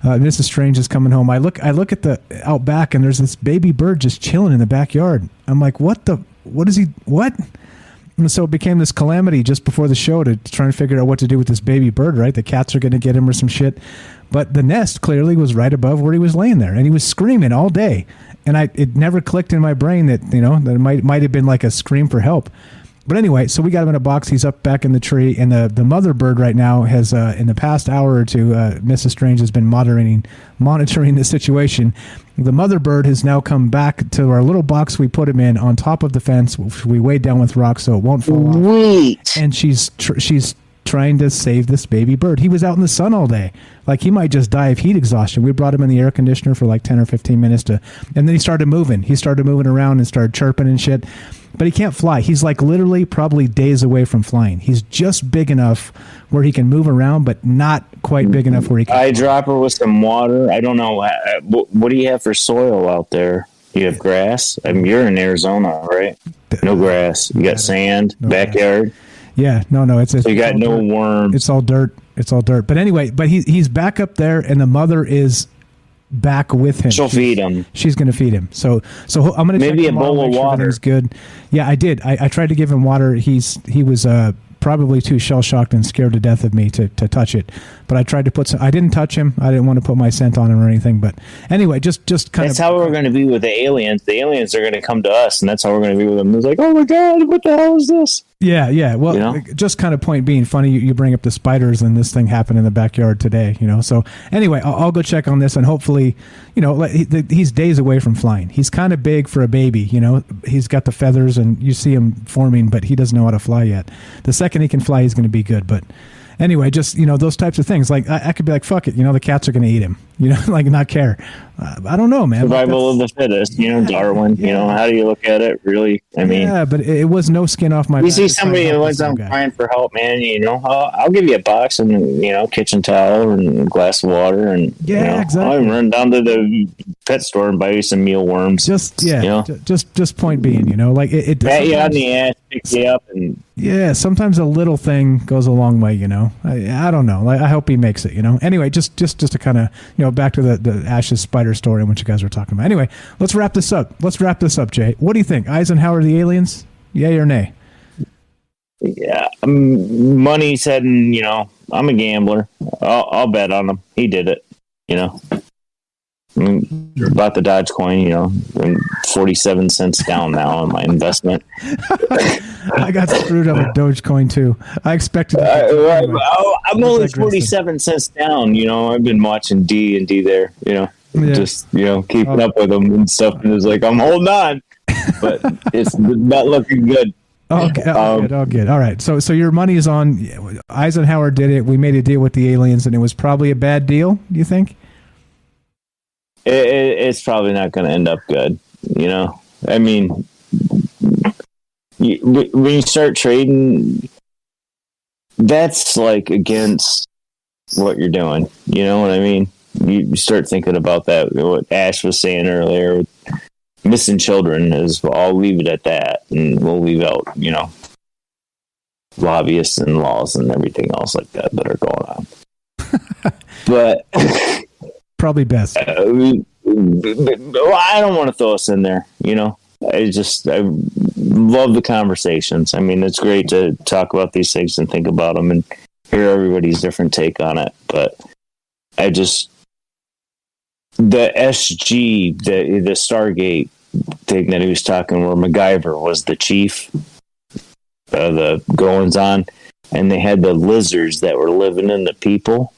Mrs. Strange is coming home. I look at the out back, and there's this baby bird just chilling in the backyard. I'm like, what? And so it became this calamity just before the show to try and figure out what to do with this baby bird, right? The cats are going to get him or some shit. But the nest clearly was right above where he was laying there, and he was screaming all day. And it never clicked in my brain that, that it might have been like a scream for help. But anyway, so we got him in a box. He's up back in the tree, and the mother bird right now has, in the past hour or two, Mrs. Strange has been monitoring the situation. The mother bird has now come back to our little box we put him in on top of the fence, which we weighed down with rocks so it won't fall off. And she's trying to save this baby bird. He was out in the sun all day. Like, he might just die of heat exhaustion. We brought him in the air conditioner for like 10 or 15 minutes and then he started moving. He started moving around and started chirping and shit. But he can't fly. He's like literally probably days away from flying. He's just big enough where he can move around, but not quite big enough where he can fly. Eyedropper with some water. I don't know. What do you have for soil out there? You have grass? I mean, you're in Arizona, right? No grass. You got sand, backyard. Yeah, no. It's so you got no worms. It's all dirt. But anyway, he's back up there, and the mother is back with him. She'll feed him. She's going to feed him. So I'm going to maybe a bowl of water. Everything's good. Yeah, I did. I tried to give him water. He was probably too shell shocked and scared to death of me to touch it. But I tried to put some. I didn't touch him. I didn't want to put my scent on him or anything. But anyway, just kind of. That's how we're going to be with the aliens. The aliens are going to come to us, and that's how we're going to be with them. It's like, oh my god, what the hell is this? Yeah. Well, just kind of point being funny. You bring up the spiders, and this thing happened in the backyard today. So anyway, I'll go check on this, and hopefully, he's days away from flying. He's kind of big for a baby. He's got the feathers, and you see him forming, but he doesn't know how to fly yet. The second he can fly, he's going to be good. But anyway, just those types of things. Like I could be like, fuck it, the cats are going to eat him. Like not care. I don't know, man. Survival of the fittest. Darwin. Yeah. How do you look at it? Really? I mean, yeah, but it was no skin off my back. You see somebody who was crying for help, man. I'll give you a box and kitchen towel and a glass of water, and exactly. I'll even run down to the pet store and buy you some mealworms. Just point being, it pat you on the ass, pick you up, and sometimes a little thing goes a long way. I don't know. I hope he makes it. Anyway, just to kind of back to the Ash's spider story and what you guys were talking about. Anyway, let's wrap this up, Jay. What do you think? Eisenhower the aliens? Yay or nay? Yeah, money's heading. I'm a gambler. I'll bet on him. He did it. Bought the Dogecoin. 47 cents down now on my investment. I got screwed up with Dogecoin too. I expected. I'm only 47 cents down. I've been watching D&D there. Just keeping up with them and stuff. And it's like I'm holding on, but it's not looking good. Okay, all good. All right. So your money is on Eisenhower did it. We made a deal with the aliens, and it was probably a bad deal. Do you think? it's probably not going to end up good. You know, I mean, when you start trading, that's like against what you're doing. You know what I mean? You start thinking about that. What Ash was saying earlier, missing children is. I'll leave it at that, and we'll leave out, you know, lobbyists and laws and everything else like that are going on. But probably best. I don't want to throw us in there. You know, I love the conversations. I mean, it's great to talk about these things and think about them and hear everybody's different take on it. But the SG, the Stargate thing that he was talking, where MacGyver was the chief, the goings on, and they had the lizards that were living in the people.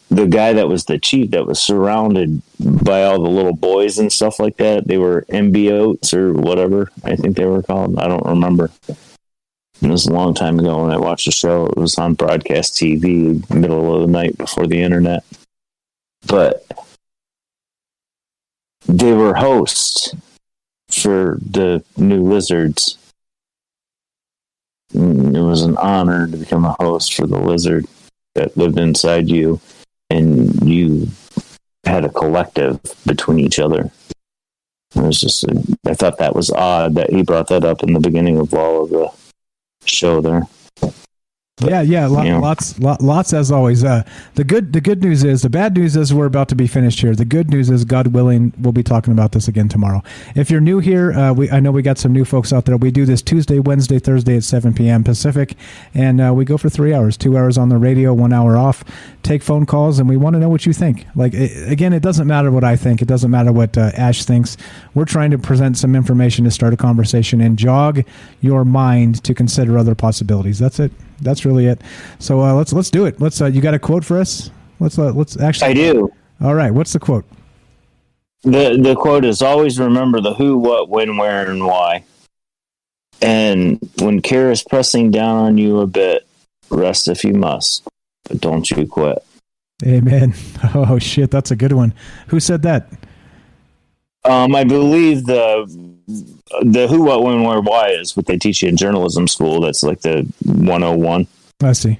The guy that was the chief, that was surrounded by all the little boys and stuff like that, they were symbiotes or whatever I think they were called. I don't remember. It was a long time ago when I watched the show. It was on broadcast TV, middle of the night before the internet. But they were hosts for the new lizards. It was an honor to become a host for the lizard that lived inside you, and you had a collective between each other. It was just, I thought that was odd that he brought that up in the beginning of all of the show there. But, lots as always. The good news is, the bad news is we're about to be finished here. The good news is, God willing, we'll be talking about this again tomorrow. If you're new here, I know we got some new folks out there. We do this Tuesday, Wednesday, Thursday at 7 p.m. Pacific, and we go for 3 hours, 2 hours on the radio, 1 hour off. Take phone calls, and we want to know what you think. Again, it doesn't matter what I think. It doesn't matter what Ash thinks. We're trying to present some information to start a conversation and jog your mind to consider other possibilities. That's it. That's really it. So let's do it. You got a quote for us? Let's actually. I do. All right. What's the quote? The quote is, always remember the who, what, when, where, and why. And when care is pressing down on you a bit, rest if you must, but don't you quit. Amen. Oh shit, that's a good one. Who said that? I believe the who, what, when, where, why is what they teach you in journalism school. That's like the 101. I see.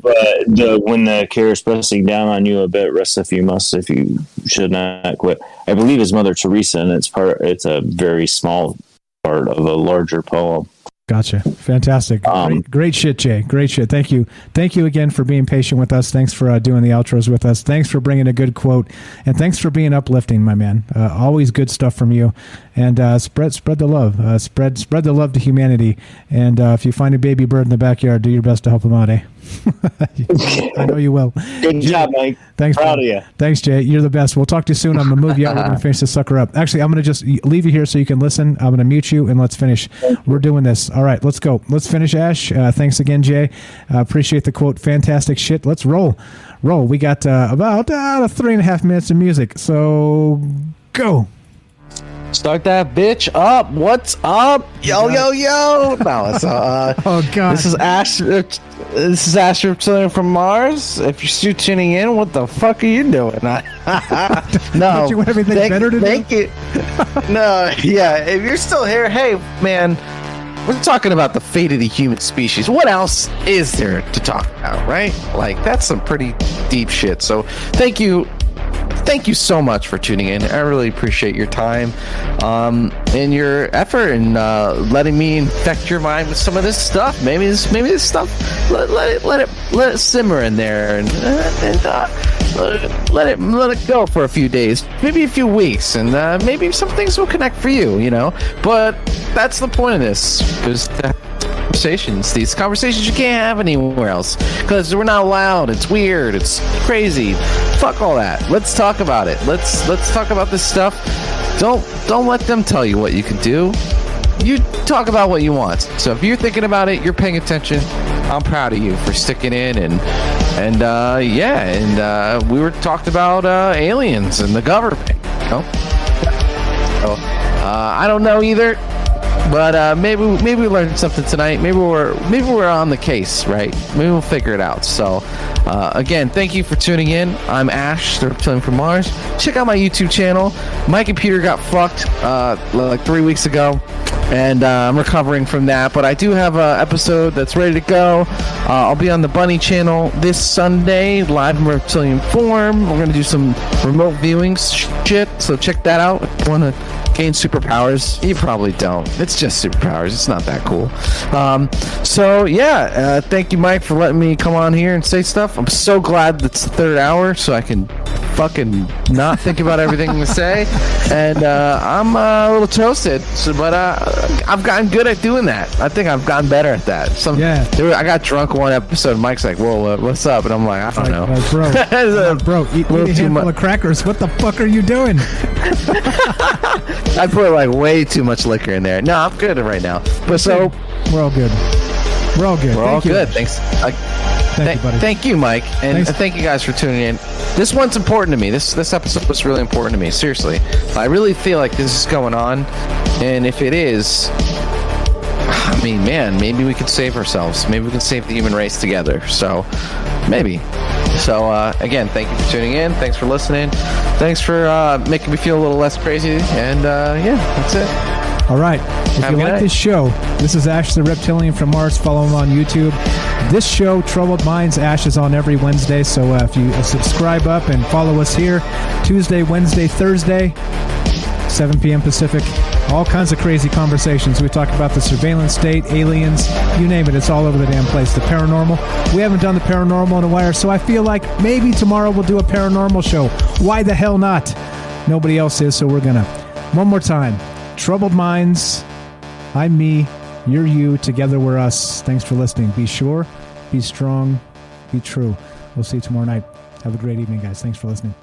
But when the care is pressing down on you a bit, rest if you must, if you should not quit. I believe it's Mother Teresa, and it's a very small part of a larger poem. Gotcha. Fantastic. Great shit, Jay. Great shit. Thank you. Thank you again for being patient with us. Thanks for doing the outros with us. Thanks for bringing a good quote, and thanks for being uplifting, my man. Always good stuff from you. And spread the love. Spread the love to humanity. And if you find a baby bird in the backyard, do your best to help him out, eh? I know you will. Good job, Mike. Thanks. Proud of you. Thanks, Jay. You're the best. We'll talk to you soon. I'm going to move you out. We're going to finish this sucker up. Actually, I'm going to just leave you here so you can listen. I'm going to mute you, and let's finish. We're doing this. All right, let's go. Let's finish, Ash. Thanks again, Jay. Appreciate the quote. Fantastic shit. Let's roll. We got about 3.5 minutes of music. So go. Start that bitch up. What's up? Yo. No, it's oh god. This is Ash. This is Ash from Mars. If you're still tuning in, what the fuck are you doing? No. Don't you have anything better to do? Thank you. No, yeah. If you're still here, hey man, we're talking about the fate of the human species. What else is there to talk about, right? Like, that's some pretty deep shit. So thank you so much for tuning in. I really appreciate your time and your effort and letting me infect your mind with some of this stuff. Maybe this stuff, let it simmer in there and let it go for a few days, maybe a few weeks, and maybe some things will connect for you, you know. But that's the point of this, because these conversations you can't have anywhere else because we're not allowed. It's weird. It's crazy. Fuck all that. Let's talk about it. Let's talk about this stuff. Don't let them tell you what you can do. You talk about what you want. So if you're thinking about it, you're paying attention, I'm proud of you for sticking in and we were talked about aliens and the government. You know? So, I don't know either. But maybe we learned something tonight. Maybe we're on the case, right? Maybe we'll figure it out. So again, thank you for tuning in. I'm Ash, the Reptilian from Mars. Check out my YouTube channel. My computer got fucked like 3 weeks ago, and I'm recovering from that. But I do have an episode that's ready to go. I'll be on the Bunny channel this Sunday, live in reptilian form. We're gonna do some remote viewing shit, so check that out. If you want to gain superpowers, you probably don't. It's just superpowers. It's not that cool. So yeah, thank you, Mike, for letting me come on here and say stuff. I'm so glad it's the third hour, so I can fucking not think about everything to say. And I'm a little toasted, but I've gotten good at doing that. I think I've gotten better at that. I got drunk one episode, and Mike's like, "Whoa, what's up?" And I'm like, "I don't know, bro, eat a handful of crackers. What the fuck are you doing?" I put like way too much liquor in there. No, I'm good right now. But so we're all good. We're all good. We're all good. Thanks. Thank you, buddy. Thank you, Mike, and thank you guys for tuning in. This one's important to me. This episode was really important to me. Seriously, I really feel like this is going on, and if it is, I mean, man, maybe we could save ourselves. Maybe we can save the human race together. So, maybe. So, again, thank you for tuning in. Thanks for listening. Thanks for making me feel a little less crazy. And, yeah, that's it. All right. If you like this show, this is Ash the Reptilian from Mars. Follow him on YouTube. This show, Troubled Minds, Ash is on every Wednesday. So if you subscribe up and follow us here, Tuesday, Wednesday, Thursday, 7 p.m. Pacific. All kinds of crazy conversations. We talk about the surveillance state, aliens, you name it. It's all over the damn place. The paranormal. We haven't done the paranormal in a while, so I feel like maybe tomorrow we'll do a paranormal show. Why the hell not? Nobody else is, so we're going to. One more time. Troubled Minds. I'm me. You're you. Together we're us. Thanks for listening. Be sure, be strong, be true. We'll see you tomorrow night. Have a great evening, guys. Thanks for listening.